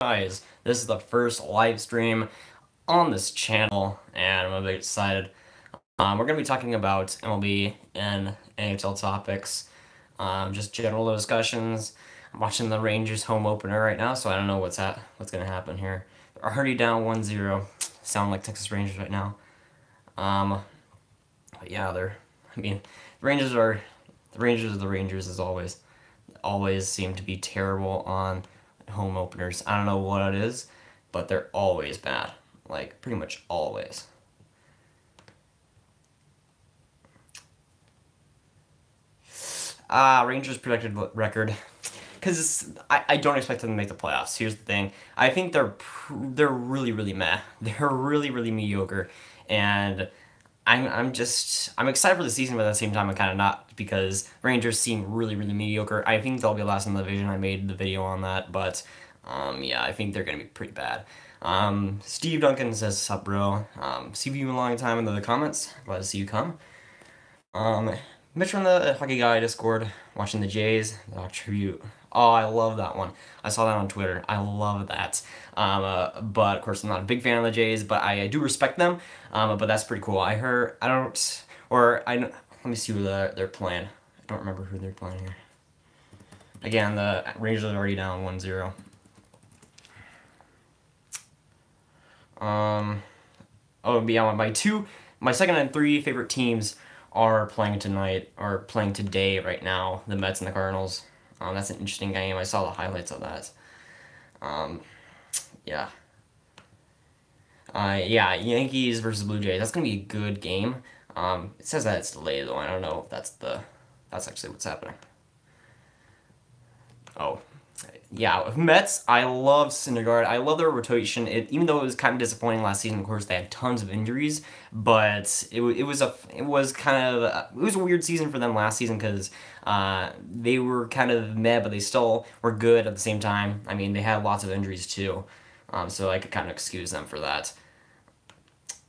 Guys, this is the first live stream on this channel, and I'm a bit excited. We're going to be talking about MLB and NHL topics, just general discussions. I'm watching the Rangers home opener right now, so I don't know what's going to happen here. They're already down 1-0. Sound like Texas Rangers right now. But yeah, the Rangers are the Rangers as always. Always seem to be terrible on home openers. I don't know what it is, but they're always bad. Like, pretty much always. Rangers projected record. Because I don't expect them to make the playoffs. Here's the thing. I think they're really, really meh. They're really, really mediocre. And I'm excited for the season, but at the same time I'm kind of not, because Rangers seem really, really mediocre. I think they'll be last in the division. I made the video on that, but yeah, I think they're gonna be pretty bad. Steve Duncan says, "Sup, bro? See you in a long time in the comments. Glad to see you come." Mitch from the Hockey Guy Discord, watching the Jays, the tribute. Oh, I love that one. I saw that on Twitter. I love that. But of course, I'm not a big fan of the Jays, but I do respect them. But that's pretty cool. Let me see who they're playing. I don't remember who they're playing here. Again, the Rangers are already down 1-0. Oh, yeah, my second and three favorite teams are playing tonight, or playing today right now, the Mets and the Cardinals. That's an interesting game. I saw the highlights of that. Yeah. Yeah, Yankees versus Blue Jays. That's gonna be a good game. It says that it's delayed though. I don't know if that's actually what's happening. Oh. Yeah, with Mets, I love Syndergaard. I love their rotation. Even though it was kind of disappointing last season, of course, they had tons of injuries, but it was a weird season for them last season, because they were kind of meh, but they still were good at the same time. I mean, they had lots of injuries too, so I could kind of excuse them for that.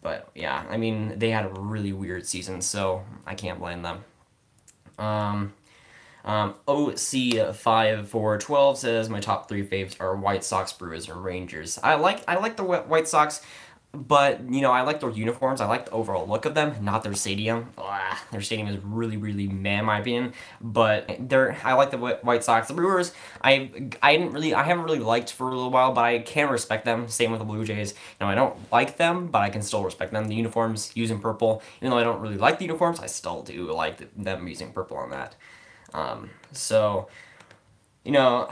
But yeah, I mean, they had a really weird season, so I can't blame them. OC5412 says, my top three faves are White Sox, Brewers, and Rangers. I like the White Sox, but, you know, I like their uniforms. I like the overall look of them, not their stadium. Their stadium is really, really meh, in my opinion. But I like the White Sox. The Brewers, I haven't really liked for a little while, but I can respect them. Same with the Blue Jays. You know, I don't like them, but I can still respect them. The uniforms using purple, even though I don't really like the uniforms, I still do like them using purple on that. So, you know,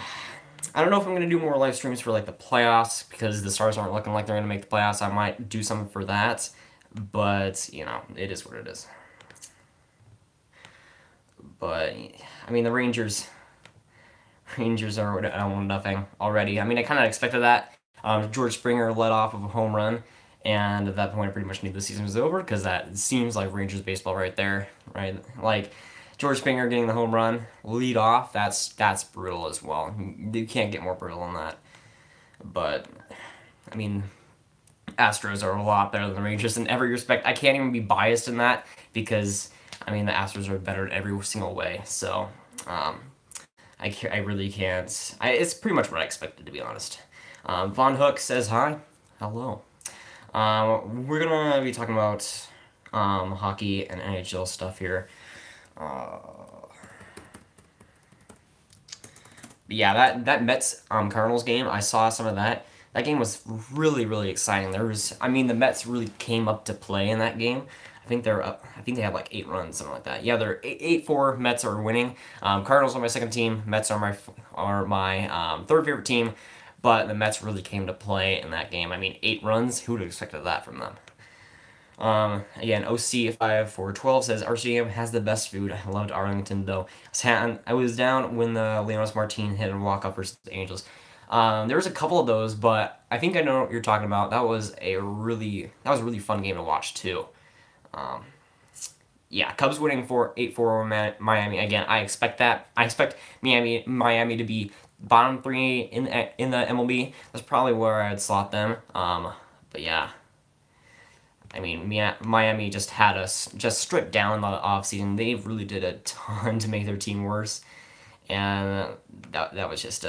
I don't know if I'm going to do more live streams for, like, the playoffs, because the Stars aren't looking like they're going to make the playoffs. I might do something for that, but, you know, it is what it is. But, I mean, the Rangers are down 1-0 already. I mean, I kind of expected that. George Springer led off of a home run, and at that point I pretty much knew the season was over, because that seems like Rangers baseball right there, right? Like, George Springer getting the home run, lead off, that's brutal as well. You can't get more brutal than that. But, I mean, Astros are a lot better than the Rangers in every respect. I can't even be biased in that, because, I mean, the Astros are better in every single way. So, I really can't. It's pretty much what I expected, to be honest. Von Hook says hi. Hello. We're going to be talking about hockey and NHL stuff here. Yeah, that Mets Cardinals game, I saw some of that. That game was really, really exciting. The Mets really came up to play in that game. I think they had like 8 runs, something like that. Yeah, they're 8-4. Mets are winning. Cardinals are my second team. Mets are my third favorite team. But the Mets really came to play in that game. I mean, 8 runs. Who would have expected that from them? Again, OC5412 says, our stadium has the best food. I loved Arlington, though. I was down when the Leonis Martin hit a walk-up versus the Angels. There was a couple of those, but I think I know what you're talking about. That was a really fun game to watch, too. Yeah, Cubs winning 8-4 over Miami. Again, I expect that. I expect Miami to be bottom 3 in the MLB. That's probably where I'd slot them. But yeah. I mean, Miami just had us stripped down the offseason. They really did a ton to make their team worse, and that was just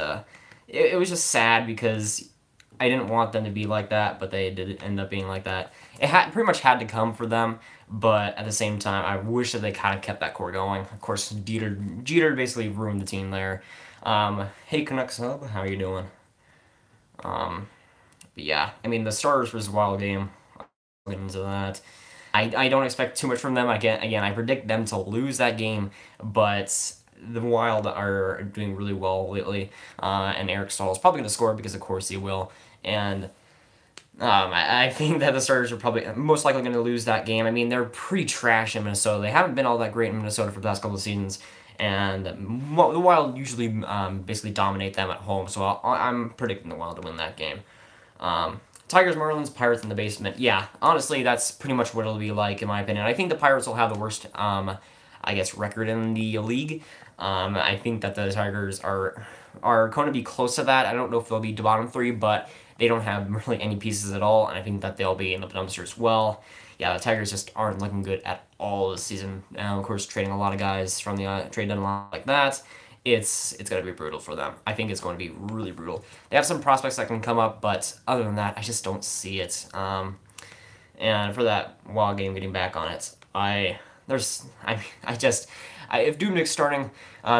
it was just sad, because I didn't want them to be like that, but they did end up being like that. It pretty much had to come for them, but at the same time, I wish that they kind of kept that core going. Of course, Jeter basically ruined the team there. Hey Canucks Hub, how are you doing? But yeah, I mean the Stars was a wild game. I'll get into that. I don't expect too much from them. Again, I predict them to lose that game, but the Wild are doing really well lately, and Eric Staal is probably going to score because of course he will. And I think that the Stars are probably most likely going to lose that game. I mean, they're pretty trash in Minnesota. They haven't been all that great in Minnesota for the past couple of seasons, and the Wild usually basically dominate them at home. So I'm predicting the Wild to win that game. Tigers, Marlins, Pirates in the basement. Yeah, honestly, that's pretty much what it'll be like, in my opinion. I think the Pirates will have the worst, I guess, record in the league. I think that the Tigers are going to be close to that. I don't know if they'll be the bottom three, but they don't have really any pieces at all, and I think that they'll be in the dumpster as well. Yeah, the Tigers just aren't looking good at all this season. Of course, trading a lot of guys from the trade deadline like that. It's going to be brutal for them. I think it's going to be really brutal. They have some prospects that can come up, but other than that, I just don't see it. And for that Wild game, getting back on it, if Dubnyk's starting,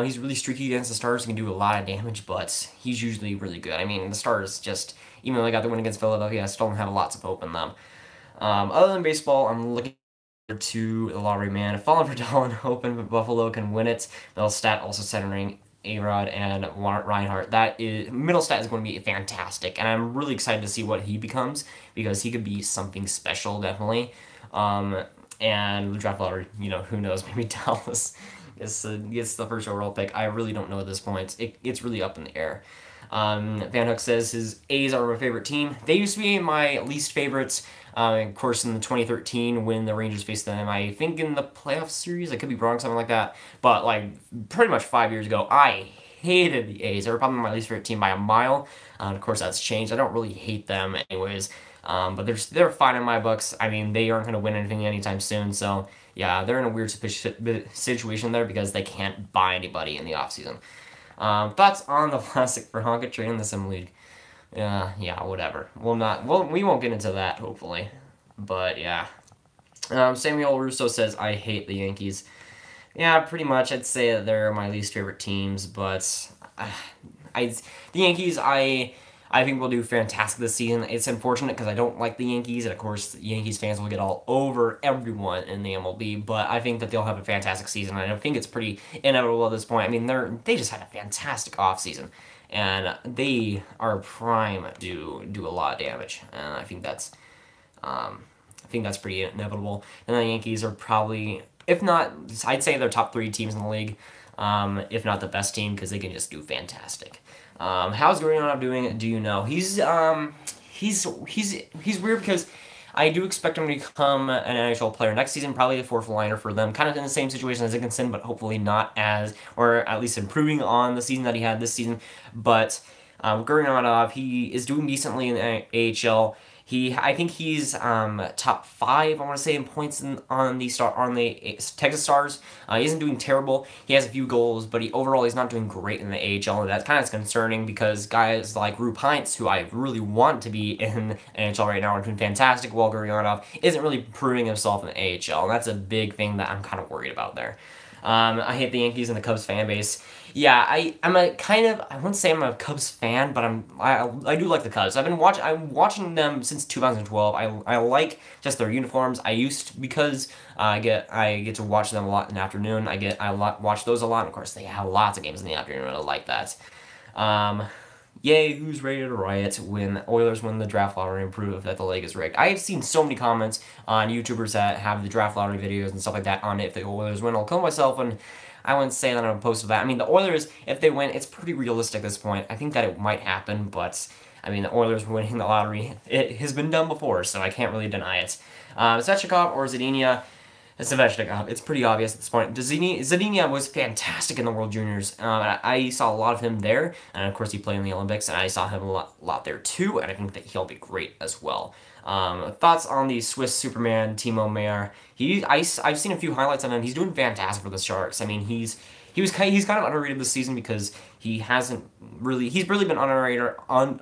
he's really streaky against the Stars. He can do a lot of damage, but he's usually really good. I mean, the Stars just, even though they got the win against Philadelphia, I still don't have lots of hope in them. Other than baseball, I'm looking to the lottery man. Falling for Dolan, hoping Buffalo can win it. Middle stat also centering A-Rod and Reinhardt. That is, middle stat is going to be fantastic, and I'm really excited to see what he becomes, because he could be something special, definitely. And the draft lottery, who knows, maybe Dallas gets the first overall pick. I really don't know at this point. It's really up in the air. Van Hook says his A's are my favorite team. They used to be my least favorites. Of course, in the 2013, when the Rangers faced them, I think in the playoff series, I could be wrong, something like that. But, pretty much 5 years ago, I hated the A's. They were probably my least favorite team by a mile. Of course, that's changed. I don't really hate them anyways. But they're fine in my books. I mean, they aren't going to win anything anytime soon. So, yeah, they're in a weird situation there because they can't buy anybody in the offseason. Thoughts on the plastic for Honka trade in the Sim League? Yeah, whatever. We won't get into that, hopefully. But, yeah. Samuel Russo says, I hate the Yankees. Yeah, pretty much. I'd say that they're my least favorite teams, but the Yankees, I think will do fantastic this season. It's unfortunate because I don't like the Yankees, and of course, the Yankees fans will get all over everyone in the MLB, but I think that they'll have a fantastic season, and I think it's pretty inevitable at this point. I mean, they just had a fantastic offseason, and they are prime to do a lot of damage, and I think that's pretty inevitable. And the Yankees are probably, if not, I'd say they're top 3 teams in the league, if not the best team, because they can just do fantastic. How's Gurianov doing? Do you know? He's weird because I do expect him to become an NHL player next season, probably a fourth liner for them, kind of in the same situation as Dickinson, but hopefully not or at least improving on the season that he had this season. But Gurianov, he is doing decently in the AHL. I think he's top 5, I want to say, in points on the Texas Stars. He isn't doing terrible. He has a few goals, but overall he's not doing great in the AHL, and that's kind of concerning because guys like Rube Hintz, who I really want to be in NHL right now, are doing fantastic, while Gurianov isn't really proving himself in the AHL, and that's a big thing that I'm kind of worried about there. I hate the Yankees and the Cubs fan base. Yeah, I wouldn't say I'm a Cubs fan, but I do like the Cubs. I'm watching them since 2012. I like just their uniforms. Because I get to watch them a lot in the afternoon. Watch those a lot. And of course, they have lots of games in the afternoon. I like that. Yay, who's ready to riot when Oilers win the draft lottery and prove that the league is rigged? I have seen so many comments on YouTubers that have the draft lottery videos and stuff like that on if the Oilers win. I'll kill myself when I wouldn't say that I'm opposed to that. I mean, the Oilers, if they win, it's pretty realistic at this point. I think that it might happen, but I mean, the Oilers winning the lottery, it has been done before, so I can't really deny it. Svechnikov or Zadina? Svechnikov. It's pretty obvious at this point. Zadina was fantastic in the World Juniors. I saw a lot of him there, and of course he played in the Olympics, and I saw him a lot there too, and I think that he'll be great as well. Thoughts on the Swiss Superman, Timo Meyer? I've seen a few highlights of him. He's doing fantastic for the Sharks. I mean, he's kind of underrated this season because he's really been underrated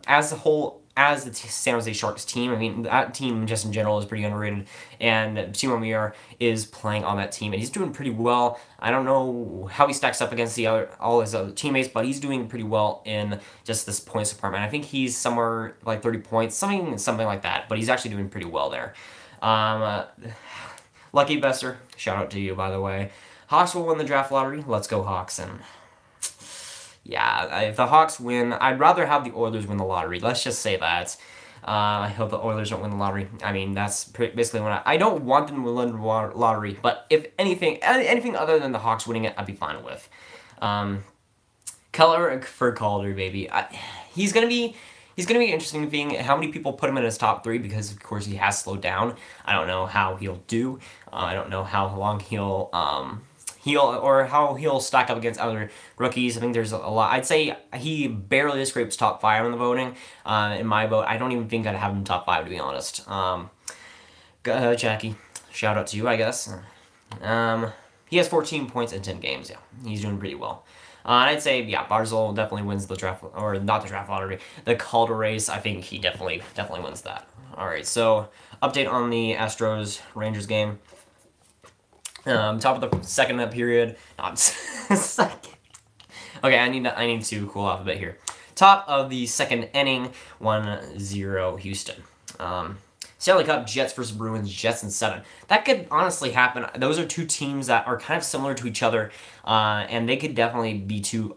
as a whole as the San Jose Sharks team. I mean, that team just in general is pretty underrated, and Simon Mier is playing on that team, and he's doing pretty well. I don't know how he stacks up against all his other teammates, but he's doing pretty well in just this points department. I think he's somewhere like 30 points, something like that, but he's actually doing pretty well there. Lucky Besser, shout out to you, by the way. Hawks will win the draft lottery. Let's go Hawks. And yeah, if the Hawks win, I'd rather have the Oilers win the lottery. Let's just say that. I hope the Oilers don't win the lottery. I mean, that's basically what I don't want them to win the lottery, but if anything other than the Hawks winning it, I'd be fine with. Keller for Calder, baby. He's gonna be interesting being how many people put him in his top 3 because of course he has slowed down. I don't know how he'll do. I don't know how long he'll how he'll stack up against other rookies. I think there's a lot. I'd say he barely scrapes top 5 in the voting. In my vote, I don't even think I'd have him top 5 to be honest. Jackie, shout out to you, I guess. He has 14 points in 10 games. Yeah, he's doing pretty well. And I'd say, yeah, Barzal definitely wins the draft, or not the draft lottery, the Calder race. I think he definitely wins that. All right, so update on the Astros-Rangers game. Top of the second period. Not second. Okay, I need to cool off a bit here. Top of the second inning, 1-0 Houston. Stanley Cup, Jets versus Bruins, Jets in 7. That could honestly happen. Those are two teams that are kind of similar to each other, and they could definitely be two,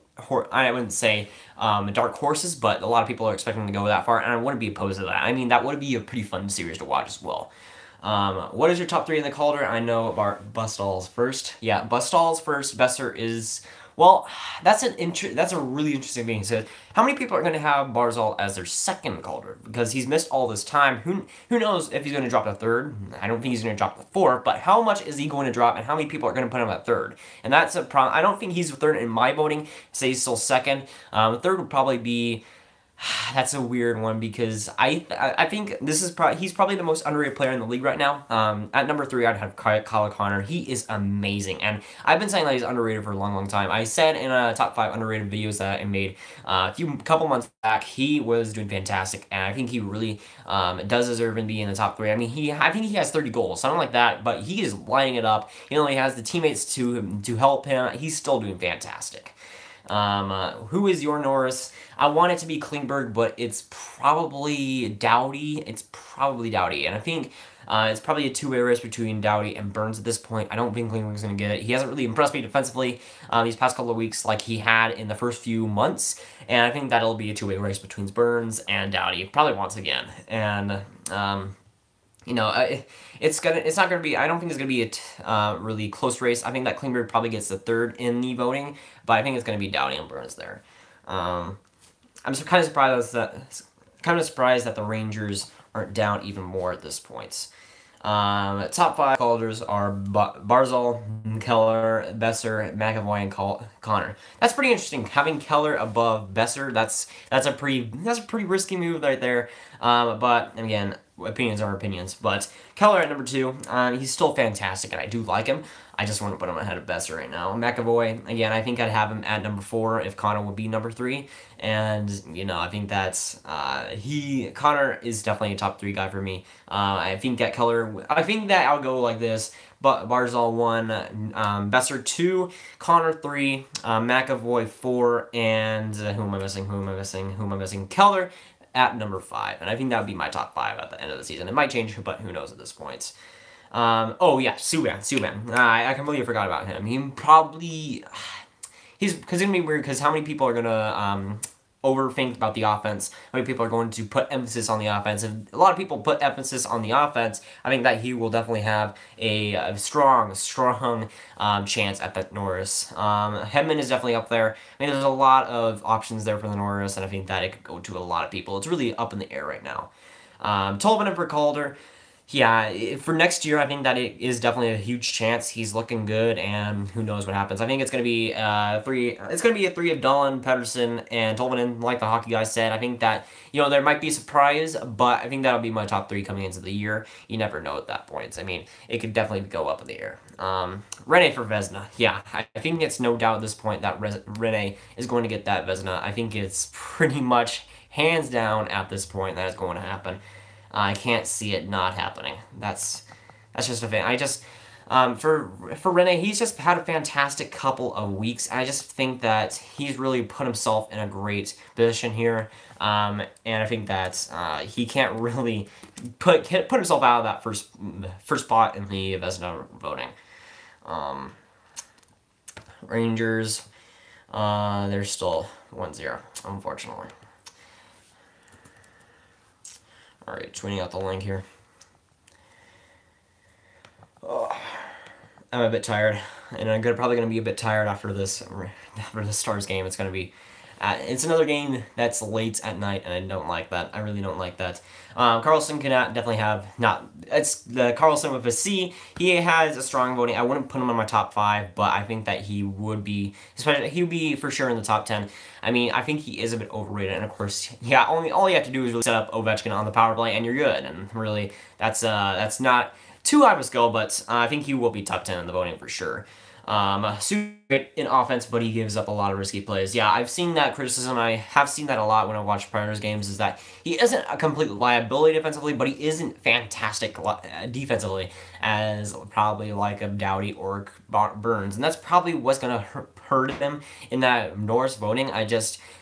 I wouldn't say dark horses, but a lot of people are expecting to go that far, and I wouldn't be opposed to that. I mean, that would be a pretty fun series to watch as well. What is your top 3 in the Calder? I know Bustall's first. Yeah, Bustall's first. Besser is... Well, that's a really interesting thing. So, how many people are going to have Barzal as their second Calder? Because he's missed all this time. Who knows if he's going to drop to 3rd? I don't think he's going to drop to 4th, but how much is he going to drop, and how many people are going to put him at 3rd? And that's a problem. I don't think he's 3rd in my voting. Say he's still 2nd. 3rd would probably be... That's a weird one because I think this is he's probably the most underrated player in the league right now. At number 3, I'd have Kyle Connor. He is amazing, and I've been saying that he's underrated for a long time. I said in a top 5 underrated videos that I made a couple months back, he was doing fantastic, and I think he really does deserve to be in the top 3. I mean, I think he has 30 goals, something like that, but he is lighting it up. He only has the teammates to help him. He's still doing fantastic. Who is your Norris? I want it to be Klingberg, but it's probably Doughty. And I think it's probably a two-way race between Doughty and Burns at this point. I don't think Klingberg's going to get it. He hasn't really impressed me defensively these past couple of weeks like he had in the first few months, and I think that'll be a two-way race between Burns and Doughty, probably once again. And you know, it's not gonna be. I don't think it's gonna be a really close race. I think that Klingberg probably gets the 3rd in the voting, but I think it's gonna be Doughty and Burns there. I'm kind of surprised that the Rangers aren't down even more at this point. Top 5 Calders are Barzal, Keller, Besser, McAvoy, and Connor. That's pretty interesting. Having Keller above Besser, that's a pretty risky move right there. But again, opinions are opinions. But Keller at number 2, he's still fantastic, and I do like him. I just want to put him ahead of Besser right now. McAvoy, again, I think I'd have him at number 4 if Connor would be number 3. And, you know, I think that's, Connor is definitely a top 3 guy for me. I think that I'll go like this. But Barzal 1, Besser 2, Connor 3, McAvoy 4, and who am I missing? Keller at number 5. And I think that would be my top 5 at the end of the season. It might change, but who knows at this point. Oh yeah, Subban. I completely forgot about him. He's gonna be weird because how many people are gonna overthink about the offense? How many people are going to put emphasis on the offense? If a lot of people put emphasis on the offense, I think that he will definitely have a strong chance at that Norris. Hedman is definitely up there. I mean, there's a lot of options there for the Norris, and I think that it could go to a lot of people. It's really up in the air right now. Tolvanen for Calder. Yeah, for next year, I think that it is definitely a huge chance. He's looking good, and who knows what happens. I think it's going to be It's going to be a 3 of Dahlin, Pedersen, and Tolvanen, like the hockey guy said. I think that, you know, there might be a surprise, but I think that'll be my top 3 coming into the year. You never know at that point. I mean, it could definitely go up in the air. Rene for Vezina. Yeah, I think it's no doubt at this point that Rene is going to get that Vezina. I think it's pretty much hands down at this point that is going to happen. I can't see it not happening. That's just a thing. I just for Rene, he's just had a fantastic couple of weeks. I just think that he's really put himself in a great position here, and I think that he can't really put himself out of that first spot in the Vezina voting. Rangers, they're still 1-0, unfortunately. All right, tweeting out the link here. Oh, I'm a bit tired, and I'm probably going to be a bit tired after this Stars game. It's going to be, it's another game that's late at night, and I don't like that. I really don't like that. Carlson can definitely have it's the Carlson with a C. He has a strong voting. I wouldn't put him in my top 5, but I think that he would be, especially he would be for sure in the top 10. I mean, I think he is a bit overrated, and of course, yeah, all you have to do is really set up Ovechkin on the power play, and you're good. And really, that's not too high of a skill, but I think he will be top 10 in the voting for sure. Super great in offense, but he gives up a lot of risky plays. Yeah, I've seen that criticism. I have seen that a lot when I watch Predators games, is that he isn't a complete liability defensively, but he isn't fantastic defensively as probably like a Doughty or Burns. And that's probably what's going to hurt him in that Norris voting.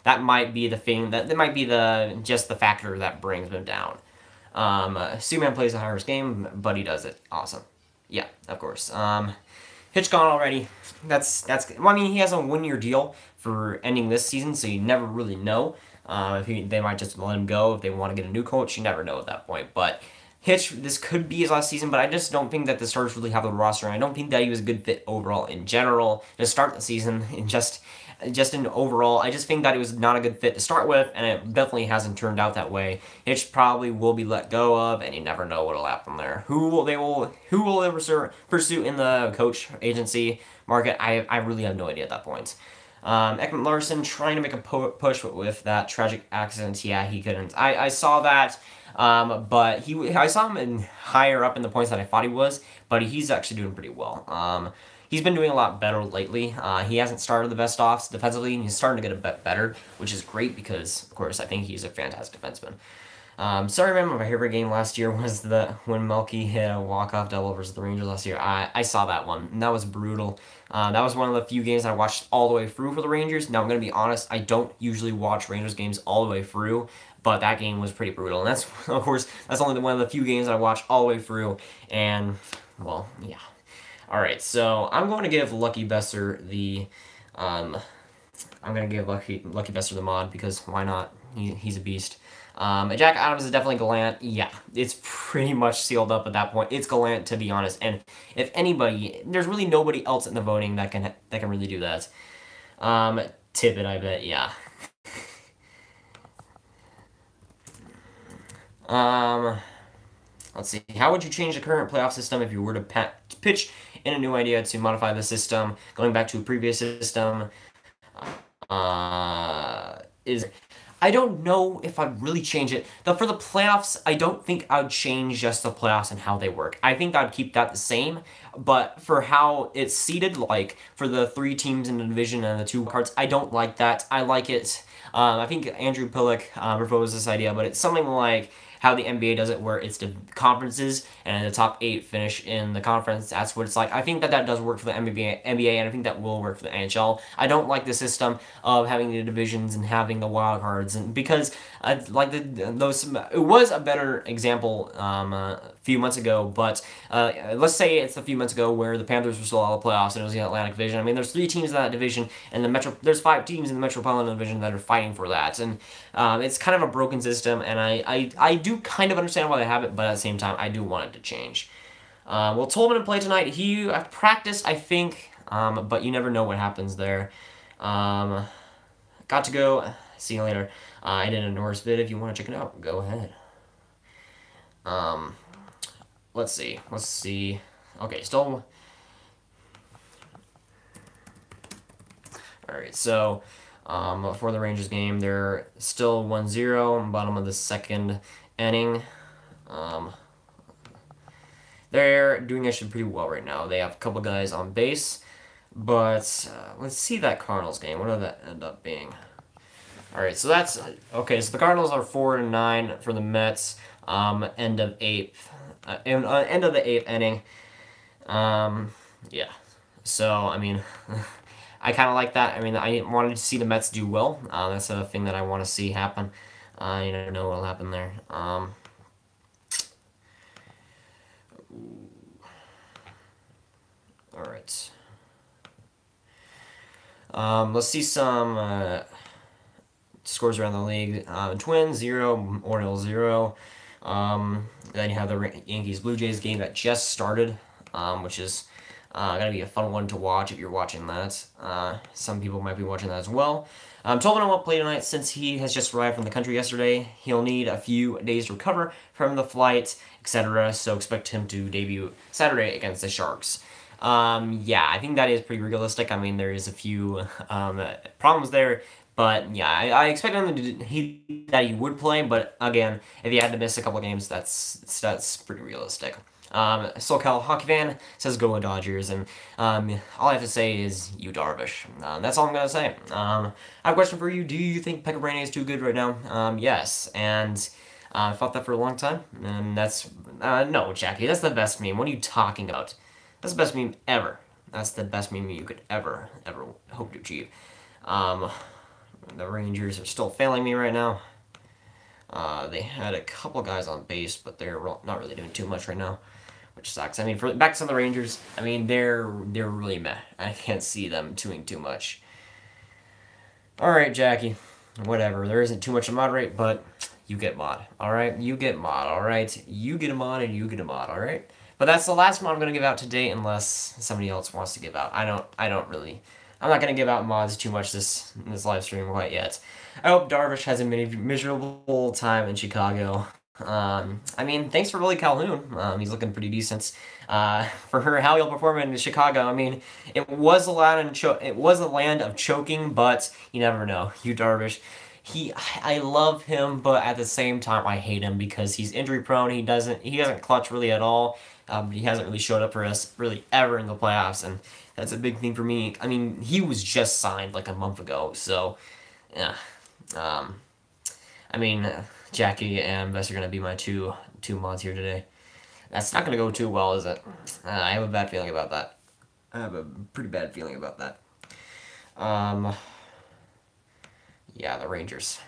That might be the thing, that might be just the factor that brings him down. Superman plays the higher-risk game, but he does it awesome. Yeah, of course. Hitch gone already. Well, I mean, he has a 1-year deal for ending this season, so you never really know. They might just let him go if they want to get a new coach. You never know at that point. But Hitch, this could be his last season, but I just don't think that the Stars really have the roster, and I don't think that he was a good fit overall in general to start the season. And just in overall, I just think that it was not a good fit to start with, and it definitely hasn't turned out that way. Hitch probably will be let go of, and you never know what'll happen there. Who will they pursue in the coach agency market? I really have no idea at that point. Ekman Larson trying to make a push with that tragic accident. Yeah, he couldn't. I saw that. But I saw him higher up in the points than I thought he was, but he's actually doing pretty well. He's been doing a lot better lately. He hasn't started the best offs defensively, and he's starting to get a bit better, which is great because, of course, I think he's a fantastic defenseman. Sorry, man, my favorite game last year was when Melky hit a walk-off double versus the Rangers last year. I saw that one, and that was brutal. That was one of the few games I watched all the way through for the Rangers. Now, I'm going to be honest, I don't usually watch Rangers games all the way through, but that game was pretty brutal. And that's, of course, that's only one of the few games I watched all the way through, and, well, yeah. Alright, so I'm going to give Lucky Besser the, I'm going to give Lucky Besser the mod, because why not? He's a beast. Jack Adams is definitely Gallant. Yeah, it's pretty much sealed up at that point. It's Gallant, to be honest. And if anybody, there's really nobody else in the voting that can really do that. Tippett, I bet. Yeah. Let's see. How would you change the current playoff system if you were to pitch in a new idea to modify the system, going back to a previous system? I don't know if I'd really change it. For the playoffs, I don't think I'd change just the playoffs and how they work. I think I'd keep that the same, but for how it's seeded, like for the 3 teams in the division and the 2 cards, I don't like that. I like it. I think Andrew Pillock proposed this idea, but it's something like how the NBA does it, where it's the conferences and the top 8 finish in the conference. That's what it's like. I think that does work for the NBA, and I think that will work for the NHL. I don't like the system of having the divisions and having the wild cards, and because it was a better example a few months ago, but let's say it's a few months ago where the Panthers were still out of the playoffs and it was the Atlantic Division. I mean, there's 3 teams in that division, and there's 5 teams in the Metropolitan Division that are fighting for that, and it's kind of a broken system, and I do kind of understand why they have it, but at the same time, I do want it to change. Well, Tolman to play tonight. He practiced, I think, but you never know what happens there. Got to go. See you later. I did a Norris vid. If you want to check it out, go ahead. Let's see. Okay, still. All right, so for the Rangers game, they're still 1-0, bottom of the 2nd inning. They're doing actually pretty well right now. They have a couple guys on base, but let's see that Cardinals game. What did that end up being? All right, so that's okay. So the Cardinals are 4-9 for the Mets. End of eighth, end of the eighth inning. Yeah. So I mean, I kind of like that. I mean, I wanted to see the Mets do well. That's a thing that I want to see happen. You never know what'll happen there. All right. Let's see some scores around the league. Twins 0, Orioles 0. Then you have the Yankees Blue Jays game that just started, which is gonna be a fun one to watch if you're watching that. Some people might be watching that as well. Tolman won't play tonight since he has just arrived from the country yesterday. He'll need a few days to recover from the flight, etc. So expect him to debut Saturday against the Sharks. Yeah, I think that is pretty realistic. I mean, there is a few problems there, but yeah, I expect him that he would play. But again, if he had to miss a couple games, that's pretty realistic. SoCal hockey fan says go Dodgers, and all I have to say is you Darvish. That's all I'm gonna say. I have a question for you. Do you think Pekka Rinne is too good right now? Yes, and I thought that for a long time, and that's no, Jackie. That's the best meme. What are you talking about? That's the best meme ever. That's the best meme you could ever hope to achieve. The Rangers are still failing me right now. They had a couple guys on base, but they're not really doing too much right now, which sucks. I mean, back to the Rangers, I mean, they're really meh. I can't see them doing too much. All right, Jackie. Whatever. There isn't too much to moderate, but you get mod. All right? You get mod. All right? You get a mod and you get a mod. All right? But that's the last mod I'm going to give out today unless somebody else wants to give out. I'm not going to give out mods too much this live stream quite yet. I hope Darvish has a miserable time in Chicago. I mean, thanks for Willie Calhoun. He's looking pretty decent. For how he'll perform in Chicago, I mean, it was a land of choking, but you never know. You Darvish. I love him, but at the same time, I hate him because he's injury prone. He doesn't clutch really at all. He hasn't really showed up for us really ever in the playoffs, and that's a big thing for me. I mean, he was just signed like a month ago, so yeah. I mean, Jackie and Bess are gonna be my two mods here today. That's not gonna go too well, is it? I have a bad feeling about that. I have a pretty bad feeling about that. Yeah, the Rangers.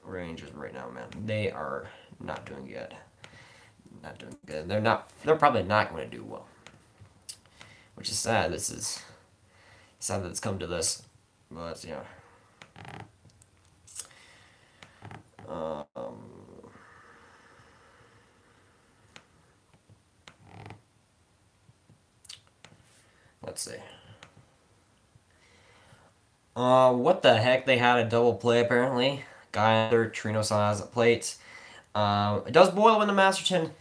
Rangers right now, man. They are not doing good. Not doing good. They're probably not going to do well. Which is sad. This is sad that it's come to this. But, yeah. Let's see. What the heck? They had a double play, apparently. Guy under Trino Salas at plate. Does Boyle win the Masterton?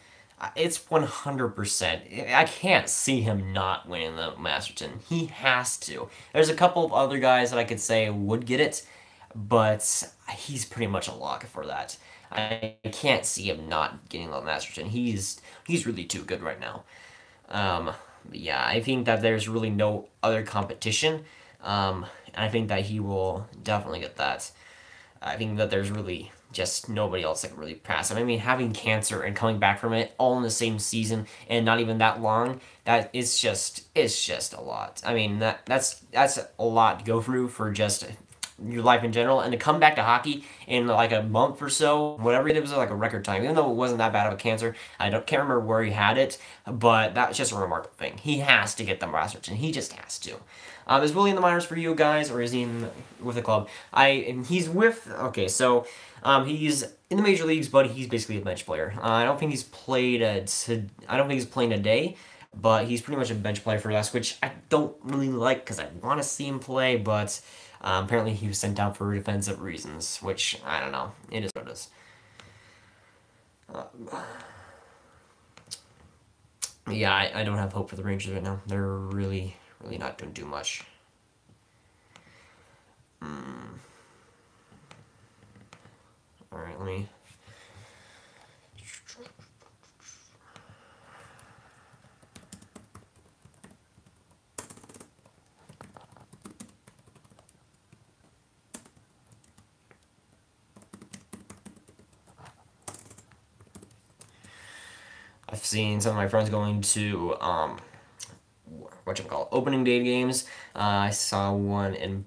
It's 100%. I can't see him not winning the Masterton. He has to. There's a couple of other guys that I could say would get it, but he's pretty much a lock for that. I can't see him not getting the Masterton. He's really too good right now. Yeah, I think that there's really no other competition. And I think that he will definitely get that. I think that there's really just nobody else that can really pass him. I mean, having cancer and coming back from it all in the same season and not even that long, it's just a lot. I mean, that's a lot to go through for just your life in general, and to come back to hockey in like a month or so, whatever it was, like a record time. Even though it wasn't that bad of a cancer, can't remember where he had it, but that's just a remarkable thing. He has to get the Masterton. He just has to. Is Willie in the minors for you guys, or is he with the club? He's with. Okay, so he's in the major leagues, but he's basically a bench player. I don't think he's played I don't think he's playing a day, but he's pretty much a bench player for us, which I don't really like because I want to see him play, but apparently he was sent down for defensive reasons, which I don't know. It is what it is. Yeah, I don't have hope for the Rangers right now. They're really not doing too much. Alright, let me... I've seen some of my friends going to opening day games. I saw one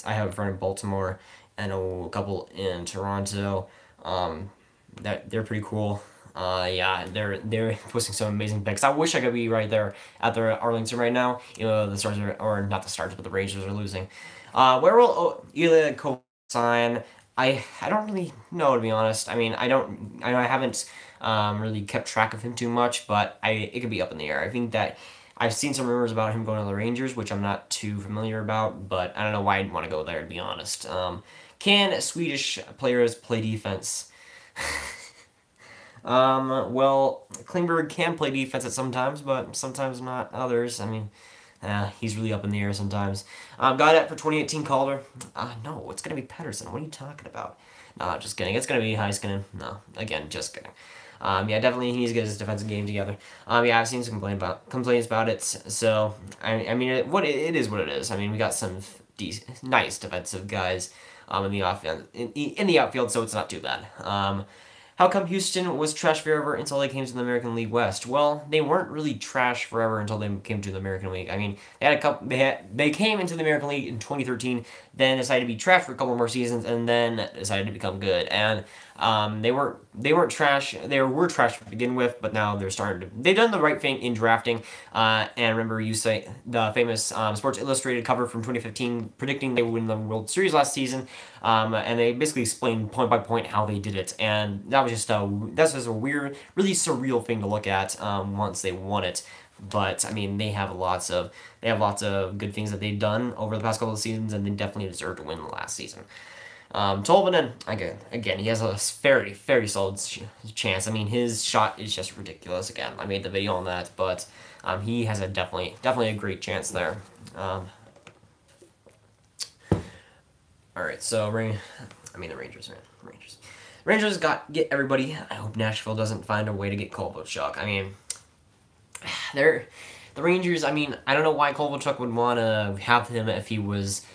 I have a friend in Baltimore and a couple in Toronto. That they're pretty cool. Yeah, they're posting some amazing pics. I wish I could be right there at the Arlington right now. You know, the Stars are, or not the Stars, but the Rangers are losing. Where will Ilya Kovalchuk sign? I don't really know, to be honest. I mean, I haven't really kept track of him too much, but it could be up in the air. I think that I've seen some rumors about him going to the Rangers, which I'm not too familiar about, but I don't know why I'd want to go there, to be honest. Can Swedish players play defense? Well, Klingberg can play defense at sometimes, but sometimes not others. I mean, he's really up in the air sometimes. Got it for 2018 Calder. No, it's going to be Pettersson. What are you talking about? No, just kidding. It's going to be Heiskanen. No, again, just kidding. Yeah, definitely he needs to get his defensive game together. Yeah, I've seen some complaints about it. So, I mean, it is what it is. I mean, we got some nice defensive guys in the outfield, in the outfield, so it's not too bad. How come Houston was trash forever until they came to the American League West? Well, they weren't really trash forever until they came to the American League. I mean, they had a couple. They came into the American League in 2013, then decided to be trash for a couple more seasons, and then decided to become good. And they weren't trash. They were trash to begin with, but now they're starting to. They've done the right thing in drafting. And remember, you say the famous Sports Illustrated cover from 2015 predicting they would win the World Series last season. And they basically explained point by point how they did it, and that's just a weird, really surreal thing to look at once they won it. But I mean, they have lots of good things that they've done over the past couple of seasons, and they definitely deserve to win the last season. Tolvanen, again, he has a very, very solid chance. I mean, his shot is just ridiculous. Again, I made the video on that, but he has a definitely a great chance there. All right, so the Rangers, man. Rangers get everybody. I hope Nashville doesn't find a way to get Kovalchuk. I mean, the Rangers. I mean, I don't know why Kovalchuk would want to have him if he was,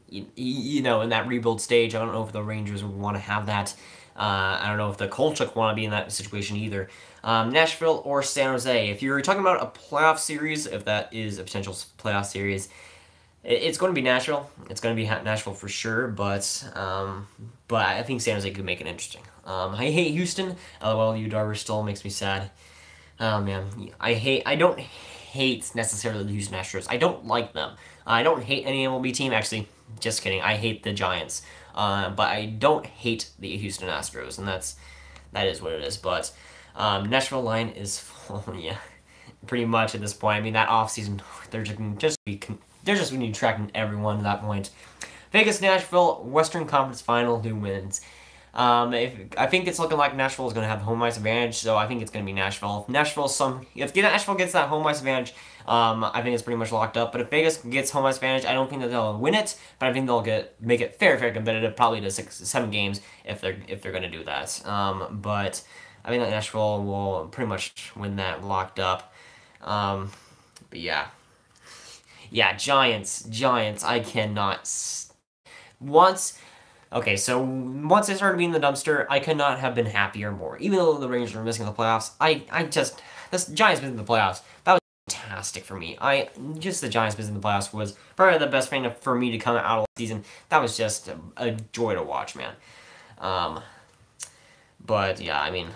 you know, in that rebuild stage. I don't know if the Rangers would want to have that. I don't know if the Kovalchuk want to be in that situation either. Nashville or San Jose. If you're talking about a playoff series, if that is a potential playoff series, it's going to be Nashville. It's going to be Nashville for sure, but I think San Jose could make it interesting. I hate Houston. LOL, UW still makes me sad. Oh man, I don't hate necessarily the Houston Astros. I don't like them. I don't hate any MLB team. Actually, just kidding. I hate the Giants. But I don't hate the Houston Astros, and that is what it is. But Nashville line is yeah, pretty much at this point. I mean, that offseason, they're just going to be tracking everyone at that point. Vegas, Nashville, Western Conference Final, who wins? I think it's looking like Nashville is going to have the home ice advantage, so I think it's going to be Nashville. If Nashville gets that home ice advantage, I think it's pretty much locked up. But if Vegas gets home ice advantage, I don't think that they'll win it, but I think they'll make it very competitive, probably to 6-7 games if they're going to do that. But I think that Nashville will pretty much win that locked up. But yeah. Yeah, Giants, I cannot. Once they started being the dumpster, I could not have been happier more. Even though the Rangers were missing the playoffs, this Giants missing the playoffs, that was fantastic for me. The Giants missing the playoffs was probably the best thing for me to come out of the season. That was just a joy to watch, man. But yeah, I mean,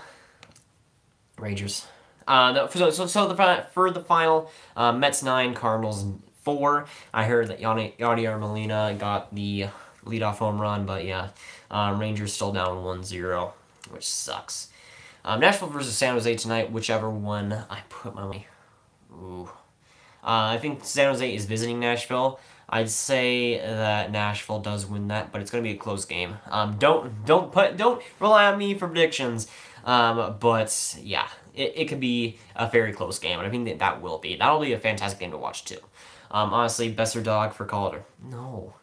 Rangers. For the final, Mets 9, Cardinals 4. I heard that Yadier Molina got the leadoff home run, but yeah, Rangers still down 1-0, which sucks. Nashville versus San Jose tonight, whichever one I put my money. Ooh. I think San Jose is visiting Nashville. I'd say that Nashville does win that, but it's going to be a close game. Don't rely on me for predictions. But yeah, it could be a very close game, and I think that'll be a fantastic game to watch too. Honestly, best or dog for Calder. No.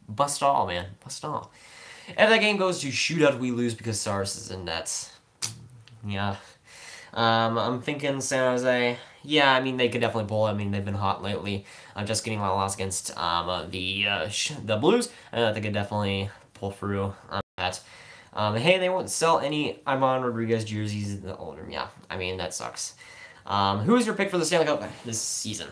Bust all, man. Bust all. If that game goes to shootout, we lose because Stars is in nets. Yeah. I'm thinking San Jose. Yeah, I mean, they could definitely pull. I mean, they've been hot lately. I'm just getting a lot of loss against the Blues. They could definitely pull through on that. Hey, they won't sell any Ivan Rodriguez jerseys in the older. Yeah, I mean, that sucks. Who is your pick for the Stanley Cup this season?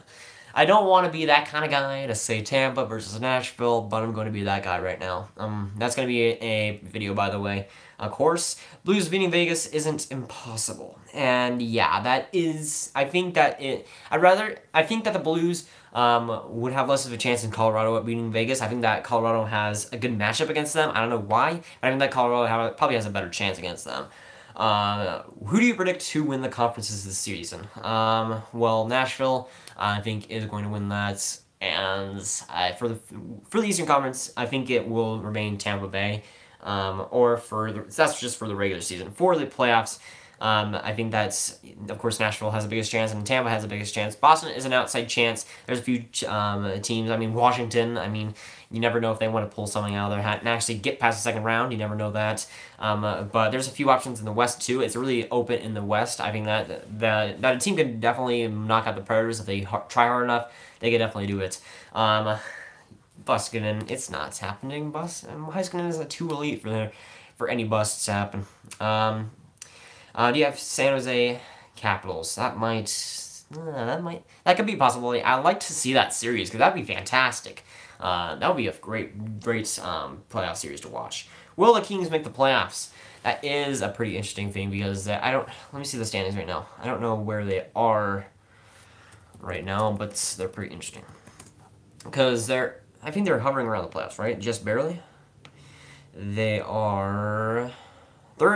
I don't want to be that kind of guy to say Tampa versus Nashville, but I'm going to be that guy right now. That's going to be a video, by the way. Of course, Blues beating Vegas isn't impossible. And yeah, that is, I think that the Blues would have less of a chance in Colorado at beating Vegas. I think that Colorado has a good matchup against them. I don't know why, but I think that Colorado probably has a better chance against them. Who do you predict to win the conferences this season? Well, Nashville, I think, is going to win that. And for the Eastern Conference, I think it will remain Tampa Bay. That's just for the regular season. For the playoffs, I think that's, of course, Nashville has the biggest chance, and Tampa has the biggest chance. Boston is an outside chance. There's a few teams. I mean, Washington, I mean, you never know if they want to pull something out of their hat and actually get past the second round. You never know that. But there's a few options in the West, too. It's really open in the West. I think that a team could definitely knock out the Predators if they try hard enough. They could definitely do it. Buskinen, it's not happening. Heiskanen is too elite for any busts to happen. Do you have San Jose Capitals? That could be a possibility. I'd like to see that series because that'd be fantastic. That would be a great playoff series to watch. Will the Kings make the playoffs? That is a pretty interesting thing because let me see the standings right now. I don't know where they are right now, but they're pretty interesting because I think they're hovering around the playoffs, right? Just barely. They're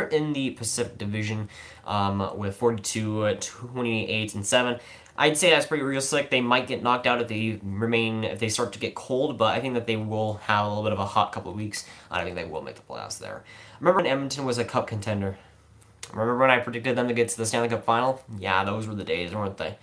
in the Pacific Division with 42, 28, and 7. I'd say that's pretty realistic. They might get knocked out if they start to get cold, but I think that they will have a little bit of a hot couple of weeks. I think they will make the playoffs there. Remember when Edmonton was a cup contender? Remember when I predicted them to get to the Stanley Cup final? Yeah, those were the days, weren't they?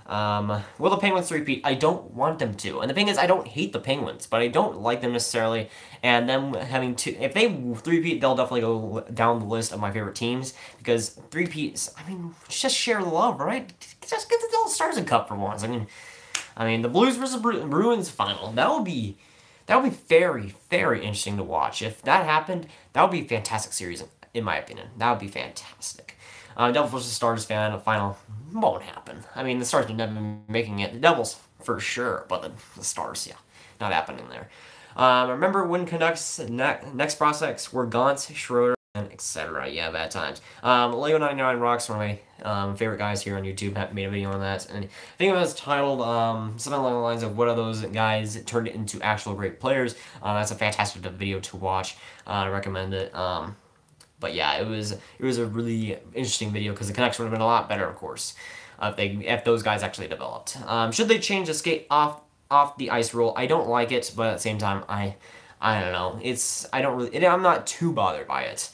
Will the Penguins repeat? I don't want them to. And the thing is, I don't hate the Penguins, but I don't like them necessarily. And them having to, if they repeat, they'll definitely go down the list of my favorite teams. Because repeats, I mean, just share the love, right? Just get the Stars and Cup for once. I mean, the Blues versus Bruins final. That would be very, very interesting to watch. If that happened, that would be a fantastic series, in my opinion. That would be fantastic. Devils versus Stars final won't happen. I mean, the Stars are never making it. The Devils, for sure, but the Stars, yeah, not happening there. Remember when Canucks' next prospects were Gaunt, Schroeder, and etc. Yeah, bad times. Lego99 Rocks, one of my favorite guys here on YouTube, made a video on that, and I think it was titled something along the lines of what are those guys turned into actual great players. That's a fantastic video to watch. I recommend it. But yeah, it was a really interesting video because the Canucks would have been a lot better, of course, if those guys actually developed. Should they change the skate off the ice rule? I don't like it, but at the same time, I don't know. I'm not too bothered by it.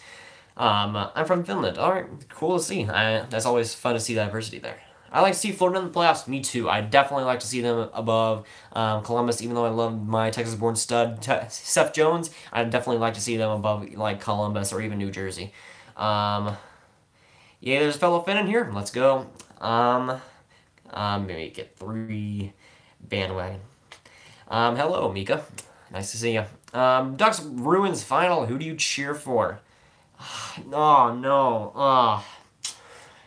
I'm from Finland. All right, cool to see. That's always fun to see diversity there. I like to see Florida in the playoffs. Me too. I definitely like to see them above Columbus, even though I love my Texas-born stud, Seth Jones. I'd definitely like to see them above like Columbus or even New Jersey. Yeah, there's a fellow Finn in here. Let's go. Maybe get 3 bandwagon. Hello, Mika. Nice to see you. Ducks Bruins final. Who do you cheer for? Oh, no.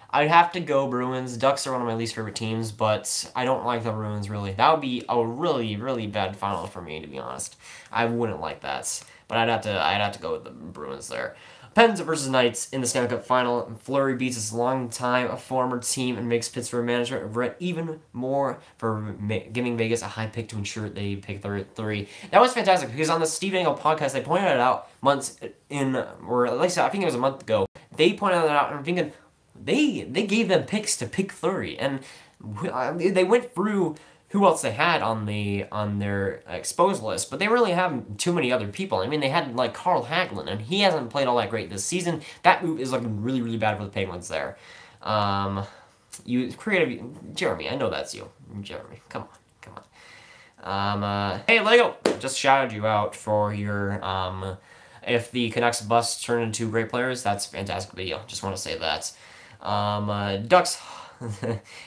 I'd have to go Bruins. Ducks are one of my least favorite teams, but I don't like the Bruins, really. That would be a really, really bad final for me, to be honest. I wouldn't like that, but I'd have to go with the Bruins there. Pens versus Knights in the Stanley Cup final. Fleury beats his longtime former team and makes Pittsburgh management regret even more for giving Vegas a high pick to ensure they pick 3. That was fantastic because on the Steve Dangle podcast, they pointed it out or at least I think it was a month ago. They pointed it out, and I'm thinking, they gave them picks to pick Fleury, and they went through who else they had on their exposed list, but they really have too many other people. I mean, they had like Carl Hagelin, and he hasn't played all that great this season. That move is looking really, really bad for the Penguins there. Jeremy, I know that's you, Jeremy. Come on. Hey Lego, just shouted you out for your if the Canucks bust turn into great players. That's a fantastic video. Just want to say that. Ducks.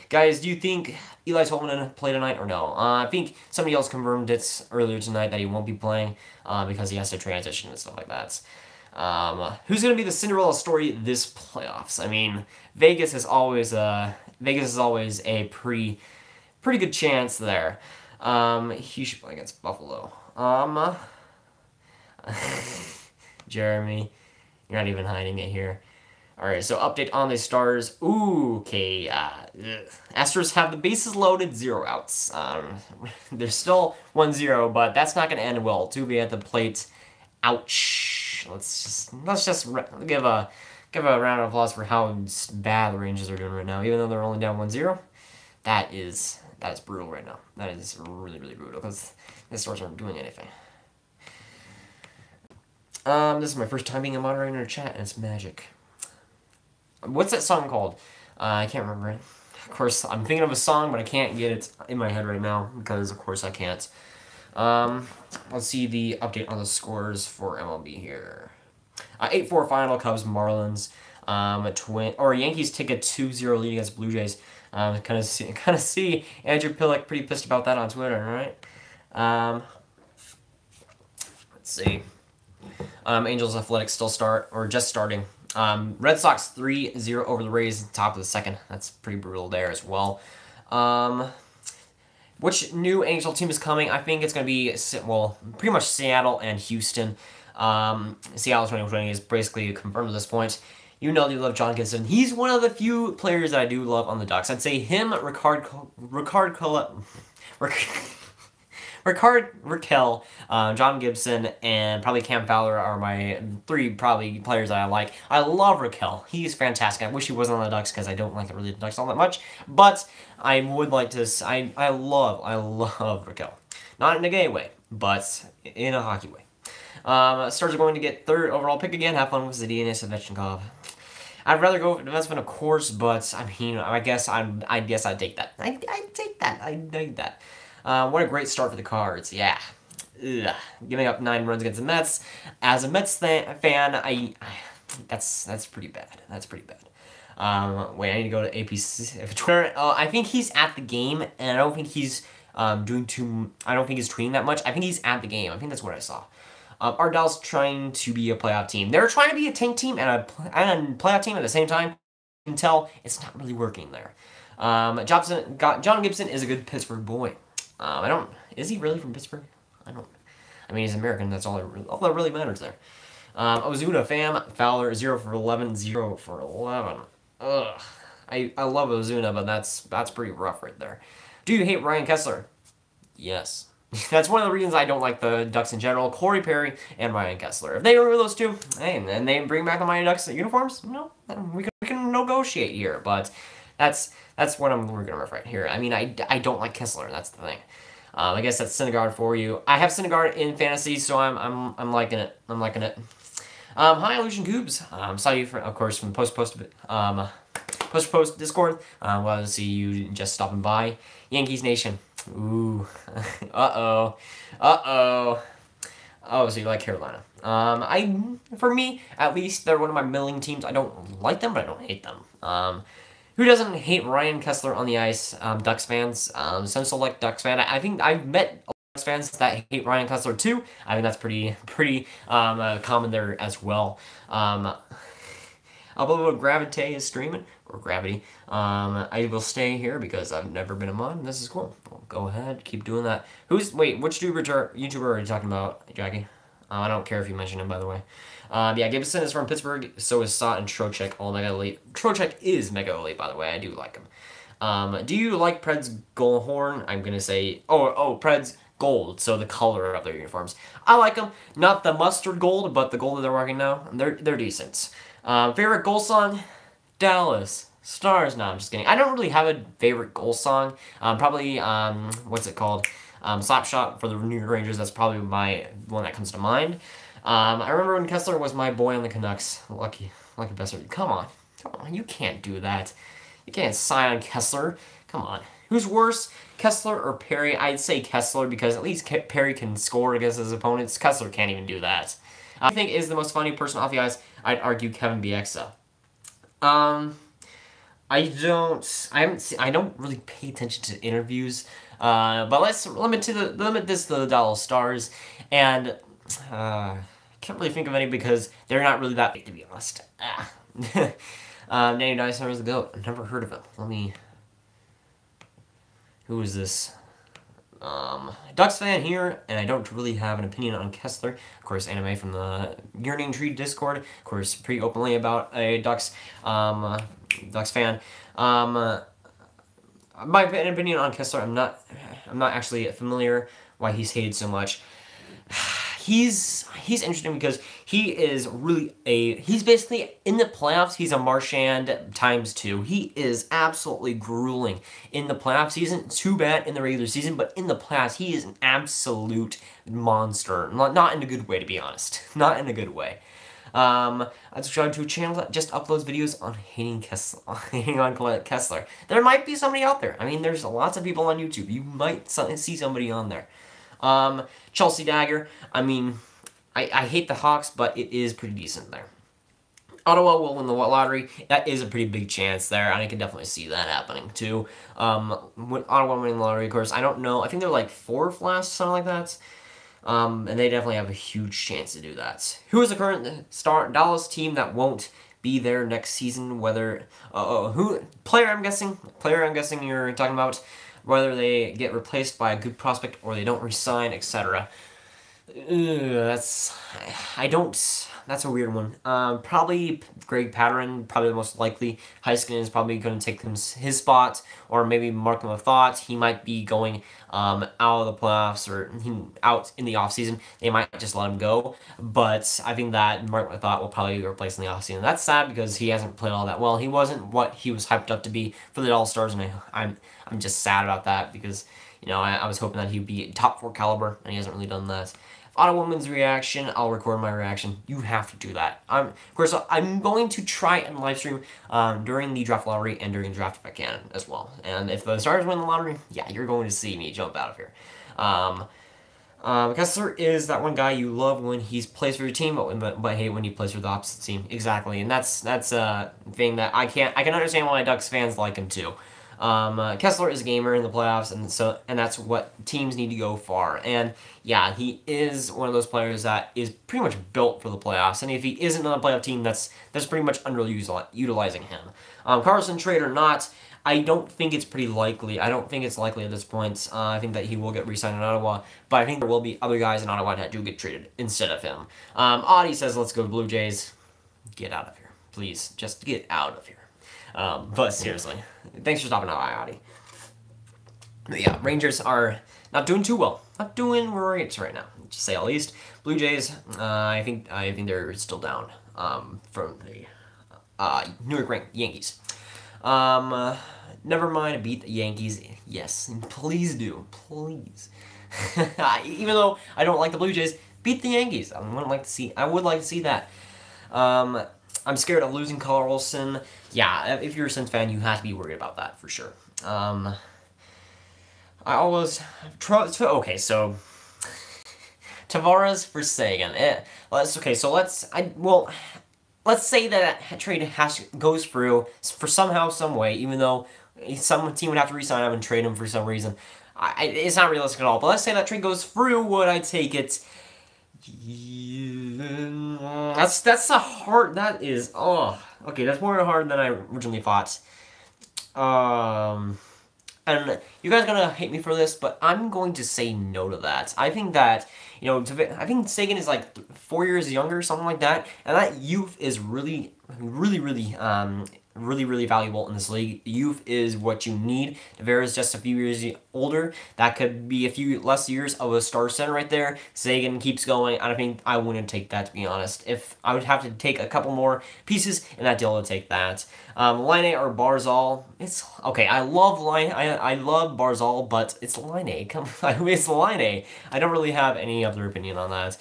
Guys, do you think Eli Tolvanen play tonight or no? I think somebody else confirmed it earlier tonight that he won't be playing because he has to transition and stuff like that. Who's going to be the Cinderella story this playoffs? I mean, Vegas is always a pretty good chance there. He should play against Buffalo. Jeremy, you're not even hiding it here. Alright, so update on the Stars. Ooh, okay. Astros have the bases loaded, 0 outs. There's still 1-0, but that's not going to end well. Tubi at the plate. Ouch. Let's just give a round of applause for how bad the Rangers are doing right now. Even though they're only down 1-0, that is brutal right now. That is really, really brutal because the Stars aren't doing anything. This is my first time being a moderator in a chat, and it's magic. What's that song called? I can't remember it. Of course, I'm thinking of a song, but I can't get it in my head right now because, of course, I can't. Let's see the update on the scores for MLB here. 8-4 final, Cubs, Marlins. Yankees take a 2-0 lead against Blue Jays. Kind of see Andrew Pillock pretty pissed about that on Twitter, right? Let's see. Angels Athletics still just starting. Red Sox 3-0 over the Rays, top of the second. That's pretty brutal there as well. Which new NHL team is coming? I think it's going to be, well, pretty much Seattle and Houston. Seattle 2020 is basically confirmed at this point. You know you love John Gibson. He's one of the few players that I do love on the Ducks. I'd say him, Raquel, John Gibson, and probably Cam Fowler are my 3 probably players that I like. I love Raquel. He's fantastic. I wish he wasn't on the Ducks because I don't like the Ducks all that much. But I would like to. I love Raquel. Not in a gay way, but in a hockey way. Stars are going to get 3rd overall pick again. Have fun with Zadina Savechnikov. I'd rather go with defenseman, of course, but I mean, I guess I'd take that. I'd take that. What a great start for the Cards. Yeah. Ugh. Giving up 9 runs against the Mets. As a Mets fan, that's pretty bad. That's pretty bad. Wait, I need to go to APC. Twitter. I think he's at the game, and I don't think he's I don't think he's tweeting that much. I think he's at the game. I think that's what I saw. Ardell's trying to be a playoff team. They're trying to be a tank team and a playoff team at the same time. You can tell it's not really working there. John Gibson is a good Pittsburgh boy. Is he really from Pittsburgh? I mean, he's American. That's all that really matters there. Ozuna, fam, Fowler, 0 for 11, 0 for 11. Ugh. I love Ozuna, but that's pretty rough right there. Do you hate Ryan Kessler? Yes. That's one of the reasons I don't like the Ducks in general. Corey Perry and Ryan Kessler. If they remove those 2, hey, and they bring back the Mighty Ducks uniforms, no, we can negotiate here. But that's what we're gonna right here. I mean, I don't like Kessler. That's the thing. I guess that's Syndergaard for you. I have Syndergaard in fantasy, so I'm liking it. I'm liking it. Hi, Illusion Cubes. Saw you of course from post Discord. Well, to see you just stopping by. Yankees Nation. Ooh. Uh-oh. Oh, so you like Carolina. For me, at least, they're one of my milling teams. I don't like them, but I don't hate them. Who doesn't hate Ryan Kessler on the ice? Ducks fans. Some select Ducks fan. I think I've met Ducks fans that hate Ryan Kessler too. I think that's pretty common there as well. Although Gravity is streaming, or Gravity, I will stay here because I've never been a mod, and this is cool. Well, go ahead, keep doing that. Which YouTuber are you talking about, Jackie? I don't care if you mention him, by the way. Yeah, Gibson is from Pittsburgh, so is Sott and Trocheck, all Mega Elite. Trocheck is Mega Elite, by the way, I do like him. Do you like Pred's gold horn? I'm gonna say, Pred's gold, so the color of their uniforms. I like them, not the mustard gold, but the gold that they're rocking now, they're decent. Favorite goal song? Dallas Stars. No, I'm just kidding. I don't really have a favorite goal song. Probably, what's it called? Slap Shot for the New York Rangers. That's probably my one that comes to mind. I remember when Kessler was my boy on the Canucks. Lucky bastard. Come on, you can't do that. You can't sign on Kessler. Come on. Who's worse, Kessler or Perry? I'd say Kessler because at least Perry can score against his opponents. Kessler can't even do that. I think is the most funny person off the ice. I'd argue Kevin Bieksa. I don't really pay attention to interviews. But let's limit this to the Dallas Stars and Can't really think of any because they're not really that big, to be honest. Danny Dyson is the GOAT. I've never heard of him. Who is this? Ducks fan here, and I don't really have an opinion on Kessler. Of course, anime from the Yearning Tree Discord. Of course, pretty openly about a Ducks fan. My opinion on Kessler, I'm not actually familiar why he's hated so much. He's interesting because he is really he's basically in the playoffs. He's a Marchand ×2. He is absolutely grueling in the playoffs. He isn't too bad in the regular season, but in the playoffs, he is an absolute monster. Not in a good way, to be honest. Not in a good way. I subscribe to a channel that just uploads videos on hating on Kessler. There might be somebody out there. I mean, there's lots of people on YouTube. You might see somebody on there. Chelsea Dagger, I mean, I hate the Hawks, but it is pretty decent there. Ottawa will win the lottery. That is a pretty big chance there, and I can definitely see that happening, too. Ottawa winning the lottery, of course, I don't know. I think they're like 4th last, something like that. And they definitely have a huge chance to do that. Who is the current Dallas team that won't be there next season? Whether, player I'm guessing you're talking about. Whether they get replaced by a good prospect or they don't resign, etc. That's a weird one. Probably Greg Patterin, probably the most likely. Heiskin is probably going to take his spot, or maybe Mark Thought. He might be going out of the playoffs or out in the offseason. They might just let him go, but I think that Mark Thought will probably be replaced in the offseason. That's sad because he hasn't played all that well. He wasn't what he was hyped up to be for the All-Stars, and I'm just sad about that because, you know, I was hoping that he'd be top 4 caliber, and he hasn't really done that. Ottawa Women's reaction, I'll record my reaction. You have to do that. Of course, I'm going to try and live stream during the draft lottery and during the draft if I can as well. And if the Stars win the lottery, yeah, you're going to see me jump out of here. Kessler is that one guy you love when he plays for your team, but hate when he plays for the opposite team. Exactly, and that's a thing that I can understand why Ducks fans like him too. Kessler is a gamer in the playoffs, and that's what teams need to go far. And yeah, he is one of those players that is pretty much built for the playoffs. And if he isn't on a playoff team, that's pretty much underutilizing him. Carlson trade or not, I don't think it's pretty likely. I don't think it's likely at this point. I think that he will get re-signed in Ottawa, but I think there will be other guys in Ottawa that do get traded instead of him. Audie says, let's go Blue Jays. Get out of here. Please, just get out of here. But seriously, thanks for stopping by, Audie. But yeah, Rangers are not doing too well. Not doing great right now, to say the least. Blue Jays, I think they're still down from the New York Yankees. Never mind, beat the Yankees. Yes, please do, please. Even though I don't like the Blue Jays, beat the Yankees. I would like to see that. I'm scared of losing Carlson. Yeah, if you're a Sens fan, you have to be worried about that for sure. I always okay. So Tavares for Sagan. Let's say that trade goes through for somehow, some way. Even though some team would have to re-sign him and trade him for some reason, it's not realistic at all. But let's say that trade goes through. Would I take it? That's a hard. That is okay. That's more hard than I originally thought. And you guys are gonna hate me for this, but I'm going to say no to that. I think that, you know, I think Sagan is like 4 years younger, something like that, and that youth is really valuable in this league. Youth is what you need. Tavares is just a few years older. That could be a few less years of a star center right there. Sagan keeps going. I think I wouldn't take that, to be honest. If I would have to take a couple more pieces in that deal to take that. Line or Barzal. It's okay. I love Barzal, but it's Line. Come on, it's Line. I don't really have any other opinion on that.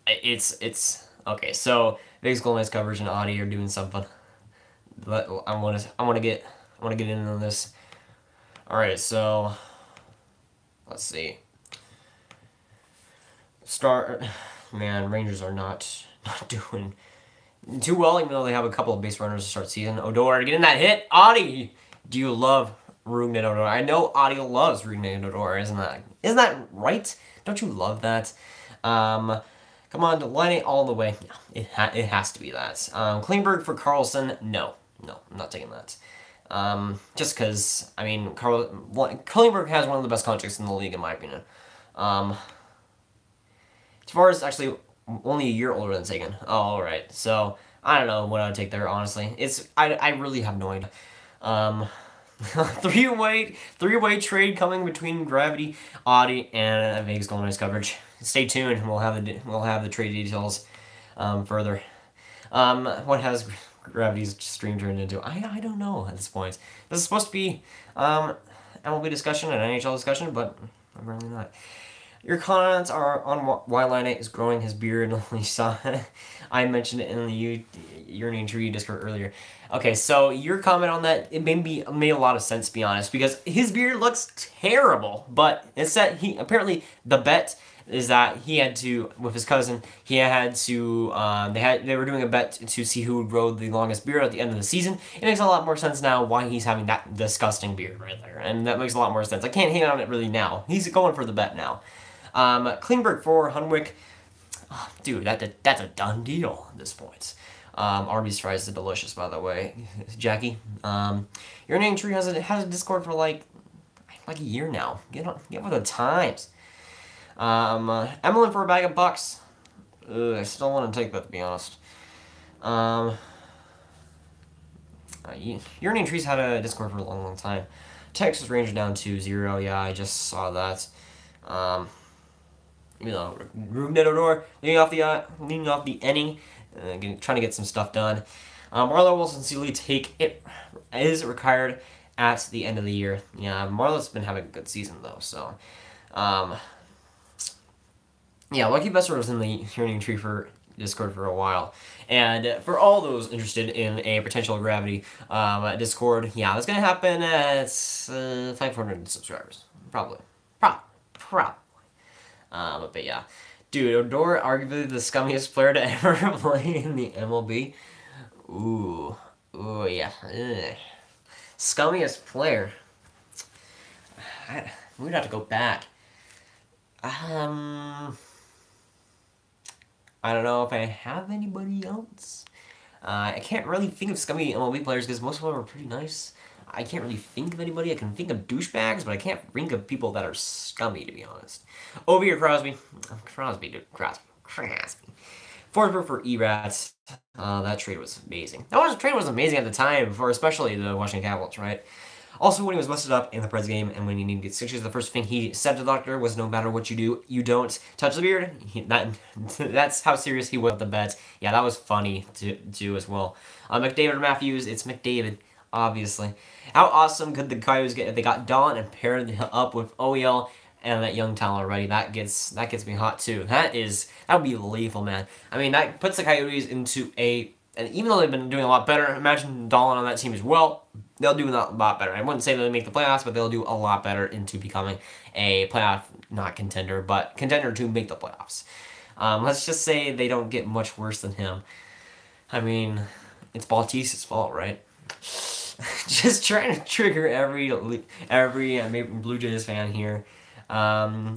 It's okay. So Big's Golden Knights coverage and Audie are doing something. But I want to get in on this. All right, so let's see. Man, Rangers are not doing too well, even though they have a couple of base runners to start season. Odor getting that hit. Audie, do you love Rougned Odor? I know Audie loves Rougned Odor. Isn't that right? Don't you love that? Come on, line it all the way. No, it has to be that. Klingberg for Carlson, no. No, I'm not taking that. Just because, I mean, Klingberg has one of the best contracts in the league, in my opinion. As far as actually only a year older than Sagan. Oh, alright. So, I don't know what I would take there, honestly. I really have no idea. Three-way trade coming between Gravity, Audi, and Vegas Golden Knights coverage. Stay tuned. We'll have the trade details further. What has Gravity's stream turned into? I don't know at this point. This is supposed to be MLB discussion and NHL discussion, but apparently not. Your comments are on why Line is growing his beard. I mentioned it in the Urinating Tree Discord earlier. Okay, so your comment on that, it made a lot of sense, to be honest, because his beard looks terrible. But instead, apparently the bet is that he had to, with his cousin, he had to, they were doing a bet to see who would grow the longest beard at the end of the season. It makes a lot more sense now why he's having that disgusting beard right there, and that makes a lot more sense. I can't hate on it really now. He's going for the bet now. Klingberg for Hunwick. Oh, dude, that's a done deal at this point. Arby's fries are delicious, by the way. Jackie. Your name tree has a Discord for like a year now. Get with the times. Emlyn for a bag of bucks. Ugh, I still want to take that, to be honest. Your name tree's had a Discord for a long time. Texas Ranger down to 0. Yeah, I just saw that. You know, Rubnedodor leading off the inning, trying to get some stuff done. Marlo will sincerely take it is required at the end of the year. Yeah, Marlo's been having a good season though, so yeah, Lucky Besser was in the Hearing Tree for Discord for a while, and for all those interested in a potential Gravity Discord, yeah, that's gonna happen at 500 subscribers, probably. But yeah, dude, Odor, arguably the scummiest player to ever play in the MLB. Ooh, yeah. Ugh. Scummiest player. We'd have to go back. I don't know if I have anybody else. I can't really think of scummy MLB players because most of them are pretty nice. I can't really think of anybody. I can think of douchebags, but I can't think of people that are scummy, to be honest. Ovi or Crosby? Crosby, dude. Crosby. Forsberg for E-Rats. That trade was amazing. Trade was amazing at the time, for especially the Washington Capitals, right? Also, when he was busted up in the Preds game and when he needed to get stitches, the first thing he said to the doctor was, no matter what you do, you don't touch the beard. That's how serious he was with the bet. Yeah, that was funny to do as well. McDavid or Matthews? It's McDavid, obviously. How awesome could the Coyotes get if they got Dawn and paired up with OEL and that young talent already? That gets me hot too. That would be lethal, man. I mean, that puts the Coyotes into and even though they've been doing a lot better, imagine Dahlin on that team as well. They'll do a lot better. I wouldn't say they'll make the playoffs, but they'll do a lot better into becoming a playoff, not contender, but contender to make the playoffs. Let's just say they don't get much worse than him. I mean, it's Bautista's fault, right? Just trying to trigger every Blue Jays fan here. Yeah,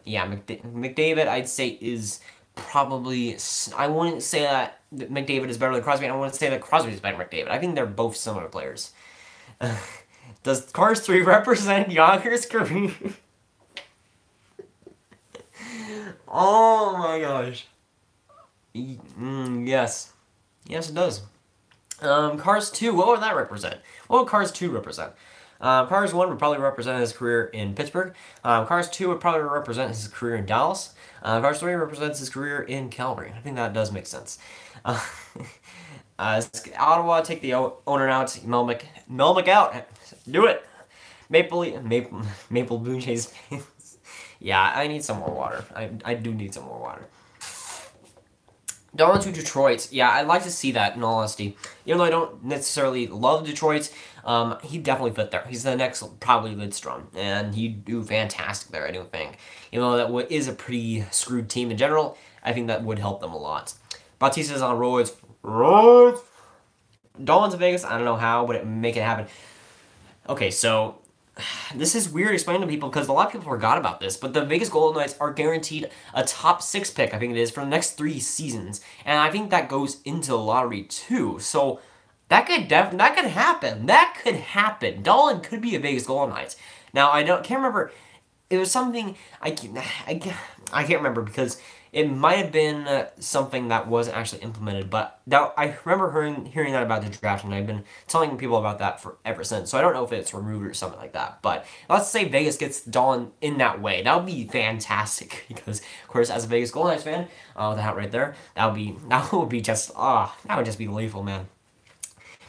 McDavid, I'd say, is probably... I wouldn't say that McDavid is better than Crosby. I wouldn't say that Crosby is better than McDavid. I think they're both similar players. Does Cars 3 represent Yager's career? Oh my gosh. Yes. Yes, it does. Cars 2, what would that represent? What would Cars 2 represent? Cars 1 would probably represent his career in Pittsburgh. Cars 2 would probably represent his career in Dallas. Cars 3 represents his career in Calgary. I think that does make sense. Ottawa, take the owner out. Melnick out. Do it. Maple Blue Jays fans. Yeah, I need some more water. I do need some more water. Down to Detroit. Yeah, I'd like to see that, in all honesty. Even though I don't necessarily love Detroit, he definitely fit there. He's the next, probably, Lidstrom, and he'd do fantastic there, I do think. Even though that is a pretty screwed team in general, I think that would help them a lot. Bautista's on roids. Dolan's in Vegas, I don't know how, but make it happen. Okay, so this is weird explaining to people because a lot of people forgot about this, but the Vegas Golden Knights are guaranteed a top 6 pick, I think it is, for the next 3 seasons. And I think that goes into the lottery too. So that could happen. That could happen. Dolan could be a Vegas Golden Knights. Now, can't remember. It was something I can't remember because it might have been something that wasn't actually implemented, but I remember hearing that about the draft, and I've been telling people about that for ever since. So I don't know if it's removed or something like that. But let's say Vegas gets Dolan in that way. That would be fantastic because, of course, as a Vegas Golden Knights fan, with the hat right there, that would be just that would just be lethal, man.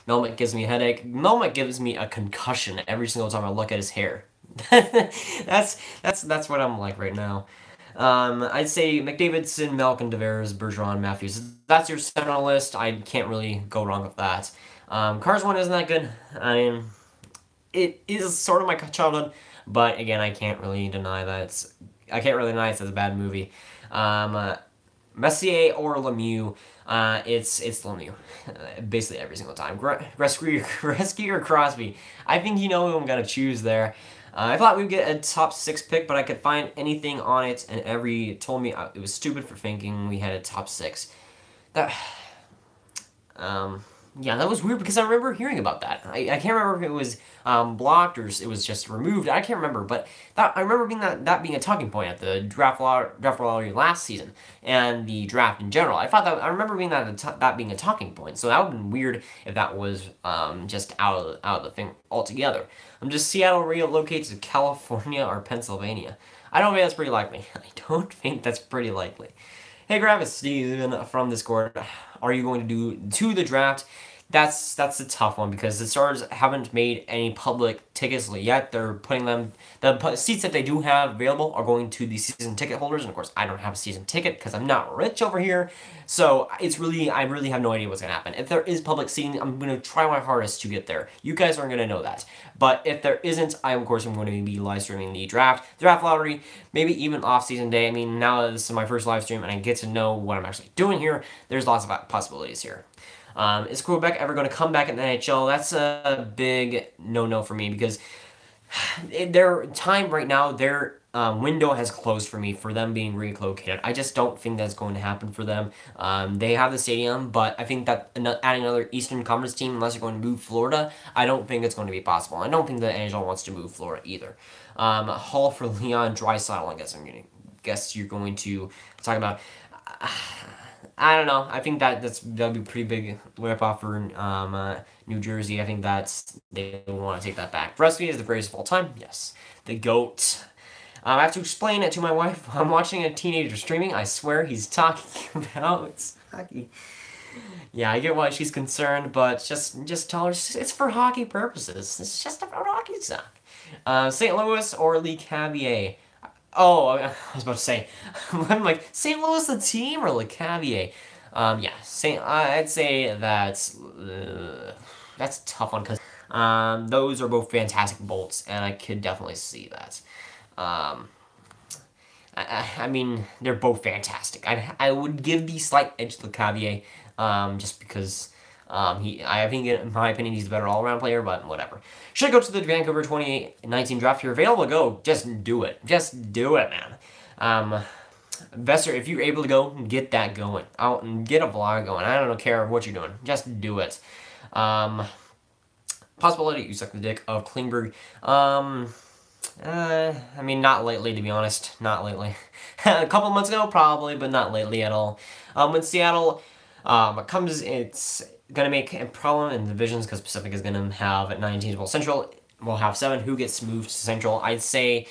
Melnick gives me a headache. Melnick gives me a concussion every single time I look at his hair. that's what I'm like right now. I'd say McDavidson, Malkin, Tavares, Bergeron, Matthews. That's your center list. I can't really go wrong with that. Cars one isn't that good. I mean, it is sort of my childhood, but again, I can't really deny that it's a bad movie. Messier or Lemieux. It's Lemieux, basically every single time. Rescue or Crosby. I think you know who I'm gonna choose there. I thought we'd get a top 6 pick, but I could find anything on it, and every told me it was stupid for thinking we had a top 6. That, yeah, that was weird because I remember hearing about that. I can't remember if it was blocked or it was just removed. I can't remember, but I remember being a talking point at the draft lottery last season and the draft in general. I remember that being a talking point. So that would have been weird if that was just out of the thing altogether. Just Seattle relocates to California or Pennsylvania. I don't think that's pretty likely. I don't think that's pretty likely. Hey, Gravis, Steven from Discord. Are you going to do the draft? That's a tough one because the Stars haven't made any public tickets yet. They're putting them, the seats that they do have available are going to the season ticket holders, and of course I don't have a season ticket because I'm not rich over here. So I really have no idea what's gonna happen. If there is public seating, I'm gonna try my hardest to get there. You guys aren't gonna know that. But if there isn't, of course I'm going to be live streaming the draft lottery, maybe even off season day. I mean, now that this is my first live stream and I get to know what I'm actually doing here, there's lots of possibilities here. Is Quebec ever going to come back in the NHL? That's a big no-no for me because their time right now, their window has closed for me for them being relocated. I just don't think that's going to happen for them. They have the stadium, but I think that adding another Eastern Conference team, unless you're going to move Florida, I don't think it's going to be possible. I don't think the NHL wants to move Florida either. Hall for Leon Draisaitl, I guess you're going to talk about. I don't know. I think that'd be a pretty big rip-off for New Jersey. I think they want to take that back. Rusty is the greatest of all time. Yes. The GOAT. I have to explain it to my wife. I'm watching a teenager streaming. I swear he's talking about hockey. Yeah, I get why she's concerned, but just tell her it's for hockey purposes. It's just about hockey stuff. St. Louis or Le Cavier? Oh, I was about to say, I'm like, St. Louis the team or Le Cavier? Yeah, I'd say that's a tough one because those are both fantastic bolts, and I could definitely see that. I mean, they're both fantastic. I would give the slight edge to Le Cavier, just because I think, in my opinion, he's a better all-around player, but whatever. Should go to the Vancouver 2019 draft. If you're available to go, just do it. Just do it, man. Besser, if you're able to go, get that going. Out and get a vlog going. I don't care what you're doing. Just do it. Possibility you suck the dick of Klingberg. I mean, not lately, to be honest. Not lately. A couple months ago, probably, but not lately at all. When Seattle it's going to make a problem in divisions because Pacific is going to have 9 teams. Well, Central will have 7. Who gets moved to Central? I'd say,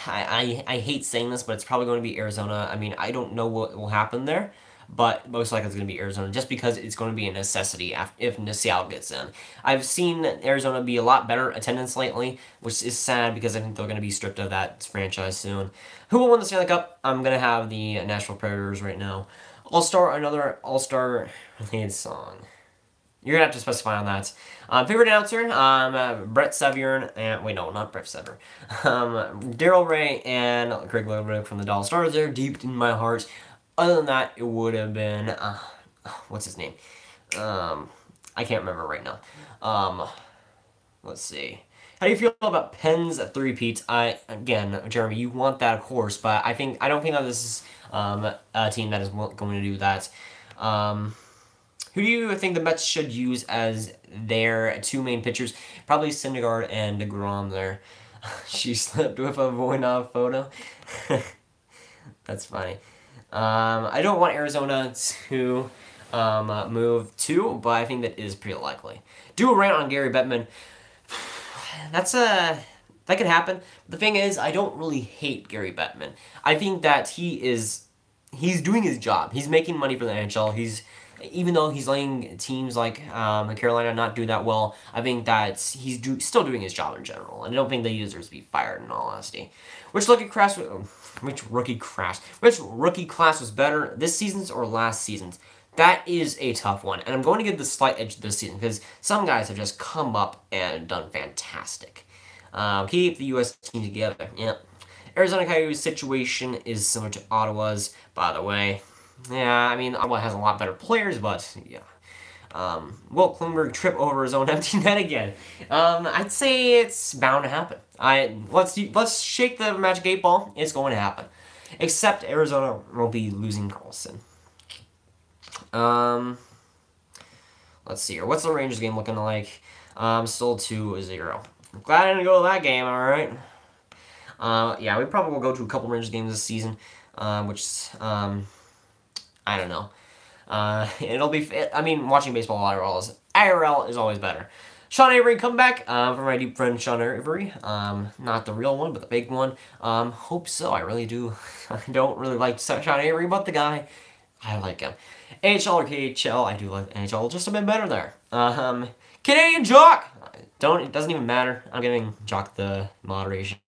I hate saying this, but it's probably going to be Arizona. I mean, I don't know what will happen there, but most likely it's going to be Arizona just because it's going to be a necessity if Seattle gets in. I've seen Arizona be a lot better attendance lately, which is sad because I think they're going to be stripped of that franchise soon. Who will win the Stanley Cup? I'm going to have the Nashville Predators right now. Another All-Star related song. You're going to have to specify on that. Favorite announcer, Brett Sevier, and, wait, no, not Brett Sevier. Daryl Ray and Craig Ludwig from the Dallas Stars. They're deep in my heart. Other than that, it would have been, what's his name? I can't remember right now. Let's see. How do you feel about Penn's three-peats? Again, Jeremy, you want that, of course, but I don't think that this is a team that is going to do that. Who do you think the Mets should use as their two main pitchers? Probably Syndergaard and DeGrom there. She slipped with a Voinov photo. That's funny. I don't want Arizona to move too, but I think that is pretty likely. Do a rant on Gary Bettman. That could happen. The thing is, I don't really hate Gary Bettman. I think that he's doing his job. He's making money for the NHL. Even though he's letting teams like Carolina not do that well, I think that he's still doing his job in general. And I don't think that he deserves to be fired, in all honesty. Which rookie class was better, this season's or last season's? That is a tough one, and I'm going to give the slight edge this season because some guys have just come up and done fantastic. Keep the U.S. team together. Yeah. Arizona Coyotes' situation is similar to Ottawa's, by the way. Yeah, I mean, Ottawa has a lot better players, but yeah. Will Klingberg trip over his own empty net again? I'd say it's bound to happen. Let's shake the magic 8 ball. It's going to happen. Except Arizona will be losing Carlson. Let's see here. What's the Rangers game looking like? Still 2-0. I'm glad I didn't go to that game, alright? Yeah, we probably will go to a couple Rangers games this season, which, I don't know. It'll be, I mean, watching baseball IRL is always better. Sean Avery come back, from my deep friend Sean Avery. Not the real one, but the big one. Hope so, I really do. I don't really like Sean Avery, but the guy, I like him. AHL or KHL, I do like NHL just a bit better there. Canadian Jock! It doesn't even matter. I'm giving Jock the moderation.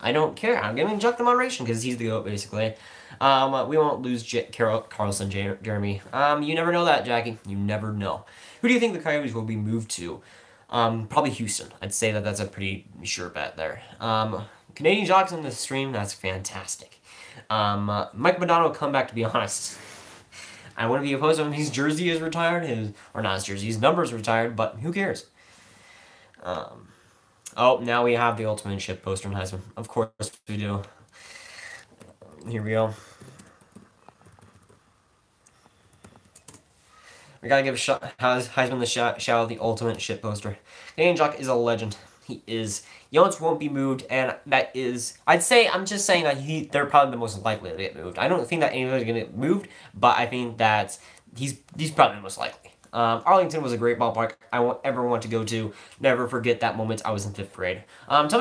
I don't care. I'm giving Jock the moderation because he's the GOAT, basically. We won't lose Carlson, Jeremy. You never know that, Jackie. You never know. Who do you think the Coyotes will be moved to? Probably Houston. I'd say that that's a pretty sure bet there. Canadian Jock's on the stream. That's fantastic. Mike Modano will come back, to be honest. I wouldn't be opposed to him. His jersey is retired. Or not his jersey. His number is retired, but who cares? Oh, now we have the ultimate ship poster in Heisman. Of course we do. Here we go. We gotta give Heisman the shout out the ultimate shit poster. Canadian Jock is a legend. He is. Jones won't be moved, and that is, I'm just saying that they're probably the most likely to get moved. I don't think that anybody's gonna get moved, but I think that he's probably the most likely. Arlington was a great ballpark. I won't ever want to go to. Never forget that moment I was in 5th grade. Tell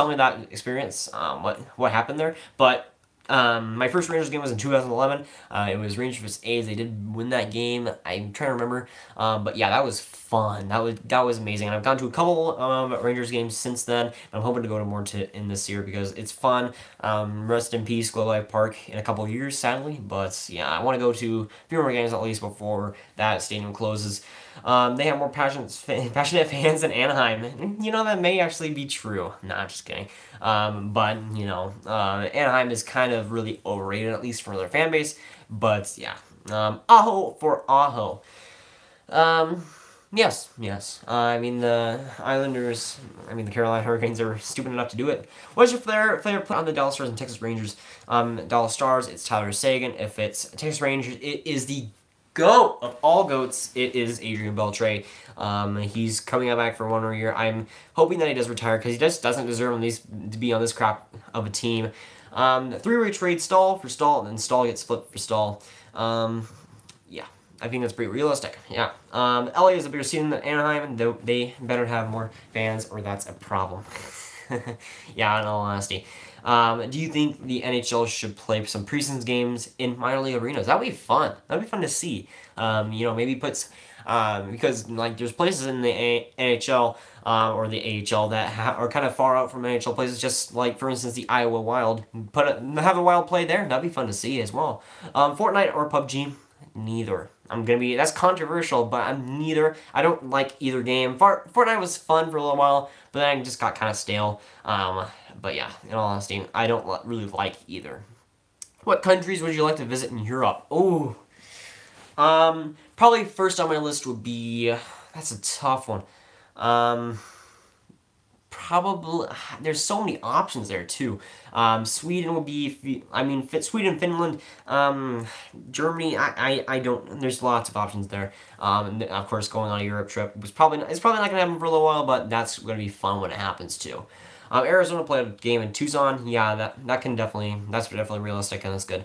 me that experience. What happened there, but. My first Rangers game was in 2011. It was Rangers vs. A's. They did win that game. I'm trying to remember. But yeah, that was fun. That was amazing. And I've gone to a couple Rangers games since then. I'm hoping to go to more in this year because it's fun. Rest in peace, Globe Life Park in a couple of years, sadly. But yeah, I want to go to a few more games at least before that stadium closes. They have more passionate fans than Anaheim. You know, that may actually be true. Nah, I'm just kidding. But, you know, Anaheim is kind of really overrated, at least for their fan base. But, yeah. Aho for Aho. Yes. I mean, the Carolina Hurricanes are stupid enough to do it. What's your player put on the Dallas Stars and Texas Rangers? Dallas Stars, it's Tyler Seguin. If it's Texas Rangers, it is the GOAT of all GOATs. It is Adrian Beltre. He's coming back for 1 more year. I'm hoping that he does retire because he just doesn't deserve at least to be on this crap of a team. 3-way trade Stahl for Stahl, and then Stahl gets flipped for Stahl. Yeah, I think that's pretty realistic. Yeah. LA is a bigger season than Anaheim, though they better have more fans or that's a problem. Yeah, in all honesty. Do you think the NHL should play some preseason games in minor league arenas? That would be fun. That would be fun to see. You know, maybe because like there's places in the NHL or the AHL that are kind of far out from NHL places, just like for instance the Iowa Wild. Have a Wild play there. That'd be fun to see as well. Fortnite or PUBG? Neither. That's controversial, but I'm neither. I don't like either game. Fortnite was fun for a little while, but then it just got kind of stale. But yeah, in all honesty, I don't really like either. What countries would you like to visit in Europe? Oh, probably first on my list would be, that's a tough one. probably, there's so many options there too. Sweden would be, I mean, Sweden, Finland, Germany. I don't. There's lots of options there. And of course, going on a Europe trip was probably it's probably not gonna happen for a little while, but that's gonna be fun when it happens too. Arizona played a game in Tucson. Yeah, that's definitely realistic and that's good.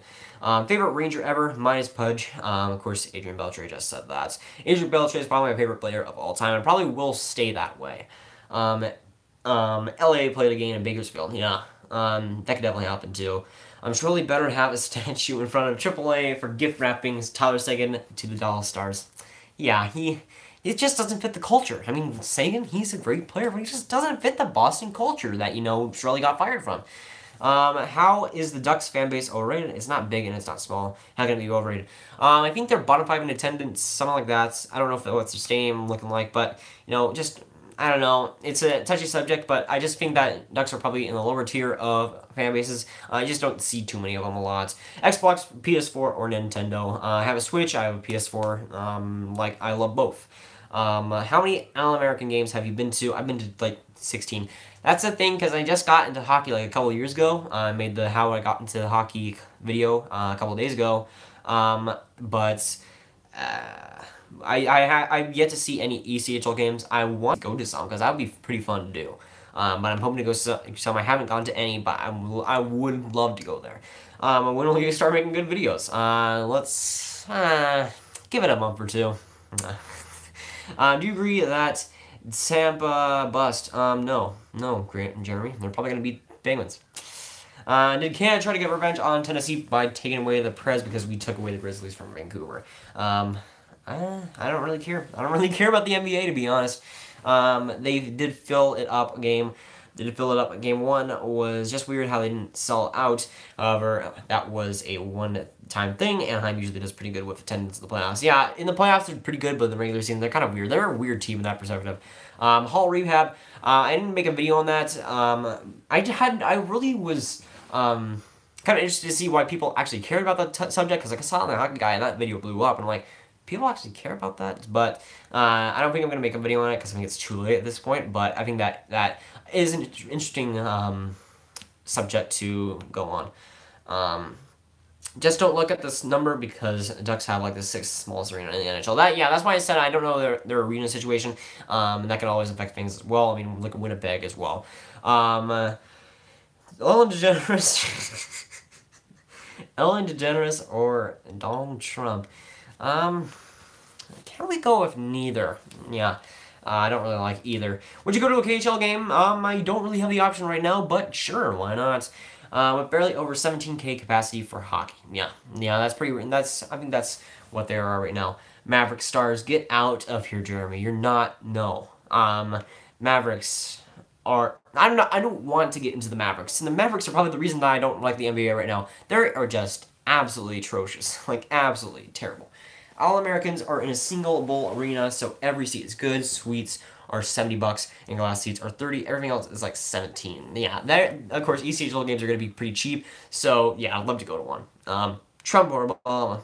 Favorite Ranger ever? Mine is Pudge. Of course, Adrian Beltre just said that. Adrian Beltre is probably my favorite player of all time and probably will stay that way. LA played a game in Bakersfield. Yeah, that could definitely happen too. I'm surely better to have a statue in front of AAA for gift wrappings. Tyler Seguin to the Dallas Stars. Yeah, it just doesn't fit the culture. I mean, Seguin, he's a great player, but he just doesn't fit the Boston culture that, Shirley got fired from. How is the Ducks fan base overrated? It's not big and it's not small. How can it be overrated? I think they're bottom 5 in attendance, something like that. I don't know what's their stadium looking like, but, just, I don't know. It's a touchy subject, but I just think that Ducks are probably in the lower tier of fan bases. I just don't see too many of them a lot. Xbox, PS4, or Nintendo. I have a Switch, I have a PS4. I love both. How many All-American games have you been to? I've been to, 16. That's the thing, because I just got into hockey, a couple years ago. I made the how I got into hockey video a couple days ago. I've yet to see any ECHL games. I want to go to some, because that would be pretty fun to do. But I'm hoping to go to some. I haven't gone to any, but I would love to go there. When will you start making good videos? Let's give it a month or two. Do you agree that Tampa bust? No, Grant and Jeremy. They're probably going to beat Penguins. Did Canada try to get revenge on Tennessee by taking away the Prez because we took away the Grizzlies from Vancouver? I don't really care. I don't really care about the NBA, to be honest. They did fill it up a game. Game 1 was just weird how they didn't sell out. However, that was a one-time thing. Anaheim usually does pretty good with attendance in the playoffs. Yeah, in the playoffs they're pretty good, but in the regular season they're kind of weird. They're a weird team in that perspective. Hall Rehab. I didn't make a video on that. I really was kind of interested to see why people actually cared about that subject, because I saw the hockey guy and that video blew up, and I'm like, people actually care about that? But I don't think I'm going to make a video on it because I think it's too late at this point, but I think that is an interesting subject to go on. Just don't look at this number because Ducks have the 6th smallest arena in the NHL. That's why I said I don't know their arena situation, and that can always affect things as well. I mean, look at Winnipeg as well. Ellen DeGeneres, Ellen DeGeneres or Donald Trump. Can we go with neither? Yeah. I don't really like either. Would you go to a KHL game? I don't really have the option right now, but sure, why not? With barely over 17K capacity for hockey. Yeah, that's pretty. I think that's what they are right now. Maverick Stars, get out of here, Jeremy. You're not. No. Mavericks are. I don't want to get into the Mavericks, and the Mavericks are probably the reason that I don't like the NBA right now. They are just absolutely atrocious, absolutely terrible. All-Americans are in a single bowl arena, so every seat is good. Suites are $70, and glass seats are $30. Everything else is like $17. Yeah, of course, ECHL games are going to be pretty cheap, so yeah, I'd love to go to one. Trump or Obama?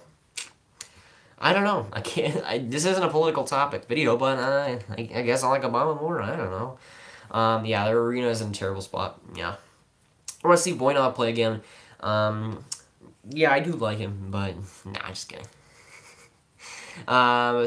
I don't know. I can't. This isn't a political topic video, but I guess I like Obama more. I don't know. Yeah, their arena is in a terrible spot. Yeah, I want to see Voinov play again. Yeah, I do like him, but nah, just kidding.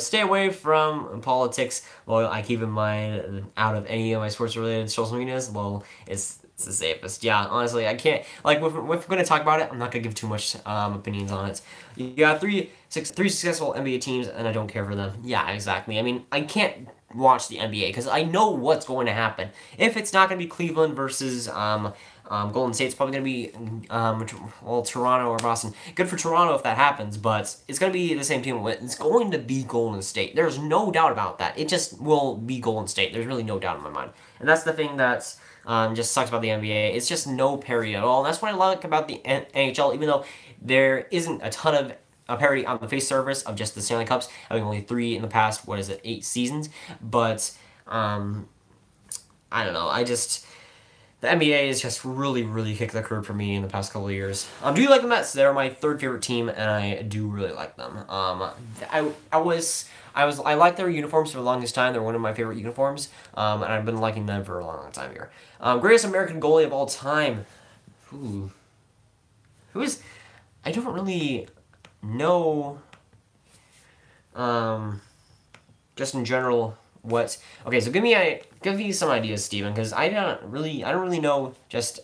Stay away from politics. Well, I keep in mind out of any of my sports-related social medias. Well, it's the safest. Yeah, honestly, I can't. If we're going to talk about it, I'm not going to give too much opinions on it. You got three successful NBA teams, and I don't care for them. Yeah, exactly. I mean, I can't watch the NBA because I know what's going to happen. If it's not going to be Cleveland versus Golden State's probably going to be, Toronto or Boston. Good for Toronto if that happens, but it's going to be the same team. It's going to be Golden State. There's no doubt about that. It just will be Golden State. There's really no doubt in my mind. And that's the thing that's just sucks about the NBA. It's just no parity at all. And that's what I like about the NHL, even though there isn't a ton of parity on the face surface of just the Stanley Cups, having only 3 in the past, 8 seasons. But, I don't know. The NBA has just really kicked the curb for me in the past couple of years. Do you like the Mets? They're my 3rd favorite team, and I do really like them. I I liked their uniforms for the longest time. They're one of my favorite uniforms, and I've been liking them for a long, long time here. Greatest American goalie of all time. Who is? I don't really know. Just in general, what? Okay, so give me some ideas, Steven, because I don't really know just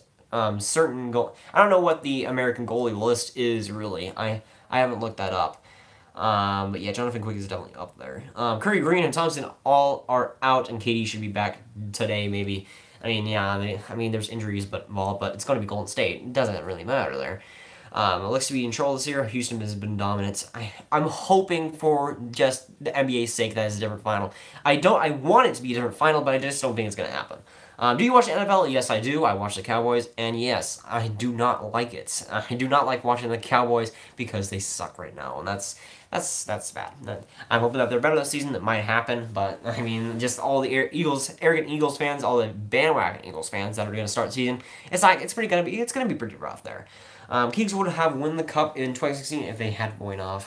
certain goal. I don't know what the American goalie list is really. I haven't looked that up. But yeah, Jonathan Quick is definitely up there. Curry, Green, and Thompson all are out, and KD should be back today, maybe. I mean, yeah, there's injuries but it's going to be Golden State. It doesn't really matter there. It looks to be in trouble this year. Houston has been dominant. I'm hoping for just the NBA's sake that it's a different final. I want it to be a different final, but I just don't think it's going to happen. Do you watch the NFL? Yes, I do. I watch the Cowboys, and yes, I do not like it. I do not like watching the Cowboys because they suck right now, and that's bad. I'm hoping that they're better this season. That might happen, but I mean, just all the arrogant Eagles fans, all the bandwagon Eagles fans that are going to start the season. It's gonna be pretty rough there. Kings would have won the cup in 2016 if they had Voinov.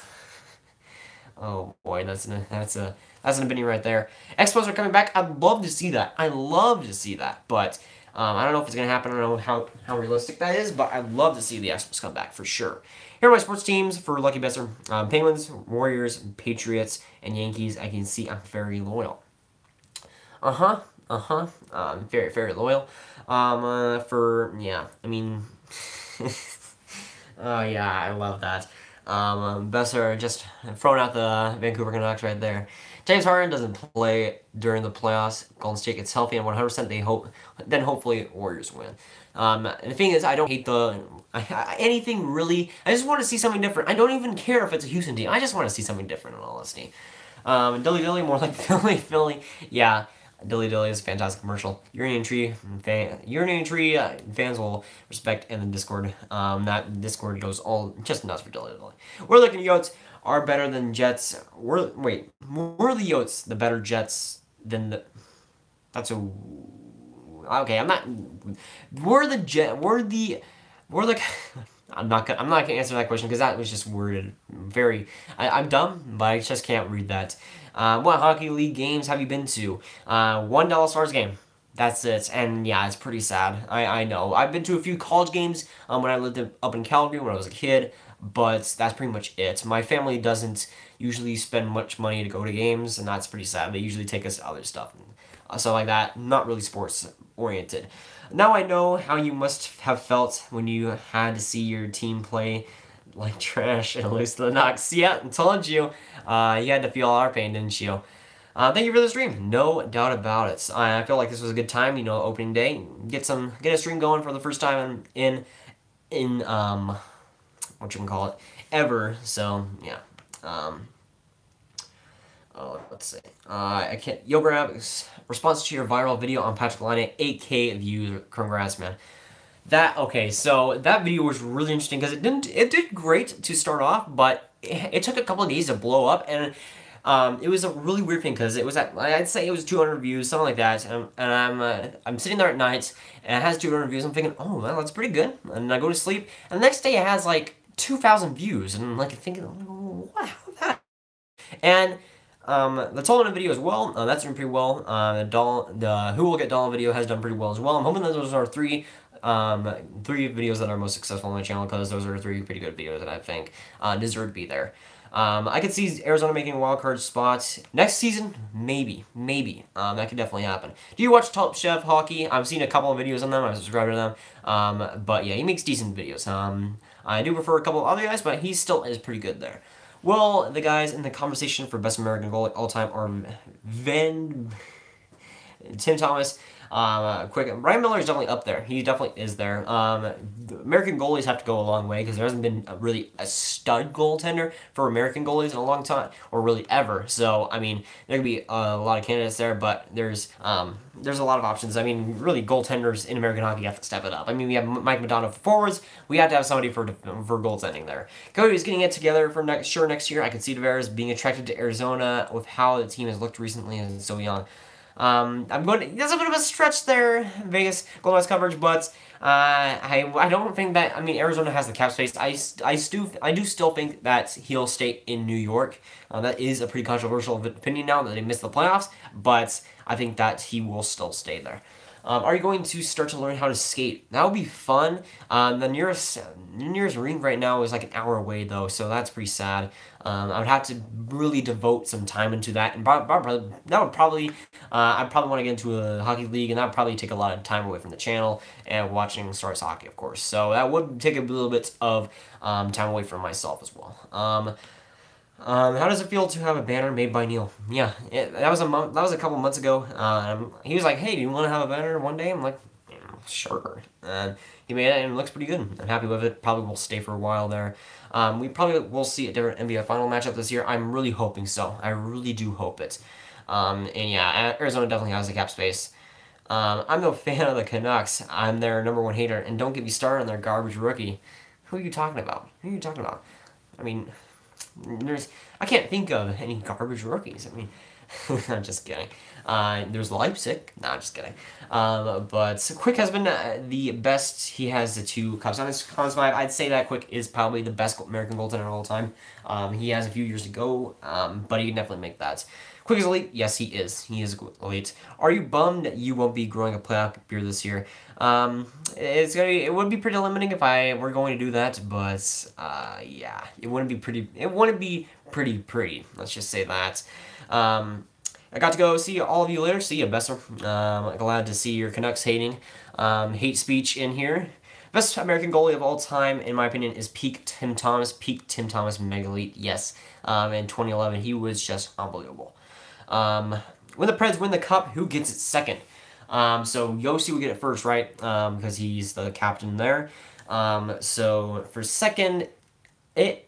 Oh boy, that's an opinion right there. Expos are coming back. I'd love to see that. But I don't know if it's gonna happen. I don't know how realistic that is, but I'd love to see the Expos come back for sure. Here are my sports teams for Lucky Besser. Penguins, Warriors, Patriots, and Yankees. I can see I'm very loyal. Very, very loyal. Yeah, I love that. Besser just throwing out the Vancouver Canucks right there. James Harden doesn't play during the playoffs. Golden State gets healthy and 100%. Then hopefully Warriors win. And the thing is, I don't hate anything really. I just want to see something different. I don't even care if it's a Houston team. I just want to see something different in all honesty. Dilly Dilly, more like Philly. Yeah. Dilly Dilly is a fantastic commercial. Uranium Tree fans will respect in the Discord. That Discord goes all just nuts for Dilly Dilly. We're looking at Yotes are better than Jets. Were the Yotes the better Jets than the? That's a. Okay, I'm not. I'm not gonna answer that question because that was just worded very. I'm dumb, but I just can't read that. What hockey league games have you been to? One Dallas Stars game. That's it. And yeah, it's pretty sad. I know. I've been to a few college games when I lived up in Calgary when I was a kid, but that's pretty much it. My family doesn't usually spend much money to go to games, and that's pretty sad. They usually take us to other stuff. Stuff like that. Not really sports oriented. Now I know how you must have felt when you had to see your team play like trash and lose to the Knox. Yeah, I told you. You had to feel our pain, didn't you? Thank you for the stream. No doubt about it. I feel like this was a good time, opening day. Get a stream going for the first time in what you can call it, ever. So, yeah. Let's see. I can't. Yograb, response to your viral video on Patrick Laine, 8K views. Congrats, man. Okay, so that video was really interesting because it did great to start off, but it took a couple of days to blow up, and it was a really weird thing because I'd say it was 200 views, something like that, and I'm sitting there at night, and it has 200 views. I'm thinking, oh, well, that's pretty good, and I go to sleep, and the next day it has like 2,000 views, and I'm like thinking, what? How that? And the Tolan video as well, that's doing pretty well. The Who Will Get Doll video has done pretty well as well. I'm hoping that those are three videos that are most successful on my channel because those are three pretty good videos that I think deserve to be there. I could see Arizona making a wild card spot next season, maybe. That could definitely happen. Do you watch Top Chef Hockey? I've seen a couple of videos on them. I'm subscribed to them. But yeah, he makes decent videos. I do prefer a couple of other guys, but he still is pretty good there. Well, the guys in the conversation for best American goalie all time are Tim Thomas. Ryan Miller is definitely up there. He definitely is there. The American goalies have to go a long way because there hasn't been really a stud goaltender for American goalies in a long time, or really ever. So, I mean, there could be a lot of candidates there, but there's a lot of options. I mean, really, goaltenders in American hockey have to step it up. I mean, we have Mike Modano for forwards. We have to have somebody for goaltending there. Cody is getting it together for next year. I could see Tavares being attracted to Arizona with how the team has looked recently and so young. I'm going. There's a bit of a stretch there, Vegas Golden Knights coverage, but I don't think that. I mean, Arizona has the cap space. I do still think that he'll stay in New York. That is a pretty controversial opinion now that they missed the playoffs, but I think that he will still stay there. Are you going to start to learn how to skate? That would be fun. The nearest rink right now is like an hour away though, so that's pretty sad. I would have to really devote some time into that, and that would probably I'd probably want to get into a hockey league, and that would probably take a lot of time away from the channel and watching Stars hockey, of course. So that would take a little bit of time away from myself as well. How does it feel to have a banner made by Neil? Yeah, that was a couple months ago. He was like, "Hey, do you want to have a banner one day?" I'm like, yeah, "Sure." And he made it, and it looks pretty good. I'm happy with it. Probably will stay for a while there. We probably will see a different NBA final matchup this year. I'm really hoping so. I really do hope it. And yeah, Arizona definitely has the cap space. I'm no fan of the Canucks. I'm their #1 hater, and don't get me started on their garbage rookie. Who are you talking about? Who are you talking about? I mean, I can't think of any garbage rookies. I mean, I'm just kidding. There's Leipzig. No, I'm just kidding. But Quick has been the best. He has the 2 cups on his five. I'd say that Quick is probably the best American goaltender of all time. He has a few years to go, but he can definitely make that. Quick is elite? Yes, he is. He is elite. Are you bummed that you won't be growing a playoff beard this year? It would be pretty limiting if I were going to do that, but yeah, it wouldn't be pretty. It wouldn't be pretty. Let's just say that. I got to go see all of you later. See you, Besser. Glad to see your Canucks hating. Hate speech in here. Best American goalie of all time, in my opinion, is peak Tim Thomas. Peak Tim Thomas, mega elite. Yes. In 2011, he was just unbelievable. When the Preds win the cup, who gets it second? So Yossi will get it first, right? Because he's the captain there. So for second, it's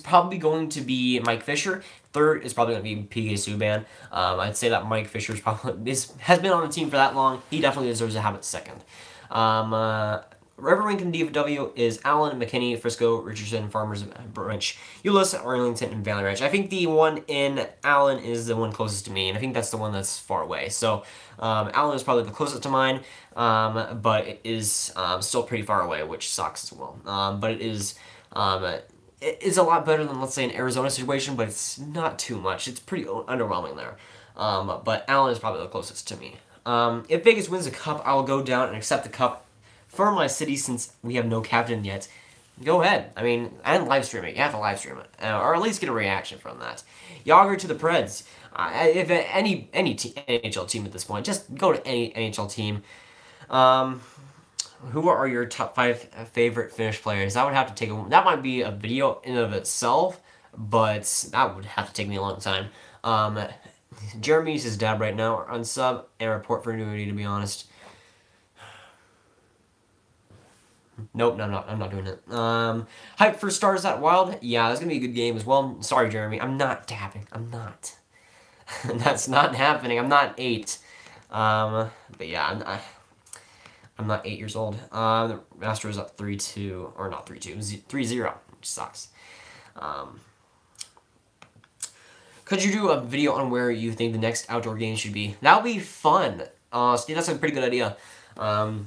probably going to be Mike Fisher. Third is probably going to be PK Subban. I'd say that Mike Fisher has been on the team for that long. He definitely deserves to have it second. River Rink and DFW is Allen, McKinney, Frisco, Richardson, Farmers Branch, Euless, Arlington, and Valley Ranch. I think the one in Allen is the one closest to me, and I think that's the one that's far away. So Allen is probably the closest to mine, but it is still pretty far away, which sucks as well. But it is a lot better than, let's say, an Arizona situation, but it's not too much. It's pretty underwhelming there. But Allen is probably the closest to me. If Vegas wins the cup, I will go down and accept the cup for my city since we have no captain yet. Go ahead. I mean, and live stream it. You have to live stream it. Or at least get a reaction from that. Yager to the Preds. If any NHL team at this point, just go to any NHL team. Who are your top 5 favorite Finnish players? That would have to take that might be a video in and of itself, but that would have to take me a long time. Jeremy's his dad right now on sub and report for annuity, to be honest. Nope, no, I'm not doing it. Hype for Stars at Wild? Yeah, that's going to be a good game as well. Sorry, Jeremy. I'm not tapping. I'm not. That's not happening. I'm not 8. But yeah, I'm not 8 years old. The Astros up 3-2, or not 3-2, 3-0, which sucks. Could you do a video on where you think the next outdoor game should be? That would be fun. Steve, that's a pretty good idea. Now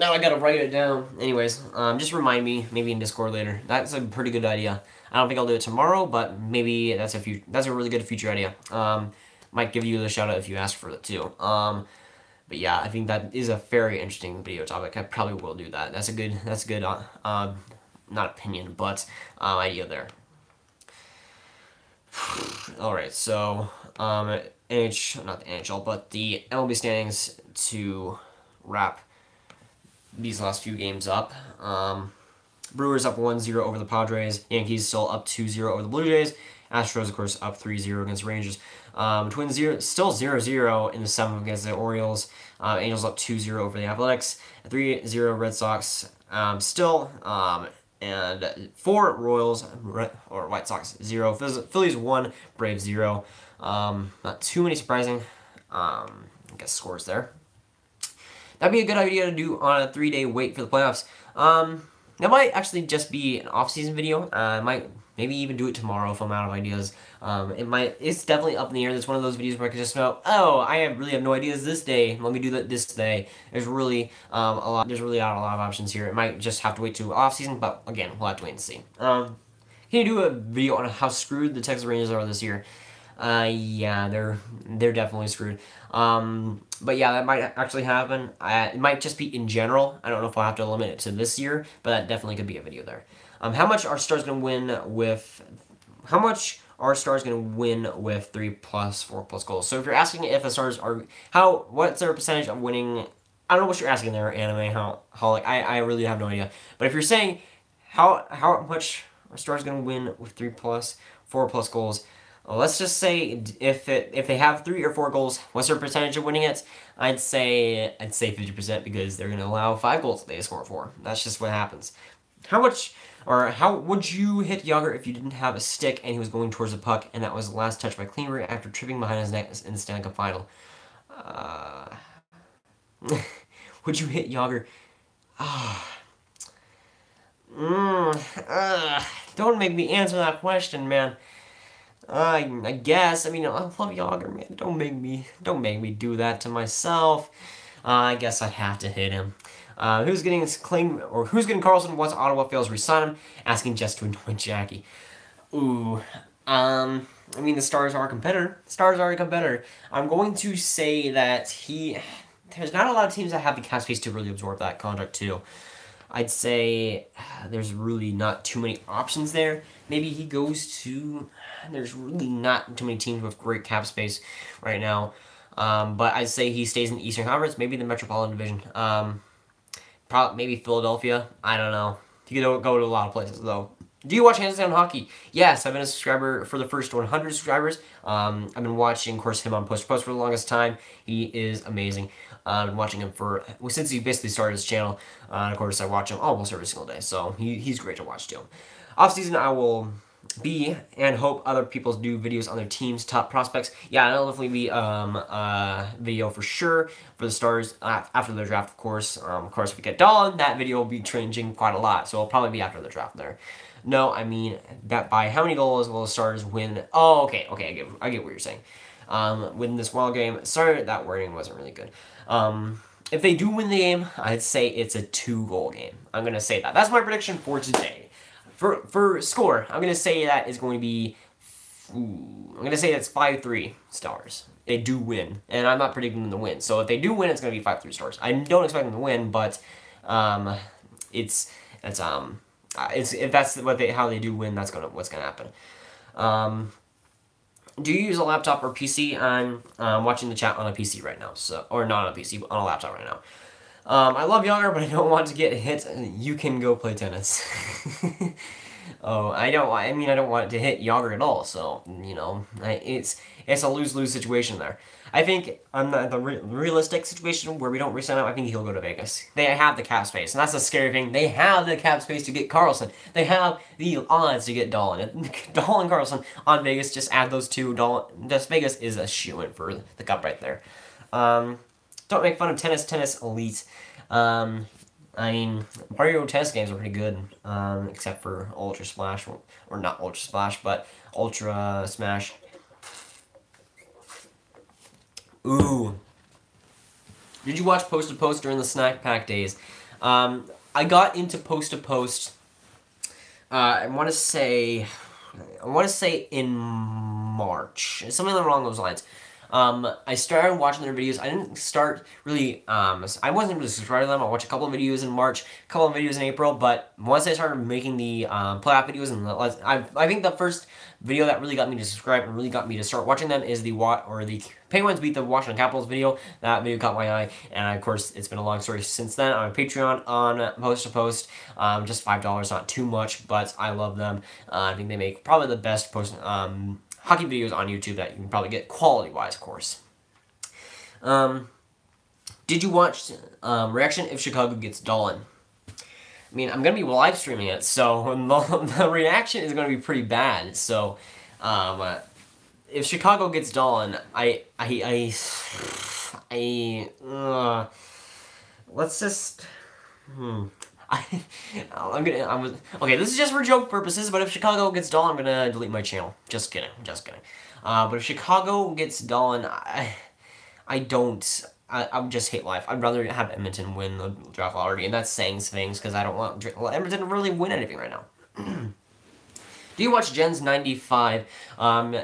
I gotta write it down. Anyways, just remind me, maybe in Discord later. That's a pretty good idea. I don't think I'll do it tomorrow, but maybe that's a really good future idea. Might give you the shout out if you ask for it too. But yeah, I think that is a very interesting video topic. I probably will do that. That's a good, not opinion, but idea there. All right, so not the NHL, but the MLB standings to wrap these last few games up. Brewers up 1-0 over the Padres. Yankees still up 2-0 over the Blue Jays. Astros, of course, up 3-0 against Rangers. Twins still 0-0 in the 7th against the Orioles. Angels up 2-0 over the Athletics. 3-0 Red Sox still. And 4 Royals, or White Sox 0. Phillies 1, Braves 0. Not too many surprising, I guess, scores there. That'd be a good idea to do on a 3-day wait for the playoffs. That might actually just be an off-season video. I might Maybe even do it tomorrow if I'm out of ideas. It's definitely up in the air. It's one of those videos where I can just know, oh, really have no ideas this day. Let me do that this day. There's really there's really not a lot of options here. It might just have to wait to off season, but again, we'll have to wait and see. Can you do a video on how screwed the Texas Rangers are this year? Yeah, they're definitely screwed. But yeah, that might actually happen. It might just be in general. I don't know if I'll have to limit it to this year, but that definitely could be a video there. How much are Stars gonna win with? How much are Stars gonna win with 3+, 4+ goals? So if you're asking if the Stars are what's their percentage of winning? I don't know what you're asking there, anime. How like I really have no idea. But if you're saying how much are Stars gonna win with 3+, 4+ goals? Well, let's just say if they have 3 or 4 goals, what's their percentage of winning it? I'd say 50% because they're gonna allow 5 goals if they score 4. That's just what happens. How would you hit Yager if you didn't have a stick and he was going towards the puck and that was the last touch by Klingberg after tripping behind his neck in the Stanley Cup final? Would you hit Yager? Don't make me answer that question, man. I guess. I mean, I love Yager, man. Don't make me do that to myself. I guess I'd have to hit him. Who's getting Carlson once Ottawa fails to resign him? Asking just to annoy Jackie. Ooh. I mean, the Stars are a competitor. Stars are a competitor. I'm going to say that there's not a lot of teams that have the cap space to really absorb that contract too. I'd say there's really not too many options there. Maybe he goes to... There's really not too many teams with great cap space right now. But I'd say he stays in the Eastern Conference, maybe the Metropolitan Division. Maybe Philadelphia. I don't know. He could go to a lot of places, though. Do you watch Hands Down Hockey? Yes, I've been a subscriber for the first 100 subscribers. I've been watching, of course, him on Post to Post for the longest time. He is amazing. I've been watching him since he basically started his channel. And of course, I watch him almost every single day, so he's great to watch too. Off season, I will be and hope other people do videos on their team's top prospects. Yeah, that'll definitely be a video for sure for the Stars after the draft, of course. Of course, if we get Dahlin, that video will be changing quite a lot, so it'll probably be after the draft there. No, I mean that by how many goals will the Stars win? Oh, okay, I get what you're saying. Win this wild game. Sorry, that wording wasn't really good. If they do win the game, I'd say it's a 2-goal game. I'm gonna say that. That's my prediction for today. For score, I'm gonna say that is going to be. I'm gonna say that's 5-3 Stars. They do win, and I'm not predicting them to win. So if they do win, it's gonna be 5-3 Stars. I don't expect them to win, but if that's how they do win, that's what's gonna happen. Do you use a laptop or PC? I'm watching the chat on a PC right now, or not on a PC, but on a laptop right now. I love Yager, but I don't want to get hit. You can go play tennis. Oh, I don't want to hit Yager at all. So you know, it's a lose-lose situation there. I think on the realistic situation where we don't re-sign him, I think he'll go to Vegas. They have the cap space, and that's the scary thing. They have the cap space to get Carlson. They have the odds to get Dahlin. Dahlin and Carlson on Vegas, just add those two. Vegas is a shoo-in for the cup right there. Don't make fun of tennis elite. I mean, Mario tennis games are pretty good, except for Ultra Splash, or not Ultra Splash, but Ultra Smash. Ooh. Did you watch Post to Post during the Snack Pack days? I got into Post to Post, I want to say in March. Something along those lines. I started watching their videos. I didn't start really, I wasn't able to subscribe to them. I watched a couple of videos in March, a couple of videos in April, but once I started making the playoff videos, and I think the first video that really got me to subscribe and really got me to start watching them is the Penguins beat the Washington Capitals video. That video caught my eye, and of course, it's been a long story since then. I'm a Patreon on Post to Post, just $5, not too much, but I love them. I think they make probably the best hockey videos on YouTube that you can probably get quality-wise, of course. Did you watch reaction if Chicago gets Dahlin? I mean, I'm going to be live streaming it, so the reaction is going to be pretty bad. So, if Chicago gets Dahlin, let's just, Okay, this is just for joke purposes, but if Chicago gets Dolan, I'm gonna delete my channel. Just kidding, just kidding. But if Chicago gets Dolan, I would just hate life. I'd rather have Edmonton win the draft lottery, and that's saying things because I don't want Edmonton to really win anything right now. Do you watch Jen's 95?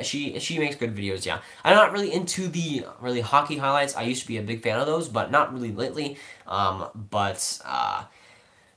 She makes good videos, yeah. I'm not really into the hockey highlights. I used to be a big fan of those, but not really lately.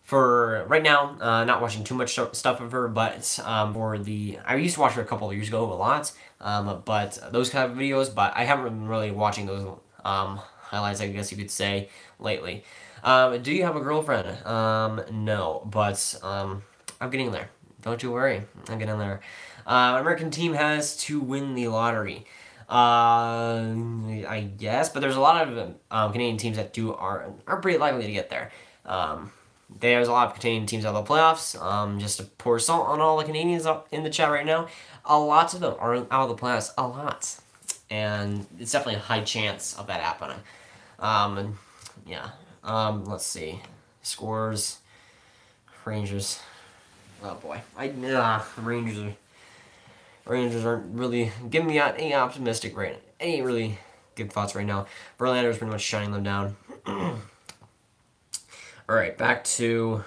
For right now, not watching too much stuff of her, but I used to watch her a couple of years ago a lot, but those kind of videos, but I haven't been really watching those highlights, I guess you could say, lately. Do you have a girlfriend? No, but I'm getting there. Don't you worry, I'm getting there. American team has to win the lottery. I guess, but there's a lot of Canadian teams that are pretty likely to get there. There's a lot of Canadian teams out of the playoffs. Just to pour salt on all the Canadians in the chat right now, a lot of them are out of the playoffs. A lot, and it's definitely a high chance of that happening. Yeah. Let's see, scores, Rangers. Oh boy, the Rangers aren't really giving me any optimistic any really good thoughts right now. Verlander's pretty much shutting them down. Alright, back to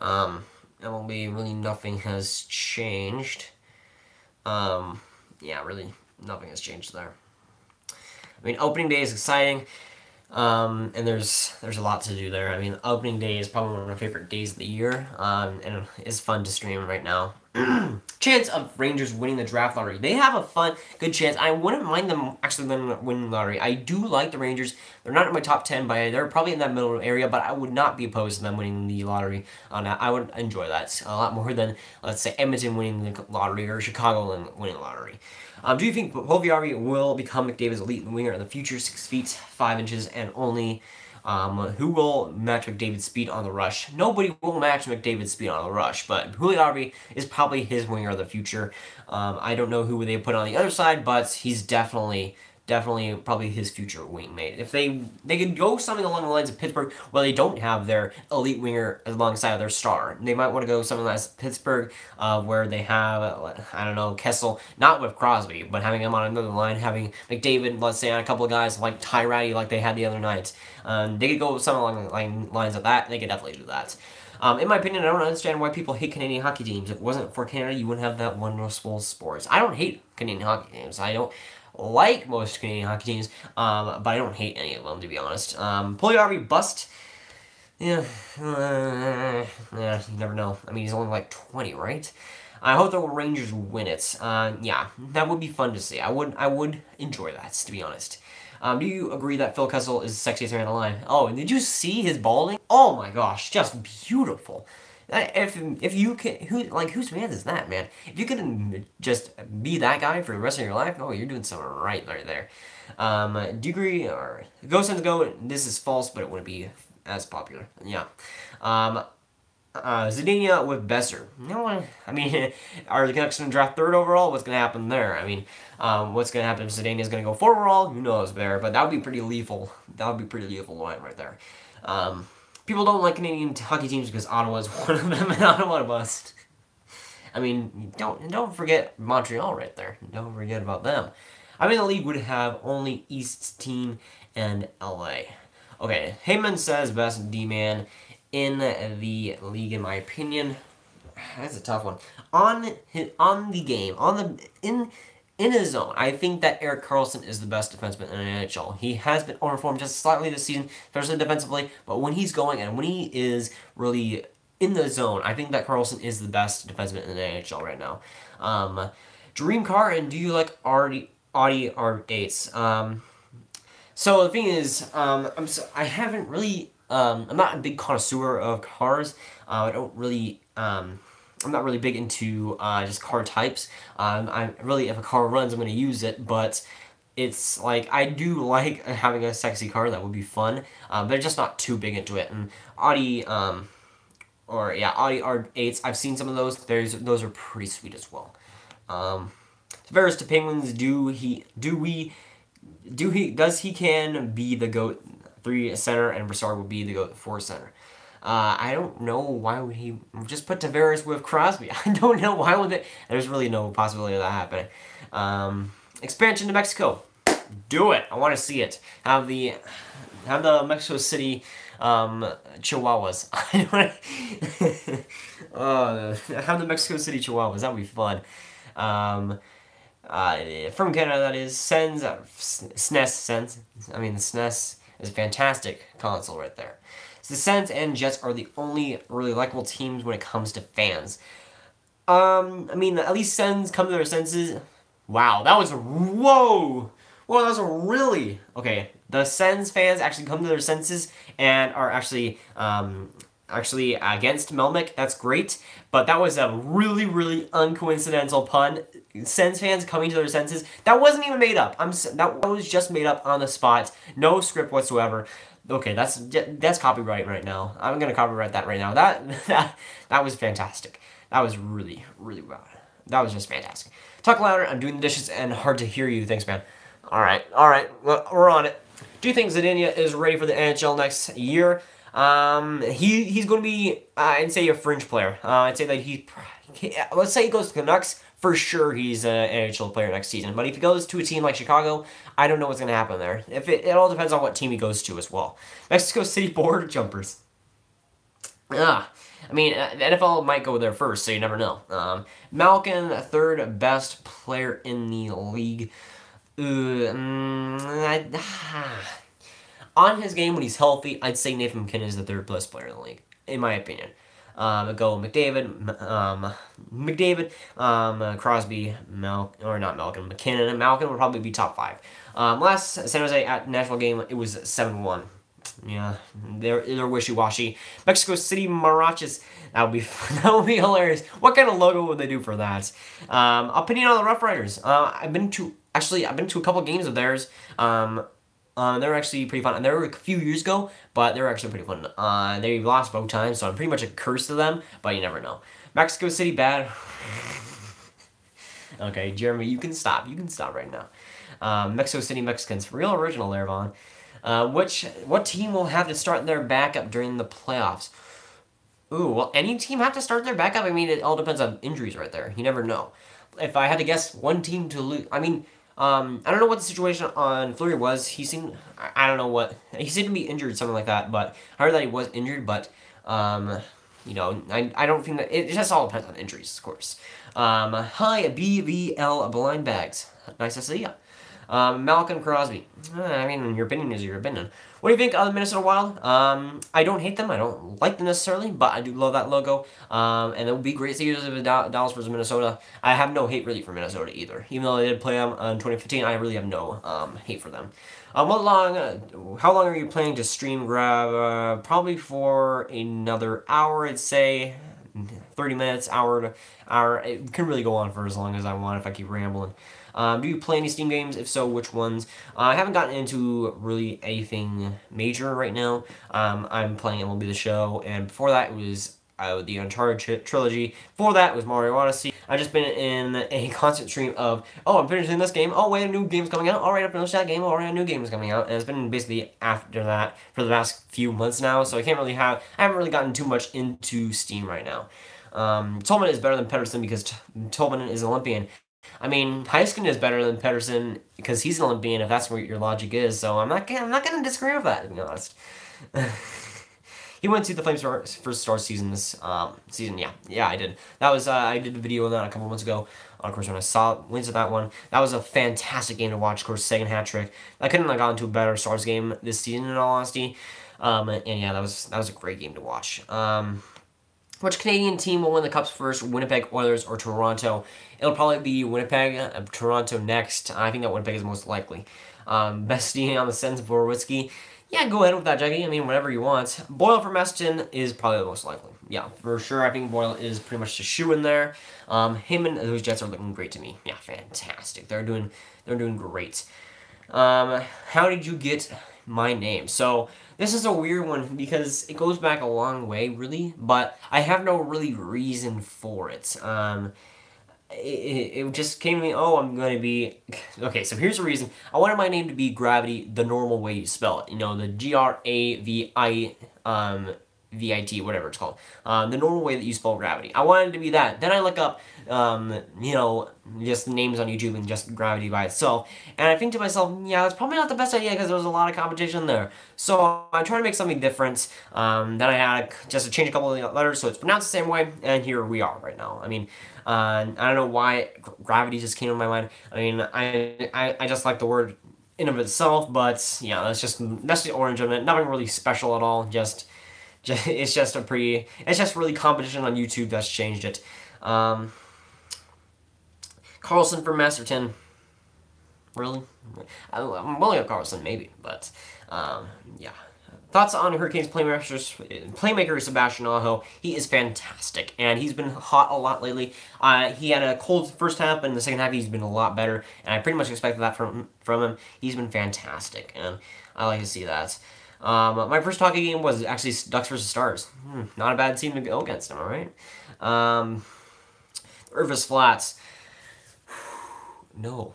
MLB. Really nothing has changed. Yeah, really nothing has changed there. I mean, opening day is exciting. And there's a lot to do there. I mean, opening day is probably one of my favorite days of the year, and it's fun to stream right now. Chance of Rangers winning the draft lottery. They have a good chance. I wouldn't mind them actually winning the lottery. I do like the Rangers. They're not in my top 10, but they're probably in that middle area, but I would not be opposed to them winning the lottery. I would enjoy that a lot more than, let's say, Edmonton winning the lottery or Chicago winning the lottery. Do you think Puljujarvi will become McDavid's elite winger in the future, 6 feet, 5 inches, and only? Who will match McDavid's speed on the rush? Nobody will match McDavid's speed on the rush, but Puljujarvi is probably his winger of the future. I don't know who they put on the other side, but he's definitely probably his future wingmate. If they could go something along the lines of Pittsburgh, where they don't have their elite winger alongside their star. They might want to go something like Pittsburgh, where they have, I don't know, Kessel, not with Crosby, but having him on another line, having McDavid, let's say, on a couple of guys like Ty Ratty, like they had the other night. They could go with something along the lines of that. They could definitely do that. In my opinion, I don't understand why people hate Canadian hockey teams. If it wasn't for Canada, you wouldn't have that wonderful sports. I don't hate Canadian hockey teams. I don't like most Canadian hockey teams, but I don't hate any of them, to be honest. Puljujarvi bust. Yeah, you never know. I mean, he's only like 20, right? I hope the Rangers win it. Yeah, that would be fun to see. I would enjoy that, to be honest. Do you agree that Phil Kessel is the sexiest man alive? Oh, and did you see his balding? Oh my gosh, just beautiful. If you can, whose man is that, man? If you can just be that guy for the rest of your life, oh, you're doing something right there. Do you agree, or Go Sens Go, this is false, but it wouldn't be as popular. Yeah. Zadina with Besser. No, I mean, are the Canucks going to draft 3rd overall? What's going to happen there? I mean, what's going to happen if Zadina is going to go 4th overall? Who knows there, but that would be pretty lethal. That would be pretty lethal line right there. People don't like Canadian hockey teams because Ottawa's one of them, and Ottawa bust. I mean, don't forget Montreal right there. Don't forget about them. I mean, the league would have only East team and LA. Okay, Heyman says best D-man in the league, in my opinion. That's a tough one. In his zone, I think that Erik Karlsson is the best defenseman in the NHL. He has been overperformed just slightly this season, especially defensively, but when he's going and when he is really in the zone, I think that Karlsson is the best defenseman in the NHL right now. Dream car, and do you like Audi R8s? So the thing is, I haven't really, I'm not a big connoisseur of cars. I don't really, I'm not really big into just car types. I'm really, if a car runs, I'm going to use it, but it's like, I do like having a sexy car. That would be fun, but I'm just not too big into it. And Audi, Audi R8s, I've seen some of those. Those are pretty sweet as well. Tavares to Penguins, does he can be the GOAT 3 center, and Brassard will be the GOAT 4 center? I don't know why would he just put Tavares with Crosby. I don't know why would it. There's really no possibility of that happening. Expansion to Mexico. Do it. I want to see it. Have the Mexico City Chihuahuas. Have the Mexico City Chihuahuas. That would be fun. From Canada, that is. Sens, SNES, Sens. I mean, the SNES is a fantastic console right there. So the Sens and Jets are the only really likable teams when it comes to fans. I mean, at least Sens come to their senses. Wow, that was whoa! Whoa, that was a really okay. The Sens fans actually come to their senses and are actually against Melnick. That's great, but that was a really, really uncoincidental pun. Sens fans coming to their senses. That wasn't even made up. That was just made up on the spot. No script whatsoever. Okay, that's copyright right now. I'm gonna copyright that right now. That was fantastic. That was really, really bad. That was just fantastic. Talk louder. I'm doing the dishes and hard to hear you. Thanks, man. All right. Well, we're on it. Do you think Zadina is ready for the NHL next year? He's going to be, I'd say, a fringe player. I'd say that let's say he goes to Canucks. For sure, he's an NHL player next season. But if he goes to a team like Chicago, I don't know what's going to happen there. It all depends on what team he goes to as well. Mexico City Border Jumpers. I mean, the NFL might go there first, so you never know. Malkin, third best player in the league. On his game when he's healthy, I'd say Nathan McKinnon is the third best player in the league, in my opinion. Go McDavid, Crosby, McKinnon, and Malkin would probably be top 5. Last San Jose at National game, it was 7-1. Yeah, they're wishy-washy. Mexico City Marachas, that would be hilarious. What kind of logo would they do for that? Opinion on the Rough Riders. I've been to a couple games of theirs. They're actually pretty fun. And they were a few years ago, but they're actually pretty fun. They lost both times, so I'm pretty much a curse to them, but you never know. Mexico City bad. Okay, Jeremy, you can stop. You can stop right now. Mexico City Mexicans, real original there, Vaughn. What team will have to start their backup during the playoffs? Ooh, well, any team have to start their backup? I mean, it all depends on injuries right there. You never know. If I had to guess one team to lose, I mean, I don't know what the situation on Fleury was. He seemed, I don't know what, he seemed to be injured, something like that, but I heard that he was injured, but, you know, I don't think that, it just all depends on injuries, of course. Hi, BVL Blind Bags. Nice to see ya. Malcolm Crosby. I mean, your opinion is your opinion. What do you think of the Minnesota Wild? I don't hate them. I don't like them necessarily, but I do love that logo. And it would be great to use it with Dallas versus Minnesota. I have no hate really for Minnesota either. Even though they did play them in 2015, I really have no hate for them. How long are you planning to stream, Grab? Probably for another hour, I'd say. 30 minutes, hour. It can really go on for as long as I want if I keep rambling. Do you play any Steam games? If so, which ones? I haven't gotten into really anything major right now. I'm playing MLB The Show, and before that it was the Uncharted trilogy. Before that it was Mario Odyssey. I've just been in a constant stream of, oh, I'm finishing this game. Oh, wait, a new game's coming out. All right, I finished that game. All right, a new game is coming out. And it's been basically after that for the past few months now, so I haven't really gotten too much into Steam right now. Tolman is better than Pedersen because Tolman is an Olympian. I mean, Heiskin is better than Pedersen because he's an Olympian, if that's what your logic is, so I'm not gonna disagree with that, to be honest. He went to the Flames first Star season this season, yeah, I did. That was I did a video on that a couple months ago. Of course, when I went to that one, that was a fantastic game to watch. Of course, second hat trick. I couldn't have gotten to a better Stars game this season, in all honesty. And yeah, that was a great game to watch. Which Canadian team will win the Cups first, Winnipeg Oilers or Toronto? It'll probably be Winnipeg, Toronto next. I think that Winnipeg is most likely. Best team on the Sens of Borowitzki. Yeah, go ahead with that, Jackie. I mean, whatever you want. Boyle from Meston is probably the most likely. Yeah, for sure. I think Boyle is pretty much the shoe in there. Him and those Jets are looking great to me. Yeah, fantastic. They're doing great. How did you get my name? So this is a weird one because it goes back a long way, really, but I have no really reason for it. It just came to me, oh, I'm going to be... Okay, so here's the reason. I wanted my name to be Gravity the normal way you spell it. You know, the Gravi, VIT, whatever it's called. The normal way that you spell gravity. I wanted it to be that. Then I look up, just names on YouTube and just gravity by itself. And I think to myself, yeah, that's probably not the best idea because there was a lot of competition there. So I tried to make something different. Then I had just to change a couple of letters so it's pronounced the same way. And here we are right now. I mean, I don't know why gravity just came to my mind. I mean, I just like the word in of itself, but yeah, that's the origin of it. Nothing really special at all. It's just really competition on YouTube that's changed it. Carlson for Masterton. Really? I'm willing to Carlson, maybe, but yeah. Thoughts on Hurricanes playmaker Sebastian Aho. He is fantastic, and he's been hot a lot lately. He had a cold first half, but in the second half he's been a lot better, and I pretty much expected that from him. He's been fantastic, and I like to see that. My first hockey game was actually Ducks versus Stars. Not a bad team to go against, am I right? Irvis Flats. No.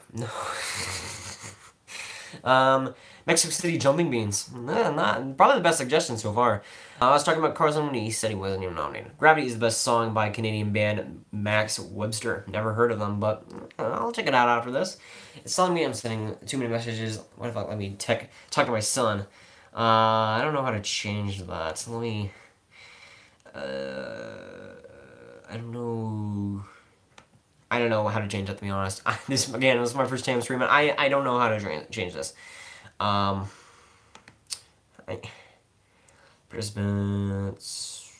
Mexico City Jumping Beans. Not probably the best suggestion so far. I was talking about Carlson when he said he wasn't even nominated. Gravity is the best song by Canadian band Max Webster. Never heard of them, but I'll check it out after this. It's telling me I'm sending too many messages. What if I let me talk to my son? I don't know how to change that. Let me. I don't know. I don't know how to change that, to be honest. This is my first time streaming. I don't know how to change this. Participants.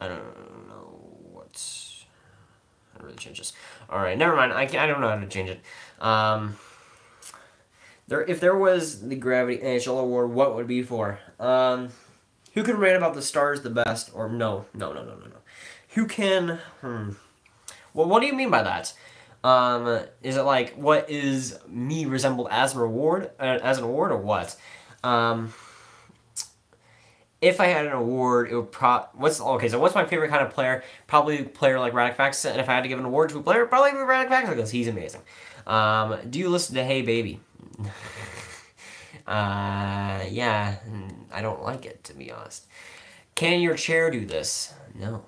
I don't know what's. How to really change this. Alright, never mind. I don't know how to change it. If there was the Gravity NHL Award, what would it be for? Who can rate about the Stars the best? Or no. Who can? Well, what do you mean by that? Is it like what is me resembled as an award, or what? If I had an award, it would what's my favorite kind of player? Probably a player like Radek Fax. And if I had to give an award to a player, probably Radek Fax because he's amazing. Do you listen to Hey Baby? Yeah, I don't like it, to be honest. Can your chair do this? No.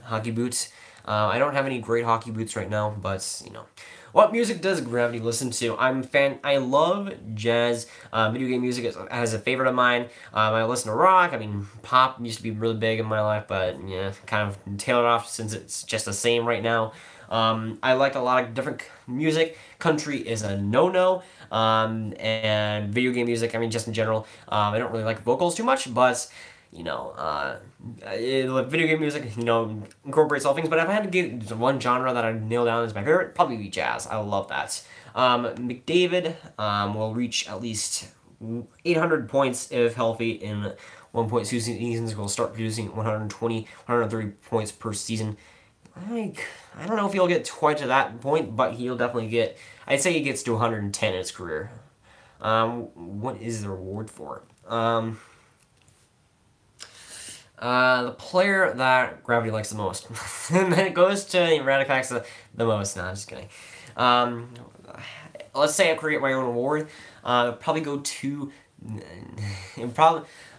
Hockey boots. I don't have any great hockey boots right now, but, you know. What music does Gravity listen to? I love jazz. Video game music is a favorite of mine. I listen to rock. I mean, pop used to be really big in my life, but, yeah, kind of tailored off since it's just the same right now. I like a lot of different music. Country is a no-no. And video game music, I mean, just in general, I don't really like vocals too much, but, you know, video game music, you know, incorporates all things, but if I had to get one genre that I'd nail down as my favorite, probably be jazz. I love that. McDavid will reach at least 800 points if healthy in 1.2 seasons. Will start producing 120, 130 points per season. I don't know if he'll get quite to that point, but he'll definitely get, I'd say he gets to 110 in his career. What is the reward for? The player that Gravity likes the most. And then it goes to Radek Fax the most. No, I'm just kidding. Let's say I create my own award. Probably go to...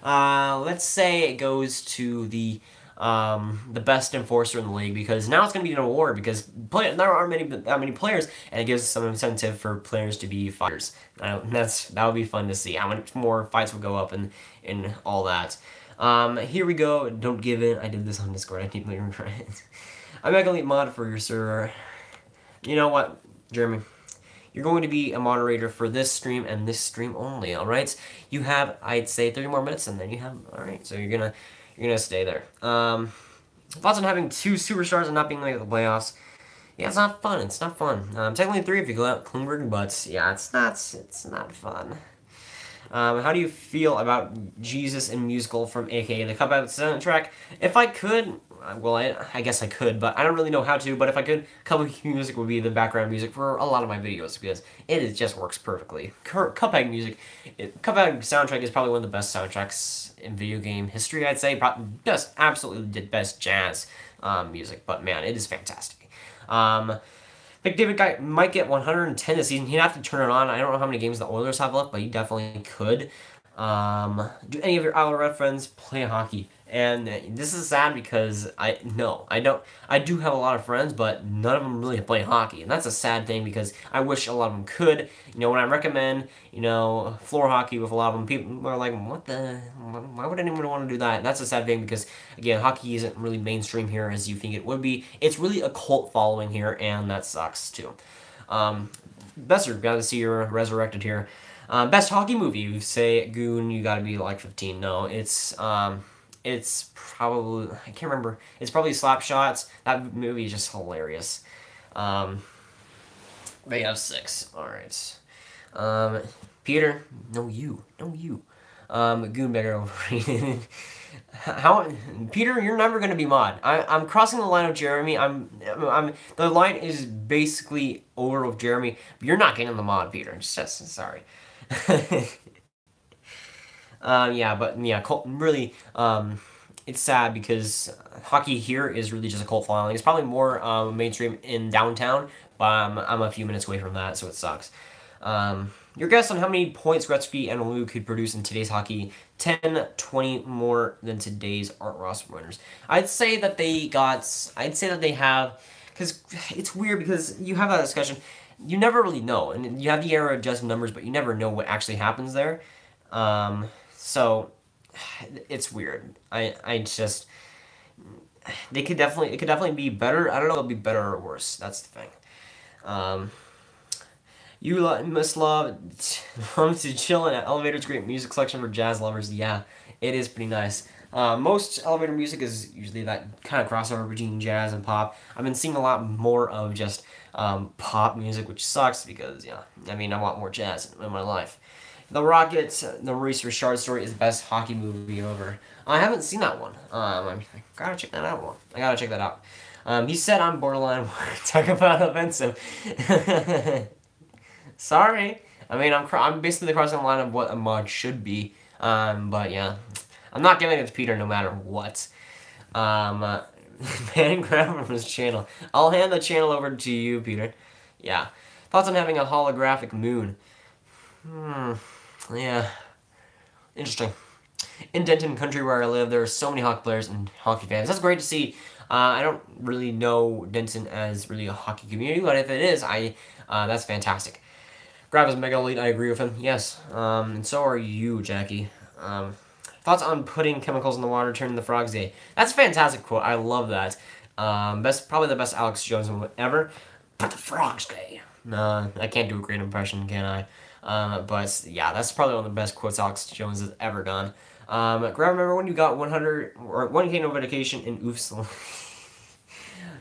let's say it goes to the best enforcer in the league, because now it's going to be an award because there aren't that many players, and it gives some incentive for players to be fighters. That would be fun to see how much more fights will go up and all that. Here we go. Don't give in. I did this on Discord. I deeply regret it. I'm not going to leave mod for your server. You know what, Jeremy? You're going to be a moderator for this stream and this stream only, alright? You have, I'd say, 30 more minutes, and then you have, alright, so you're gonna stay there. Thoughts on having 2 superstars and not being like the playoffs? Yeah, it's not fun. It's not fun. Technically 3 if you go out Klingberg, but yeah, it's not fun. How do you feel about Jesus and Musical from AKA the Cup Out soundtrack? If I could, well, I guess I could, but I don't really know how to, but if I could, Cup Out music would be the background music for a lot of my videos, because just works perfectly. Cup Out music, Cup Out soundtrack is probably one of the best soundtracks in video game history, I'd say. Just absolutely the best jazz music, but man, it is fantastic. McDavid might get 110 this season. He'd have to turn it on. I don't know how many games the Oilers have left, but he definitely could. Do any of your Isle Red friends play hockey? And this is sad because I don't. I do have a lot of friends, but none of them really play hockey, and that's a sad thing because I wish a lot of them could. You know, when I recommend floor hockey with a lot of them, people are like, "What the? Why would anyone want to do that?" And that's a sad thing because again, hockey isn't really mainstream here as you think it would be. It's really a cult following here, and that sucks too. Besser, got to see you're resurrected here. Best hockey movie? You say Goon, you gotta be like 15. No, it's probably, I can't remember. It's probably Slapshots. That movie is just hilarious. They have 6. All right. Peter, no you. Goonbagger overrated. How, Peter? You're never gonna be mod. I'm crossing the line of Jeremy. The line is basically over with Jeremy. But you're not getting the mod, Peter. Just sorry. Yeah, but yeah, really, it's sad because hockey here is really just a cult following. It's probably more mainstream in downtown, but I'm a few minutes away from that, so it sucks. Your guess on how many points Gretzky and Lou could produce in today's hockey? 10, 20 more than today's Art Ross winners. I'd say that they have, because it's weird because you have that discussion. You never really know, and you have the error adjusted numbers, but you never know what actually happens there. So it's weird. I just, it could definitely be better. I don't know if it'll be better or worse. That's the thing. You must love to chill in an elevator's great music selection for jazz lovers. Yeah, it is pretty nice. Most elevator music is usually that kind of crossover between jazz and pop. I've been seeing a lot more of just pop music, which sucks because, yeah, I mean, I want more jazz in my life. The Rockets, the Maurice Richard story is the best hockey movie ever. I haven't seen that one. I gotta check that out. I gotta check that out. He said I'm borderline. Talk about offensive. Sorry. I mean, I'm basically crossing the line of what a mod should be. But yeah, I'm not giving it to Peter no matter what. Man, grab from his channel. I'll hand the channel over to you, Peter. Yeah. Thoughts on having a holographic moon? Yeah. Interesting. In Denton country where I live, there are so many hockey players and hockey fans. That's great to see. I don't really know Denton as really a hockey community, but if it is, that's fantastic. Grab is mega elite, I agree with him. Yes. And so are you, Jackie. Thoughts on putting chemicals in the water, turning the frogs gay? That's a fantastic quote. I love that. Probably the best Alex Jones ever. Put the frogs gay. No, I can't do a great impression, can I? But yeah, that's probably one of the best quotes Alex Jones has ever done. Grab, remember when you got 100 or 1K notification in Oofs?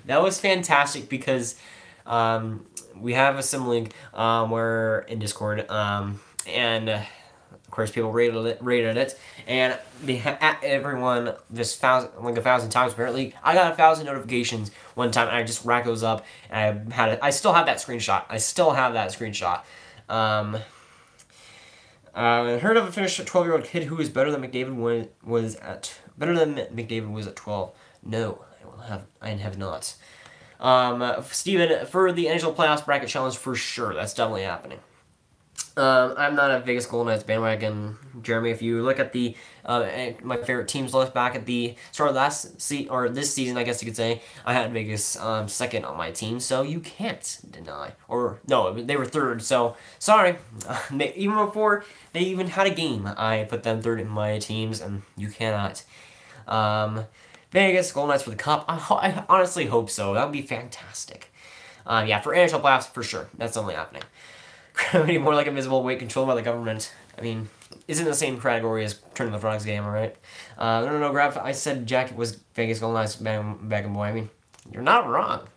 That was fantastic because we have a sim link where in Discord, and of course people rated it, and they everyone just 1,000 times apparently. I got 1,000 notifications one time, and I just racked those up, and I still have that screenshot. Heard of a finished 12-year-old kid who is better than McDavid was at 12. No, I have not. Steven, for the NHL playoffs bracket challenge, for sure, that's definitely happening. I'm not a Vegas Golden Knights bandwagon, Jeremy. If you look at the my favorite teams list back at the start of this season, I guess you could say, I had Vegas second on my team, so you can't deny. Or no, they were third. So sorry. Even before they even had a game, I put them third in my teams, and you cannot. Vegas Golden Knights for the cup. I honestly hope so. That would be fantastic. Yeah, for NHL playoffs, for sure. That's only happening. Gravity more like invisible weight controlled by the government. I mean, isn't the same category as Turning the Frogs game, alright? No, Grab. I said Jack was Vegas Golden Knights back and boy. I mean, you're not wrong.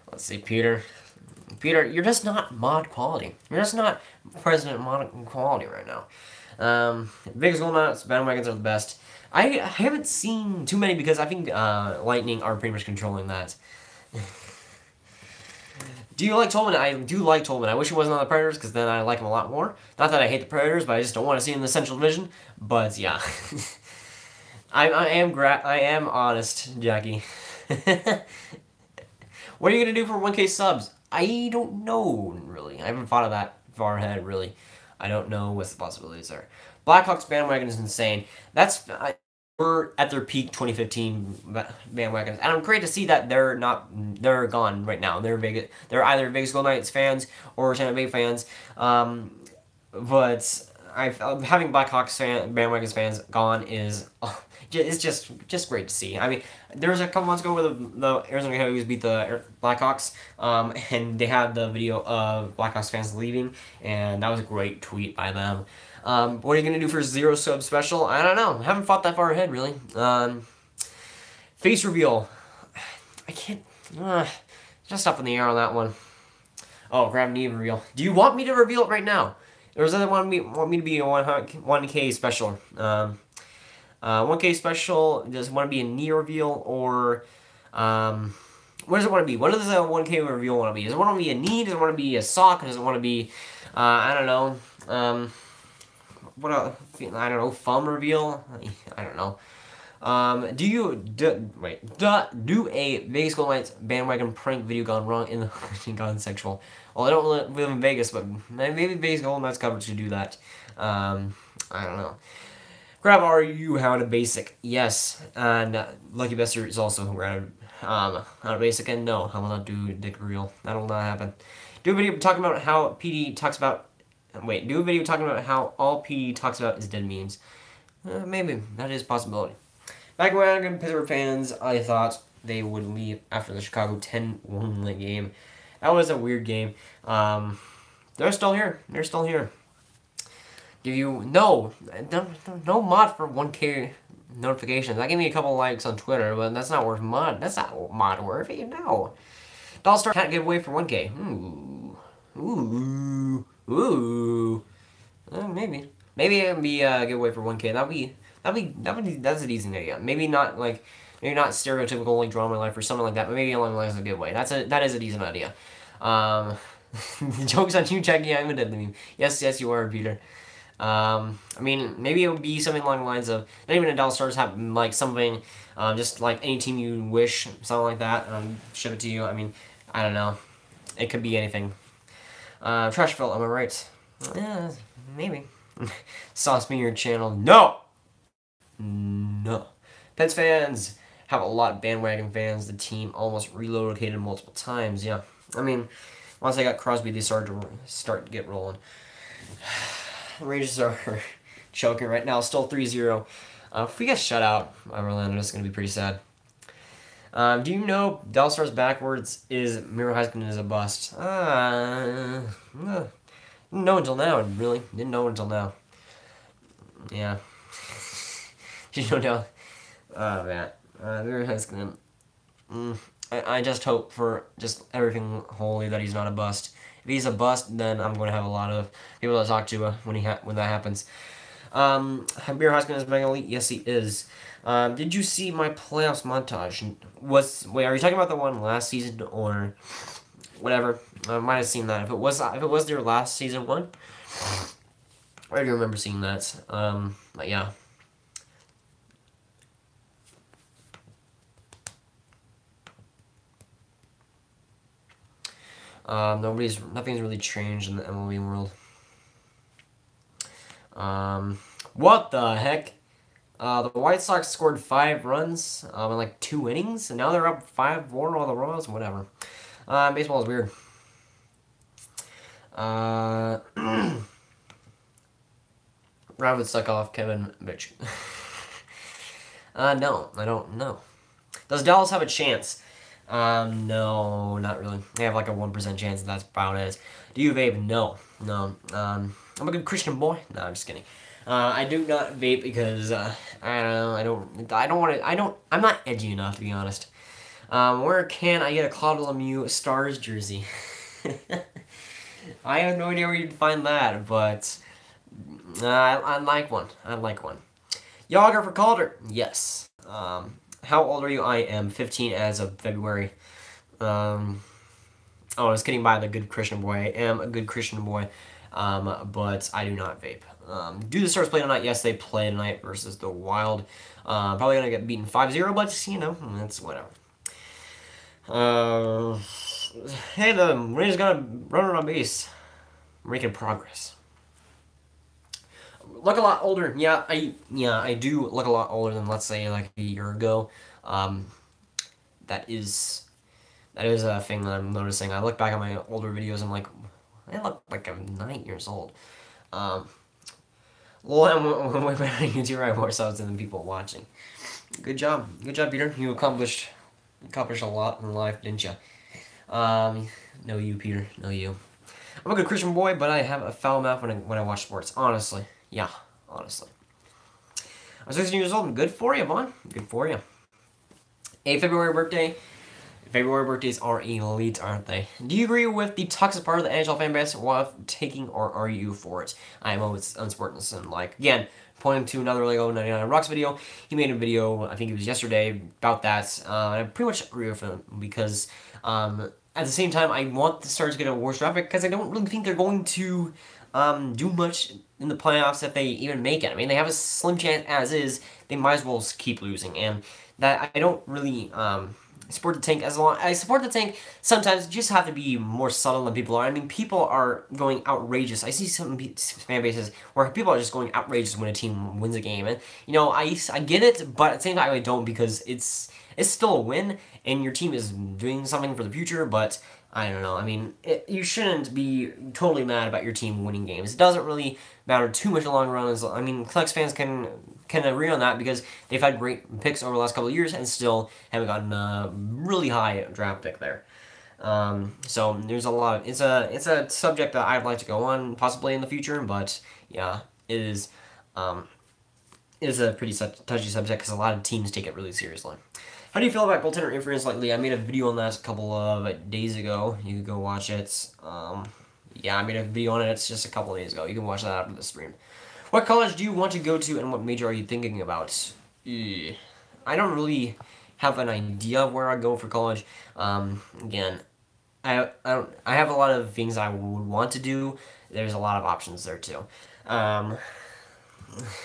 Let's see, Peter, you're just not mod quality. You're just not president mod quality right now. Vegas Golden Knights bandwagons are the best. I haven't seen too many because I think Lightning are pretty much controlling that. Do you like Tolman? I do like Tolman. I wish he wasn't on the Predators because then I like him a lot more. Not that I hate the Predators, but I just don't want to see him in the Central Division. But yeah, I am honest, Jackie. What are you gonna do for 1K subs? I don't know, really. I haven't thought of that far ahead, really. I don't know what's the possibilities there. Blackhawks bandwagon is insane. We're at their peak 2015 bandwagons, and I'm great to see that they're gone right now. They're either Vegas Golden Knights fans or Tampa Bay fans. But having Blackhawks bandwagon fans gone is it's just great to see. I mean, there was a couple months ago where the Arizona Coyotes beat the Blackhawks, and they had the video of Blackhawks fans leaving, and that was a great tweet by them. What are you gonna do for 0 sub special? I don't know. I haven't thought that far ahead, really. Face reveal. I can't. Just up in the air on that one. Oh, grab knee reveal. Do you want me to reveal it right now? Or does that want me to be a 1K special? 1K special, does it want to be a knee reveal, or what does it want to be? What does a 1K reveal want to be? Does it want to be a knee? Does it want to be a sock? Does it want to be, I don't know, I don't know, thumb reveal? I don't know. Do a Vegas Golden Knights bandwagon prank video gone wrong in the gone sexual? Well, I don't live in Vegas, but maybe Vegas Golden Knights coverage should do that. I don't know. Grab RU how to basic? Yes, and Lucky Bester is also grab how to basic, and no, I will not do dick real. That will not happen. Do a video talking about how PD talks about. Wait, do a video talking about how all PD talks about is dead memes. Maybe that is a possibility. Back when Pittsburgh fans, I thought they would leave after the Chicago 10-1 game. That was a weird game. They're still here. They're still here. Give you no mod for 1K notifications. That gave me a couple likes on Twitter, but that's not worth mod. That's not mod worthy. No. Doll Star can't give away for 1K. Ooh. Maybe it would be a giveaway for 1K. That's a decent idea. Maybe not stereotypical like Draw My Life or something like that, but maybe along the lines of a giveaway. That is a decent idea. Jokes on you, Jackie. I'm a deadly meme. Yes, you are, Peter. I mean, maybe it would be something along the lines of, not even a Dallas Stars, have like something, just like any team you wish, something like that, ship it to you. I mean, I don't know. It could be anything. Trashville, am I right? Yeah, maybe. Sauce me your channel. No! Pets fans have a lot of bandwagon fans. The team almost relocated multiple times. Yeah, I mean, once I got Crosby, they started to get rolling. Rangers are choking right now, still 3-0. If we get shut out by Orlando, it's going to be pretty sad. Do you know Dallas Stars backwards is Miro Heiskanen is a bust? Didn't know until now, really. Didn't know until now. Yeah. Did you know now? Oh, man. Miro Heiskanen. I just hope for just everything holy that he's not a bust. If he's a bust, then I'm going to have a lot of people to talk to when that happens. Miro Heiskanen is mega elite? Yes, he is. Did you see my playoffs montage? Wait, are you talking about the one last season or whatever? I might have seen that. If it was their last season one, I do remember seeing that. But yeah. Nothing's really changed in the MLB world. What the heck? The White Sox scored 5 runs in like 2 innings, and now they're up 5-4 on the Royals. Whatever. Baseball is weird. Rob would suck off Kevin bitch. No, I don't know. Does Dallas have a chance? No, not really. They have like a 1% chance, and that's about it. Do you vape? No. I'm a good Christian boy. No, I'm just kidding. I do not vape because I don't know. I'm not edgy enough, to be honest. Where can I get a Claude Lemieux Stars jersey? I have no idea where you'd find that, but I like one. Yager for Calder. Yes. How old are you? I am 15 as of February. I was kidding by the good Christian boy. I am a good Christian boy, but I do not vape. Do the Stars play tonight? Yes, they play tonight versus the Wild. Probably going to get beaten 5-0, but, you know, that's whatever. Hey, the Rangers got a runner on base. Making progress. Look a lot older. I do look a lot older than, let's say, like a year ago. Um, that is a thing that I'm noticing. I look back at my older videos. I'm like, I look like I'm 9 years old. Um, well, I'm way better on YouTube. I have more subs than people watching. Good job, Peter. You accomplished a lot in life, didn't you? No, you, Peter. No, you. I'm a good Christian boy, but I have a foul mouth when I watch sports. Honestly, yeah, honestly. I'm 16 years old. Good for you, Vaughn. Good for you. A February birthday. February birthdays are elite, aren't they? Do you agree with the toxic part of the NHL fan base while taking, or are you for it? I am always unsportness and like, again, pointing to another Lego 99 Rocks video. He made a video, I think it was yesterday, about that. And I pretty much agree with him because at the same time, I want the Stars to get a worse draft pick because I don't really think they're going to do much in the playoffs if they even make it. I mean, they have a slim chance as is. They might as well keep losing, and that I don't really support the tank as long. I support the tank. Sometimes you just have to be more subtle than people are. I mean, people are going outrageous. I see some fan bases where people are just going outrageous when a team wins a game, and you know, I get it, but at the same time I don't because it's still a win, and your team is doing something for the future, but I don't know. I mean, you shouldn't be totally mad about your team winning games. It doesn't really matter too much in the long run. I mean, Canucks fans can agree on that because they've had great picks over the last couple of years and still haven't gotten a really high draft pick there. So there's a lot of, it's a subject that I'd like to go on possibly in the future, but yeah, it is a pretty touchy subject because a lot of teams take it really seriously. How do you feel about goaltender interference lately? I made a video on that a couple of days ago. You can go watch it. Yeah, I made a video on it. It's just a couple of days ago. You can watch that after the stream. What college do you want to go to, and what major are you thinking about? I don't really have an idea of where I'd go for college. Again, I have a lot of things I would want to do. There's a lot of options there too.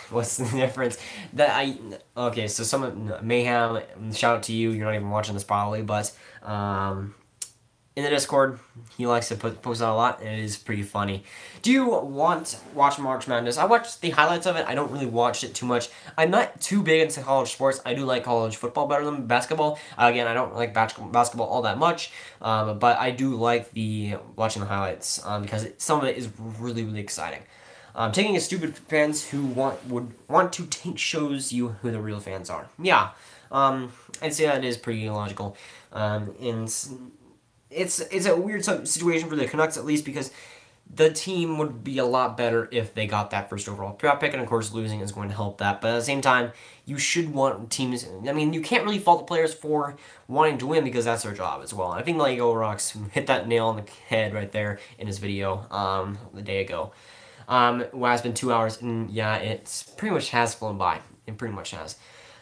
What's the difference? Okay, so some Mayhem, shout out to you. You're not even watching this probably, but in the Discord, he likes to post out a lot, and it is pretty funny. Do you watch March Madness? I watched the highlights of it. I don't really watch it too much. I'm not too big into college sports. I do like college football better than basketball. Again, I don't like basketball all that much, but I do like watching the highlights because some of it is really, really exciting. Taking a stupid fans who would want to tank shows you who the real fans are. Yeah, I'd say that is pretty illogical, and it's a weird situation for the Canucks at least because the team would be a lot better if they got that first overall draft pick, and of course losing is going to help that. But at the same time, you should want teams. I mean, you can't really fault the players for wanting to win because that's their job as well. And I think Lego Rocks hit that nail on the head right there in his video the day ago. Well, it's been 2 hours, and yeah, it's pretty much has flown by. It pretty much has.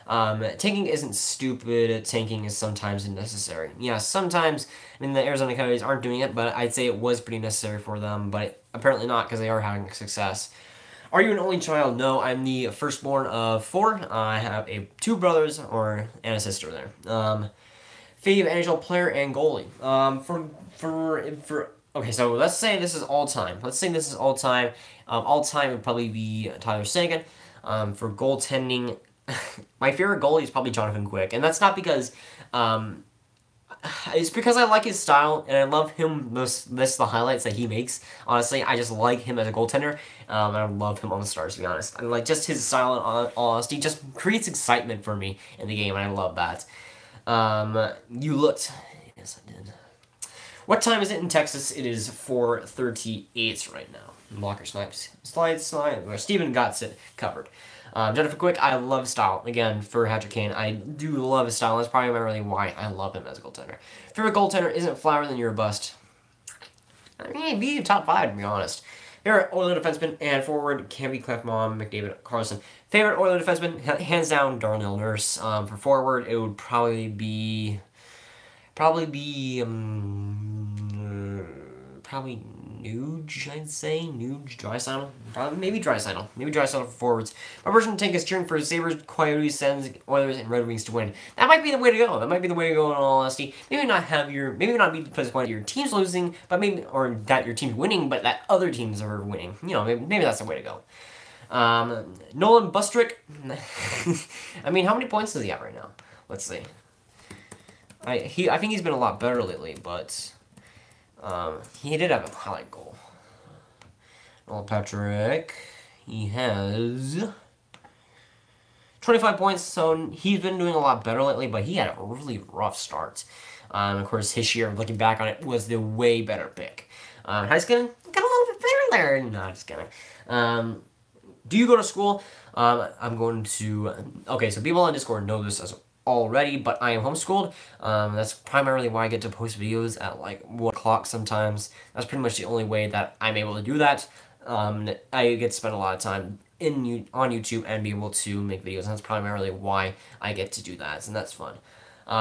Tanking isn't stupid. Tanking is sometimes necessary. Yeah, sometimes, I mean, the Arizona Coyotes aren't doing it, but I'd say it was pretty necessary for them, but apparently not because they are having success. Are you an only child? No, I'm the firstborn of 4. I have 2 brothers and a sister there. Fave NHL player and goalie. Okay, so let's say this is all time. All time would probably be Tyler Seguin. For goaltending, my favorite goalie is probably Jonathan Quick, and that's not because it's because I like his style and I love him. The highlights that he makes. Honestly, I just like him as a goaltender. And I love him on the Stars, to be honest. I like just his style and honesty just creates excitement for me in the game, and I love that. You looked. Yes, I did. What time is it in Texas? It is 4:38 right now. Blocker snipes. Slide. Where Steven got it covered. Jonathan Quick, I love style. Again, for Patrick Kane, I do love his style. That's probably really why I love him as a goaltender. Favorite goaltender isn't Flower, then you're a bust. I mean, be top 5, to be honest. Favorite Oilers defenseman and forward can be Clefmon, McDavid, Carlson. Favorite Oilers defenseman, hands down, Darnell Nurse. For forward, it would probably be Nuge, I'd say. Nuge, Draisaitl. Probably, maybe Draisaitl. Maybe Draisaitl for forwards. My personal tank is cheering for Sabres, Coyotes, Sens, Oilers, and Red Wings to win. That might be the way to go. That might be the way to go in all honesty. Maybe not be disappointed your team's losing, but maybe, or that your team's winning, but that other teams are winning. You know, maybe that's the way to go. Nolan Bustrick. I mean, how many points does he have right now? Let's see. I think he's been a lot better lately, but he did have a highlight goal. Nolan Patrick, he has 25 points, so he's been doing a lot better lately, but he had a really rough start. Of course, his year, looking back on it, was the way better pick. Heiskanen got a little bit better there. No, just kidding. Do you go to school? I'm going to... Okay, so people on Discord know this as already, but I am homeschooled. That's primarily why I get to post videos at like 1 o'clock sometimes. That's pretty much the only way that I'm able to do that. I get to spend a lot of time on YouTube and be able to make videos, and that's primarily why I get to do that, and that's fun.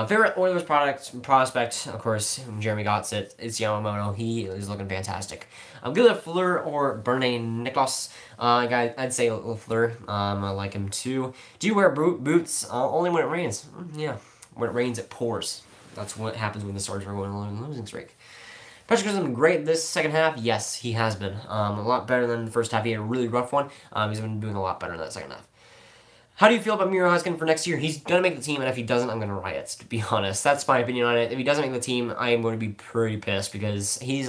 Favorite Oilers prospect, of course, Jeremy Gotsit. It's Yamamoto. He is looking fantastic. Good at Fleur or Bernie Nicholas. I'd say Fleur. I like him too. Do you wear boots? Only when it rains. Yeah. When it rains, it pours. That's what happens when the Stars are going on a losing streak. Patrick has been great this second half. Yes, he has been. A lot better than the first half. He had a really rough one. He's been doing a lot better in that second half. How do you feel about Miro Heiskanen for next year? He's going to make the team, and if he doesn't, I'm going to riot, to be honest. That's my opinion on it. If he doesn't make the team, I am going to be pretty pissed, because he'd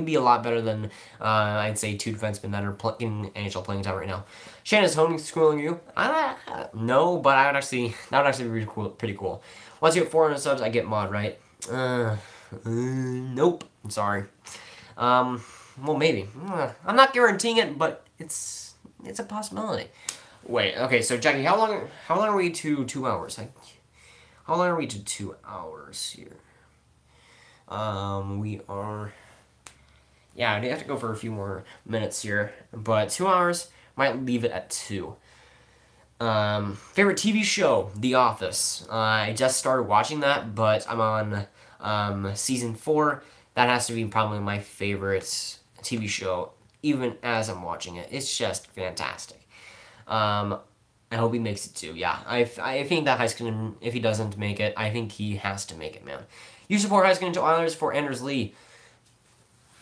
be a lot better than, I'd say, 2 defensemen that are in NHL playing time right now. Shannon's homeschooling you? No, but that would actually be pretty cool. Once you get 400 subs, I get mod, right? Nope. I'm sorry. Well, maybe. I'm not guaranteeing it, but it's a possibility. Wait, okay, so Jackie, how long are we to 2 hours? How long are we to 2 hours here? We are... Yeah, I have to go for a few more minutes here, but 2 hours, might leave it at 2. Favorite TV show? The Office. I just started watching that, but I'm on season 4. That has to be probably my favorite TV show, even as I'm watching it. It's just fantastic. I hope he makes it too. Yeah, I think that Heiskanen, if he doesn't make it, I think he has to make it, man. You support Heiskanen to Oilers for Anders Lee.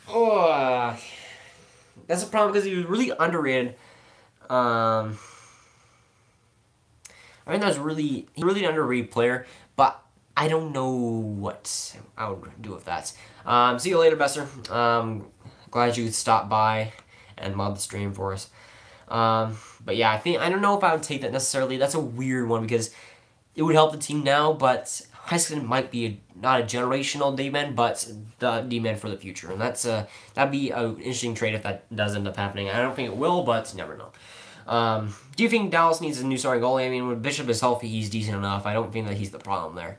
Oh, that's a problem because he was really underrated. I think that was really underrated player, but I don't know what I would do with that. See you later, Besser. Glad you stopped by and mod the stream for us. But yeah, I don't know if I would take that necessarily. That's a weird one because it would help the team now, but Heiskanen might be not a generational D-man, but the D-man for the future, and that'd be an interesting trade if that does end up happening. I don't think it will, but you never know. Do you think Dallas needs a new starting goalie? I mean, when Bishop is healthy, he's decent enough. I don't think that he's the problem there.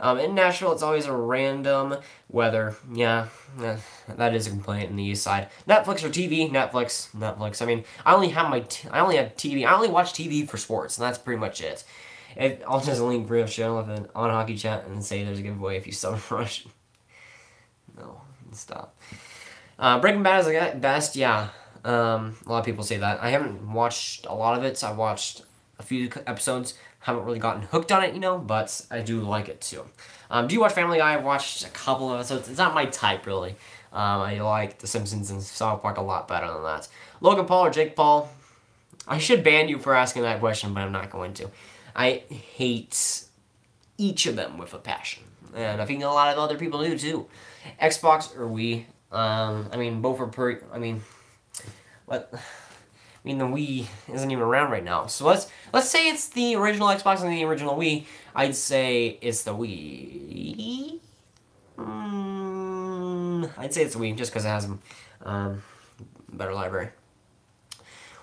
In Nashville, it's always a random weather. Yeah, that is a complaint in the East Side. Netflix or TV? Netflix. I mean, I only have TV. I only watch TV for sports, and that's pretty much it. I'll just link Brio channel on Hockey Chat and say there's a giveaway if you sub rush. No, stop. Breaking Bad is the best. Yeah, a lot of people say that. I haven't watched a lot of it. So I watched a few episodes. Haven't really gotten hooked on it, you know, but I do like it too. Do you watch Family Guy? I've watched a couple of episodes. It's not my type, really. I like The Simpsons and South Park a lot better than that. Logan Paul or Jake Paul? I should ban you for asking that question, but I'm not going to. I hate each of them with a passion, and I think a lot of other people do too. Xbox or Wii? I mean, both are pretty. I mean, what? I mean, the Wii isn't even around right now. So let's say it's the original Xbox and the original Wii. I'd say it's the Wii. I'd say it's the Wii just because it has a better library.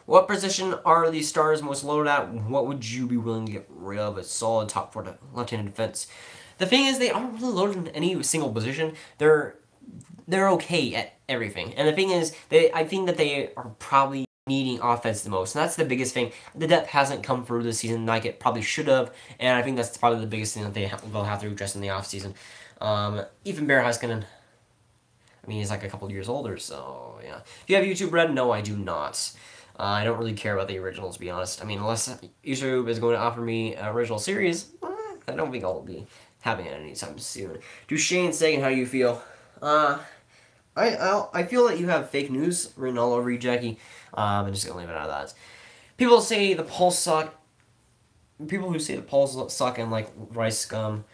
What position are the Stars most loaded at? What would you be willing to get rid of? A solid top 4 left-handed defense. The thing is, they aren't really loaded in any single position. They're okay at everything. And the thing is, I think that they are probably needing offense the most, and that's the biggest thing. The depth hasn't come through this season like it probably should have, and I think that's probably the biggest thing that they'll have to address in the offseason. Even Bear Heiskanen. I mean, he's like a couple years older, so yeah. Do you have YouTube Red? No, I do not. I don't really care about the originals, to be honest. I mean, unless YouTube is going to offer me an original series, I don't think I'll be having it anytime soon. Duchesne Sagan, how do you feel? I feel that you have fake news written all over you, Jackie. I'm just gonna leave it out of that. People say the polls suck. People who say the polls suck and like rice scum.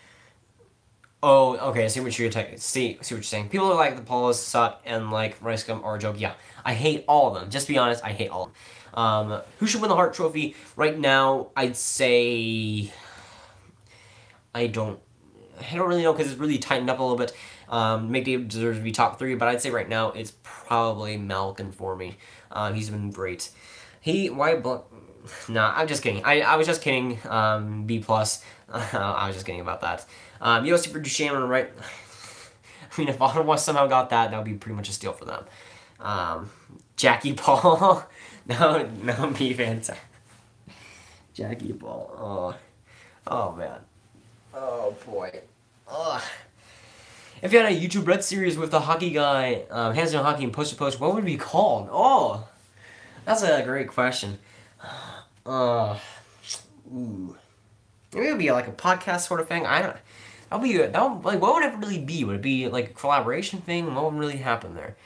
Oh, okay. I see what you're see what you're saying. People who like the polls suck and like rice scum are a joke. Yeah, I hate all of them. Just to be honest, I hate all of them. Who should win the Hart Trophy right now? I'd say I don't really know because it's really tightened up a little bit. McDavid deserves to be top 3, but I'd say right now it's probably Malkin for me. He's been great. Nah, I'm just kidding. I was just kidding. B plus. I was just kidding about that. Yossi for Duchesne, right? I mean, if Ottawa somehow got that would be pretty much a steal for them. Jackie Paul. no, be fantastic. Jackie Paul. Oh man. Oh boy. Ugh. If you had a YouTube Red series with the hockey guy, hands down hockey and post to post, what would it be called? Oh, that's a great question. Ooh. Maybe it would be like a podcast sort of thing. I don't. Like, what would it really be? Would it be like a collaboration thing? What would really happen there?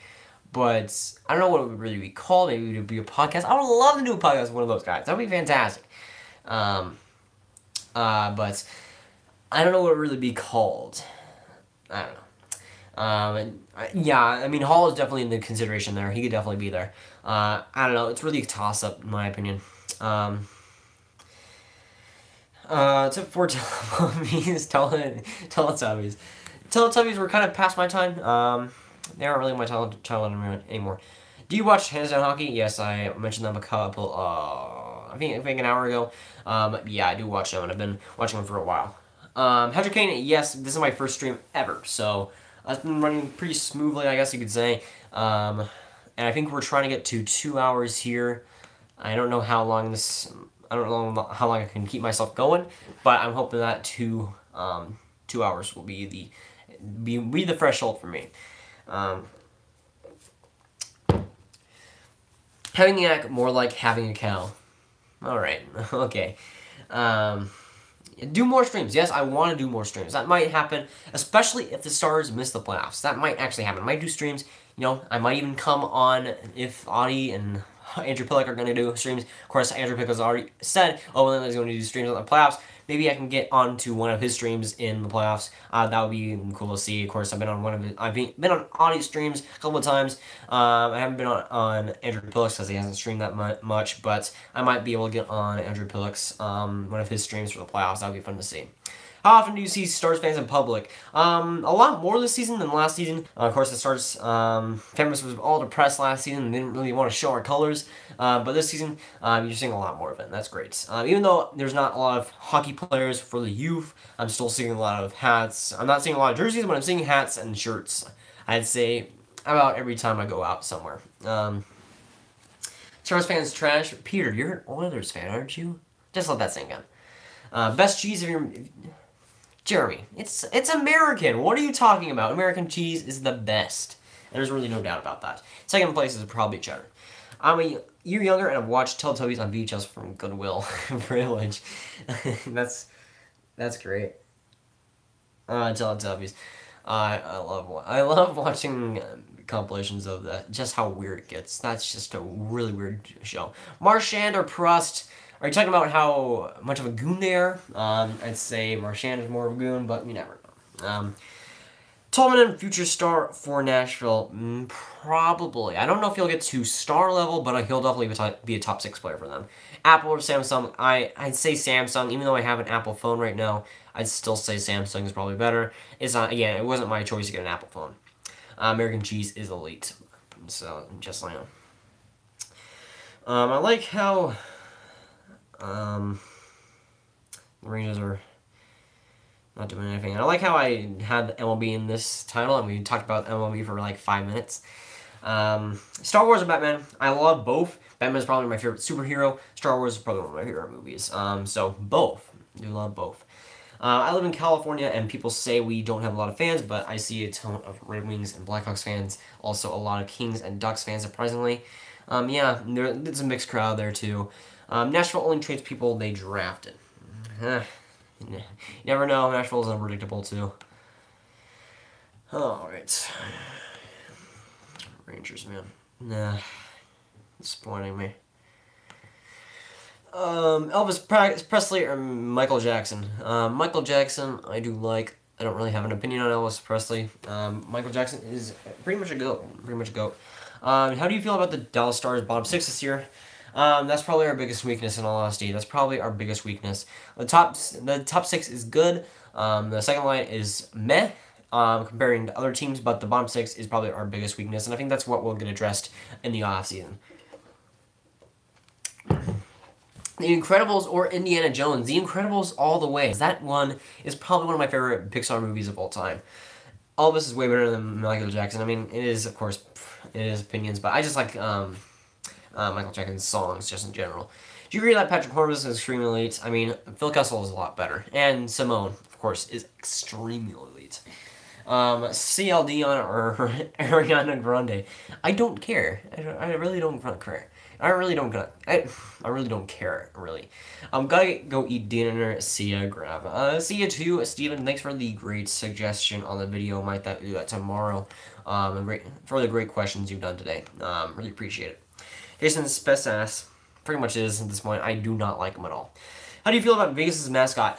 But I don't know what it would really be called. Maybe it would be a podcast. I would love to do a podcast with one of those guys. That would be fantastic. But I don't know what it would really be called. I don't know. Yeah, I mean, Hall is definitely in the consideration there. He could definitely be there. I don't know. It's really a toss-up, in my opinion. Tip 4 Teletubbies. Teletubbies. Teletubbies were kind of past my time. They aren't really my childhood anymore. Do you watch Hands Down Hockey? Yes, I mentioned them a couple, I think an hour ago. Yeah, I do watch them, and I've been watching them for a while. Hedrick Kane, yes, this is my first stream ever, so it's been running pretty smoothly, I guess you could say. And I think we're trying to get to 2 hours here. I don't know how long I can keep myself going, but I'm hoping that 2 hours will be the threshold for me. Having the act more like having a cow. All right, okay. Do more streams. Yes, I want to do more streams. That might happen, especially if the Stars miss the playoffs. That might actually happen. I might do streams. You know, I might even come on if Audie and Andrew Pillock are going to do streams. Of course, Andrew Pillock has already said, well, he's going to do streams on the playoffs. Maybe I can get onto one of his streams in the playoffs. That would be cool to see. Of course, I've been on Audie's streams a couple of times. I haven't been on Andrew Pillock's because he hasn't streamed that much, but I might be able to get on Andrew Pillock's one of his streams for the playoffs. That would be fun to see. How often do you see Stars fans in public? A lot more this season than last season. Of course, the Stars fan base was all depressed last season and didn't really want to show our colors. But this season, you're seeing a lot more of it, and that's great. Even though there's not a lot of hockey players for the youth, I'm still seeing a lot of hats. I'm not seeing a lot of jerseys, but I'm seeing hats and shirts, I'd say, about every time I go out somewhere. Stars fans trash. Peter, you're an Oilers fan, aren't you? Just let that sink in. Best cheese if you're... Jeremy, it's American. What are you talking about? American cheese is the best. And there's really no doubt about that. Second place is probably cheddar. I'm a year younger and I've watched Teletubbies on VHS from Goodwill Privilege. that's great. Teletubbies. I love watching compilations of that. Just how weird it gets. That's just a really weird show. Marchand or Proust? Are you talking about how much of a goon they are? I'd say Marchand is more of a goon, but you never know. Tolman, future star for Nashville? Probably. I don't know if he'll get to star level, but he'll definitely be a top 6 player for them. Apple or Samsung? I'd say Samsung. Even though I have an Apple phone right now, I'd still say Samsung is probably better. It's not. Again, it wasn't my choice to get an Apple phone. American cheese is elite. So, just like I like how... the Rangers are not doing anything. And I like how I had MLB in this title, and we talked about MLB for like 5 minutes. Star Wars or Batman? I love both. Batman is probably my favorite superhero. Star Wars is probably one of my favorite movies. So both. I do love both. I live in California, and people say we don't have a lot of fans, but I see a ton of Red Wings and Blackhawks fans. Also, a lot of Kings and Ducks fans, surprisingly. Yeah, there's a mixed crowd there, too. Nashville only trades people they drafted. You never know. Nashville's unpredictable, too. Alright. Rangers, man. Nah. Disappointing me. Elvis Presley or Michael Jackson? Michael Jackson, I do like. I don't really have an opinion on Elvis Presley. Michael Jackson is pretty much a GOAT. Pretty much a GOAT. How do you feel about the Dallas Stars bottom 6 this year? That's probably our biggest weakness in all honesty. That's probably our biggest weakness. The top 6 is good. The second line is meh. Comparing to other teams, but the bottom 6 is probably our biggest weakness, and I think that's what will get addressed in the offseason. The Incredibles or Indiana Jones. The Incredibles all the way. That one is probably one of my favorite Pixar movies of all time. All this is way better than Michael Jackson. I mean, it is, of course, it is opinions, but I just like Michael Jackson's songs just in general. Do you agree that Patrick Mahomes is extremely elite? I mean, Phil Kessel is a lot better. And Simone, of course, is extremely elite. CLD on or Ariana Grande. I don't care. I really don't care. I really don't care, really. Gotta go eat dinner. See ya, Grab. See ya too, Steven. Thanks for the great suggestion on the video. Might do that tomorrow. For the great questions you've done today. Really appreciate it. Jason's best ass. Pretty much is at this point. I do not like him at all. How do you feel about Vegas' mascot?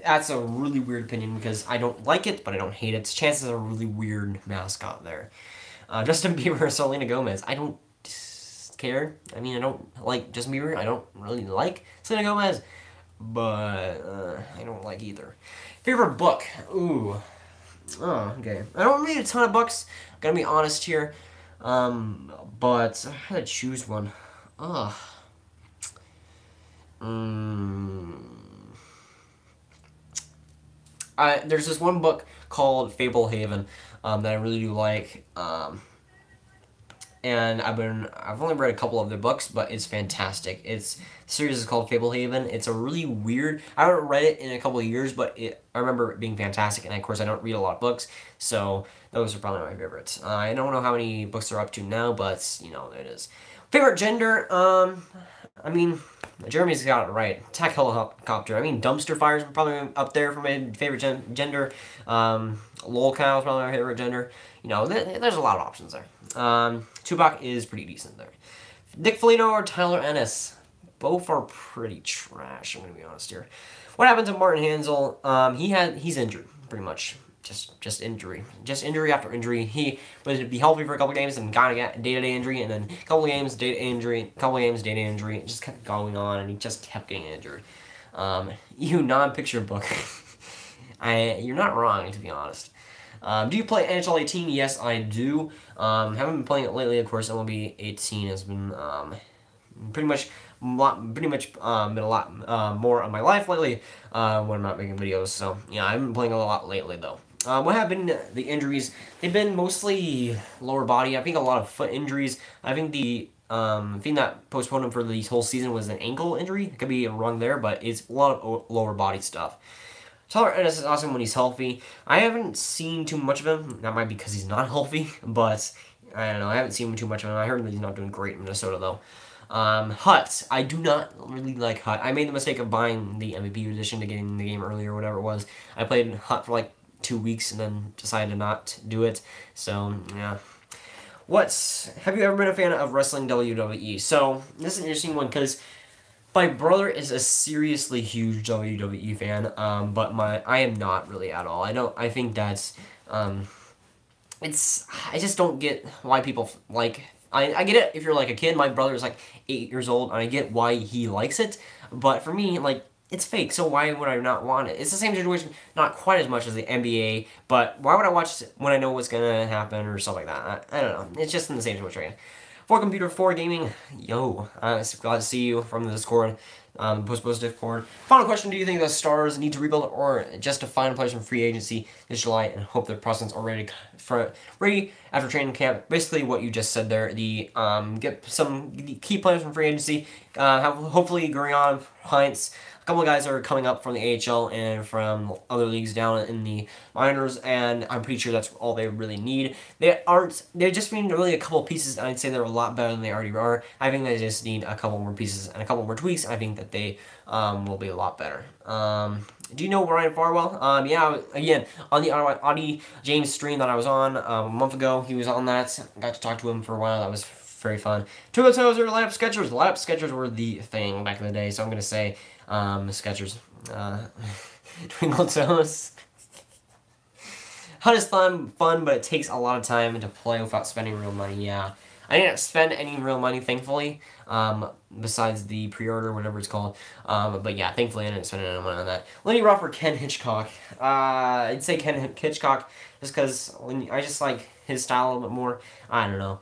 That's a really weird opinion because I don't like it, but I don't hate it. Chances are a really weird mascot there. Justin Bieber, Selena Gomez. I don't care. I mean, I don't like Justin Bieber. I don't really like Selena Gomez, but I don't like either. Favorite book? Ooh. Oh, okay. I don't read a ton of books. I'm gonna be honest here. But I had to choose one. Ugh. There's this one book called Fablehaven that I really do like, and I've only read a couple of their books, but it's fantastic. The series is called Fablehaven. It's a really weird. I haven't read it in a couple of years, but I remember it being fantastic. And of course, I don't read a lot of books, so those are probably my favorites. I don't know how many books they're up to now, but you know it is. Favorite gender? I mean, Jeremy's got it right. Attack helicopter. I mean, dumpster fires are probably up there for my favorite gender. Lol cow is probably my favorite gender. You know, there's a lot of options there. Tupac is pretty decent there. Nick Foligno or Tyler Ennis? Both are pretty trash, I'm going to be honest here. What happened to Martin Hansel? He's injured, pretty much. Just injury. Just injury after injury. He was to be healthy for a couple games and got a day-to-day injury, and then a couple games, day-to-day injury, couple games, day-to-day injury. It just kept going on, and he just kept getting injured. You non-picture book. You're not wrong, to be honest. Do you play NHL 18? Yes, I do. Haven't been playing it lately, of course. MLB 18 has been pretty much been a lot more on my life lately when I'm not making videos. So yeah, I've been playing a lot lately though. What have been the injuries? They've been mostly lower body. I think a lot of foot injuries. I think the thing that postponed him for the whole season was an ankle injury. It could be wrong there, but it's a lot of lower body stuff. Tyler Ennis is awesome when he's healthy. I haven't seen too much of him. That might be because he's not healthy, but I don't know. I haven't seen too much of him. I heard that he's not doing great in Minnesota, though. Hut. I do not really like Hut. I made the mistake of buying the MVP edition to get in the game early or whatever it was. I played Hut for like 2 weeks and then decided to not do it. So, yeah. Have you ever been a fan of wrestling WWE? So, this is an interesting one because my brother is a seriously huge WWE fan, but I am not really at all. I think that's, I just don't get why people like, I get it if you're like a kid. My brother is like 8 years old, and I get why he likes it, but for me, like, it's fake, so why would I not want it? It's the same situation, not quite as much as the NBA, but why would I watch it when I know what's gonna happen or stuff like that? I don't know. It's just in the same situation. For computer, for gaming, yo, glad to see you from the Discord, post Discord. Final question: do you think the Stars need to rebuild or just to find players from free agency this July and hope their prospects are ready after training camp? Basically, what you just said there. Get some key players from free agency. Hopefully Gurion, Heinz, a couple of guys are coming up from the AHL and from other leagues down in the minors, and I'm pretty sure that's all they really need. They just need really a couple pieces, and I'd say they're a lot better than they already are. I think they just need a couple more pieces and a couple more tweaks, and I think that they will be a lot better. Do you know Ryan Farwell? Yeah, again, on the Audie James stream that I was on a month ago, he was on that. I got to talk to him for a while. That was very fun. Two toes or lineup sketchers. Lineup sketchers were the thing back in the day, so I'm going to say sketchers. Twinkle toes. HUD is fun, but it takes a lot of time to play without spending real money, yeah. I didn't spend any real money, thankfully, besides the pre-order, whatever it's called. But yeah, thankfully I didn't spend any money on that. Lenny Ruff or Ken Hitchcock? I'd say Ken Hitchcock, just because I just like his style a little bit more. I don't know.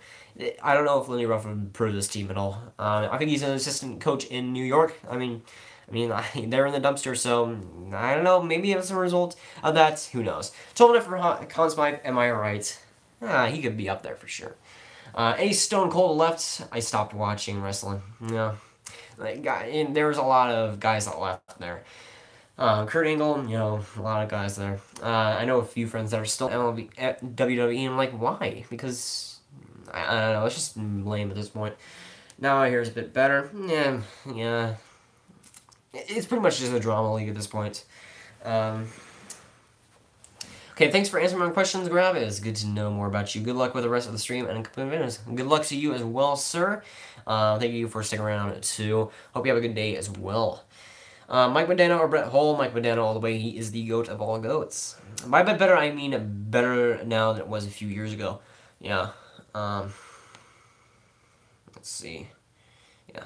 I don't know if Lenny Ruff would improve this team at all. I think he's an assistant coach in New York. I mean, they're in the dumpster, so I don't know. Maybe as a result of that, who knows? 12 for Conn Smythe, am I right? He could be up there for sure. Any Stone Cold left? I stopped watching wrestling. No, there's a lot of guys that left there. Kurt Angle, a lot of guys there. I know a few friends that are still MLB at WWE, and I'm like, why? Because I don't know. It's just lame at this point. Now I hear it's a bit better. Yeah. It's pretty much just a drama league at this point. Okay, thanks for answering my questions, Grab. It is good to know more about you. Good luck with the rest of the stream and complete videos. Good luck to you as well, sir. Thank you for sticking around, too. Hope you have a good day as well. Mike Modano or Brett Hull? Mike Modano all the way. He is the GOAT of all GOATs. By better, I mean better now than it was a few years ago. Yeah. Let's see. Yeah.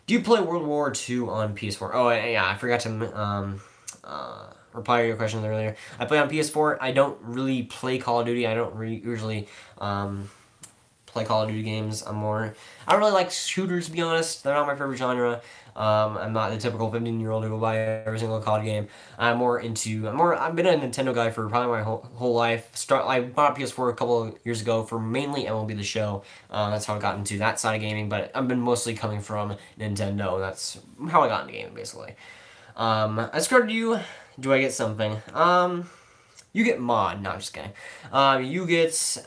Do you play World War II on PS4? Oh, yeah, I forgot to reply to your questions earlier. I play on PS4. I don't really play Call of Duty. I don't usually play Call of Duty games. I don't really like shooters, to be honest. They're not my favorite genre. I'm not the typical 15-year-old who will buy every single COD game. I've been a Nintendo guy for probably my whole life. I bought a PS4 a couple of years ago for mainly MLB The Show. That's how I got into that side of gaming, but I've been mostly coming from Nintendo. That's how I got into gaming, basically. I scored you. Do I get something? You get mod. No, I'm just kidding. You get,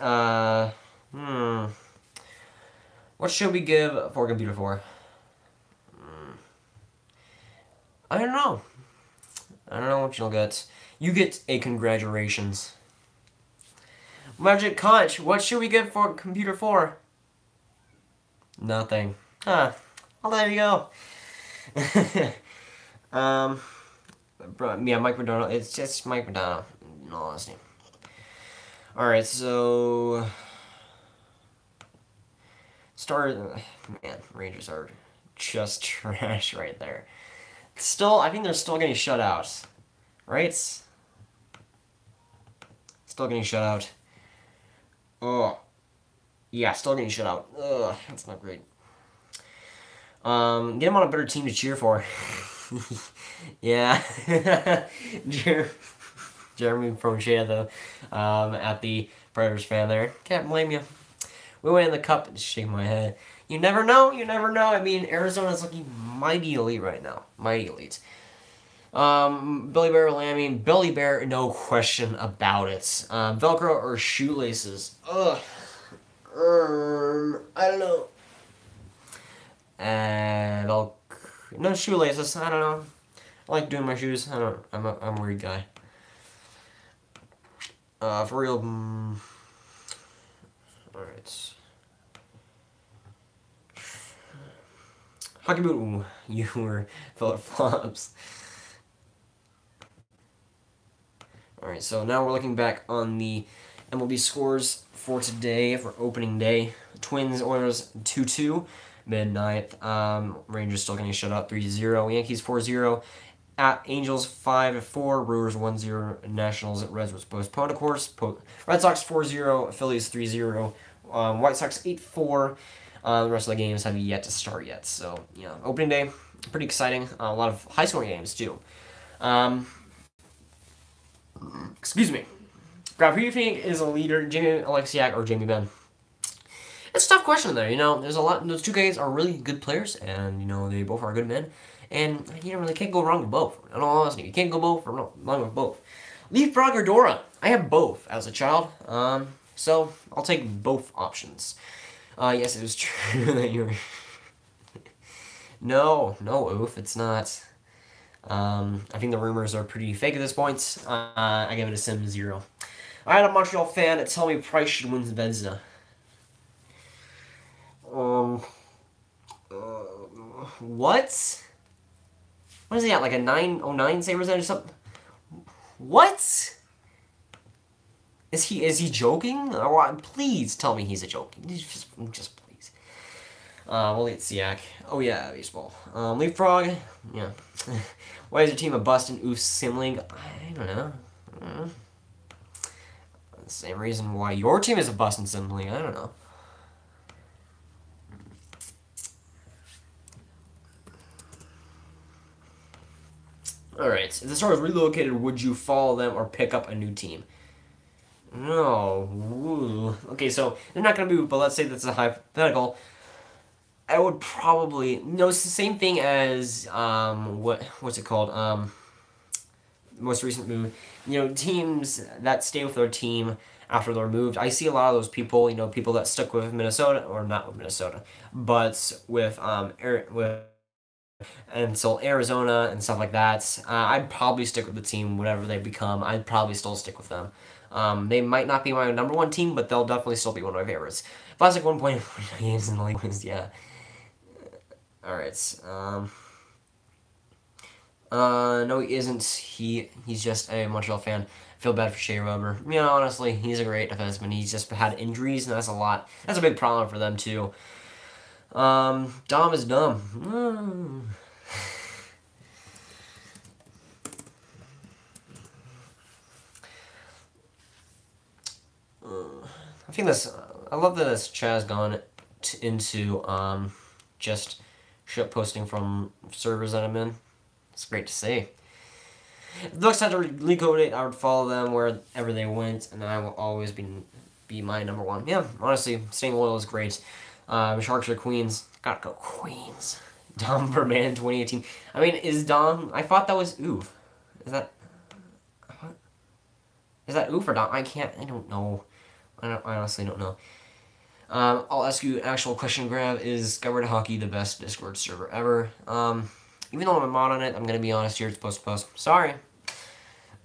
what should we give for Computer 4? I don't know. I don't know what you'll get. You get a congratulations. Magic Conch, what should we give for Computer 4? Nothing. Huh. Well, there you go. Yeah, Mike Modano. It's just Mike Modano, in all honesty. Alright, so... Man, Rangers are just trash right there. Still, I think they're still getting shut out. Right? Still getting shut out. Oh. Yeah, still getting shut out. Ugh, that's not great. Get him on a better team to cheer for. Yeah. Jeremy from Shea, though, at the Predators fan there. Can't blame you. We went in the cup and shake my head. You never know. You never know. I mean, Arizona's looking mighty elite right now. Mighty elite. Billy Bear, Billy Bear, no question about it. Velcro or shoelaces? Ugh. I don't know. No shoelaces. I don't know. I like doing my shoes. I'm a weird guy. For real. Alright. Hockey boot. Ooh, you were Philip Flops. Alright, so now we're looking back on the MLB scores for today, for opening day. Twins, Oilers 2-2, midnight. Rangers still getting shut out 3-0. Yankees 4-0. At Angels 5-4. Brewers 1-0. Nationals at Reds was postponed, of course. Red Sox 4-0. Phillies 3-0. White Sox 8-4. The rest of the games have yet to start yet. So, yeah, opening day, pretty exciting. A lot of high-scoring games, too. Excuse me. Grab, who do you think is a leader, Jamie Alexiak or Jamie Benn? It's a tough question there, There's a lot. Those two guys are really good players, and, they both are good men. And you really can't go wrong with both. In all honesty, you can't go wrong with both. Leapfrog or Dora? I have both as a child. So I'll take both options. Yes, it was true that you were. No, oof, it's not. I think the rumors are pretty fake at this point. I give it a Sim 0. Alright, I'm a Montreal fan. Tell me Price should win the Vezina. What? What is he at? Like a 909 save percentage or something? What? Is he joking? Or please tell me he's a joking. Just please. We'll get Siak. Oh yeah, baseball. Leapfrog. Yeah. Why is your team a bust and oof Simling? I don't know. Same reason why your team is a bust and Simling. I don't know. Alright, if the Stars relocated, would you follow them or pick up a new team? No. Ooh. Okay, so they're not going to move, but let's say that's a hypothetical. I would probably... No, it's the same thing as... what's it called? Most recent move. Teams that stay with their team after they're moved. I see a lot of those people, people that stuck with Minnesota, or not with Minnesota, but with until Arizona and stuff like that. I'd probably stick with the team, whatever they become. I'd probably still stick with them. They might not be my number one team, but they'll definitely still be one of my favorites. Classic 1.8 games in the league wins, yeah. Alright, no he isn't. He's just a Montreal fan. I feel bad for Shea Weber. Honestly, he's a great defenseman. He's just had injuries, and that's a lot. That's a big problem for them, too. Dom is dumb. I think I love that this chat has gone into, just shit posting from servers that I'm in. It's great to see. If the Ducks had to recode I would follow them wherever they went, and I will always be my number one. Yeah, honestly, staying loyal is great. Sharks or Queens? Gotta go Queens. Dom Verman 2018. I mean, is Dom... I thought that was Oof. Is that... What? Is that Oof or Dom? I don't know. I honestly don't know. I'll ask you an actual question, Grab. Is Skyward Hockey the best Discord server ever? Even though I'm a mod on it, I'm gonna be honest here, it's post. Sorry.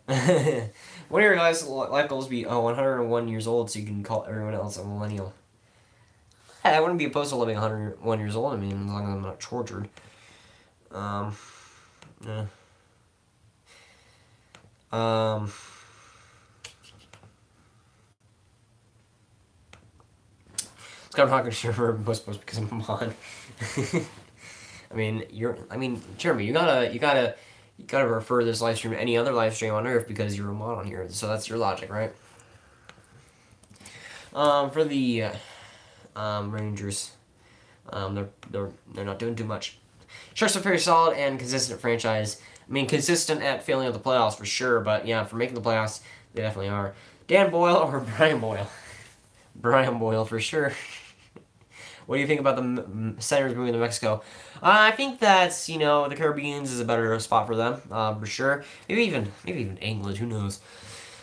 What are your guys' life goals be? 101 years old, so you can call everyone else a millennial. Hey, I wouldn't be opposed to living 101 years old, I mean, as long as I'm not tortured. Yeah. Skyward Hockey server post because I'm a mod. I mean, Jeremy, you gotta refer this live stream to any other live stream on Earth because you're a mod on here. So that's your logic, right? For the Rangers, they're not doing too much. Sharks are very solid and consistent franchise. I mean, consistent at failing at the playoffs for sure, but yeah, for making the playoffs, they definitely are. Dan Boyle or Brian Boyle? Brian Boyle for sure. What do you think about the Senators moving to Mexico? I think that, the Caribbeans is a better spot for them, for sure. Maybe even England, who knows.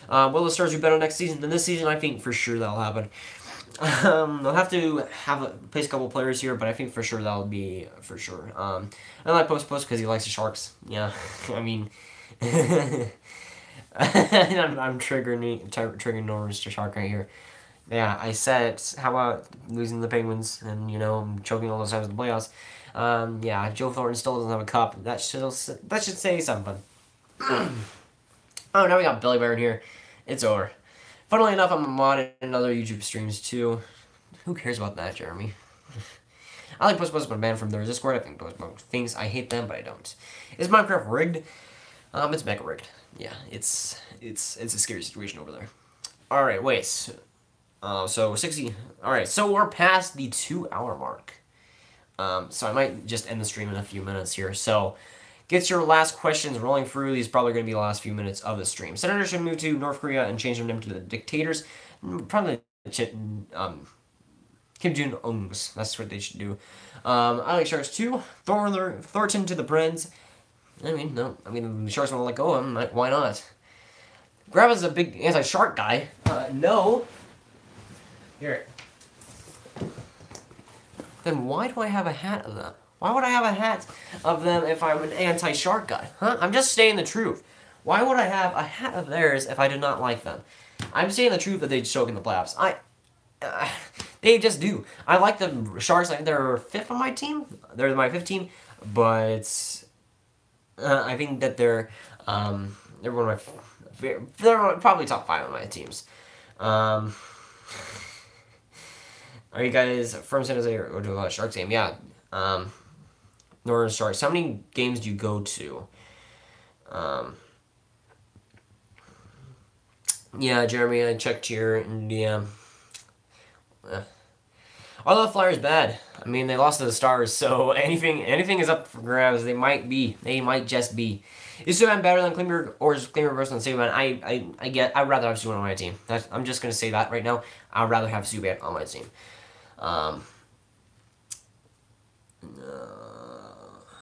Will the Stars do better next season than this season? I think for sure that'll happen. They'll have to place a couple players here, but I think for sure that'll be for sure. I like Post because he likes the Sharks. Yeah, I mean, I'm triggering Norris to Shark right here. Yeah, I said, how about losing the Penguins and, choking all those times in the playoffs. Yeah, Joe Thornton still doesn't have a cup. That should say something. Oh, now we got Billy Bear in here. It's over. Funnily enough, I'm a mod in other YouTube streams, too. Who cares about that, Jeremy? I like Post, but I'm banned from their Discord. I think Post thinks I hate them, but I don't. Is Minecraft rigged? It's mega rigged. Yeah, it's a scary situation over there. Alright, wait. So 60. Alright, so we're past the 2-hour mark. So I might just end the stream in a few minutes here. So get your last questions rolling through. These are probably going to be the last few minutes of the stream. Senators should move to North Korea and change their name to the Dictators. Probably Kim Jong-uns. That's what they should do. I like Sharks too. Thornton to the Preds. I mean, no. I mean, the Sharks want to let go of him. Like, why not? Graba's a big anti-shark guy. No. Here. Then why do I have a hat of them? Why would I have a hat of them if I'm an anti-shark guy? Huh? I'm just saying the truth. Why would I have a hat of theirs if I did not like them? I'm saying the truth that they choke in the playoffs. They just do. I like the Sharks. I think they're 5th on my team. They're my 5th team, but I think that they're one of my. They're probably top 5 on my teams. Are you guys from San Jose or do a Sharks game? Yeah. Northern Sharks. How many games do you go to? Yeah, Jeremy, I checked your DM. Are the Flyers bad? I mean, they lost to the Stars, so anything is up for grabs. They might just be. Is Subban better than Klingberg, or is Klingberg worse than Subban? I'd rather have Subban on my team. I'm just gonna say that right now. I'd rather have Subban on my team.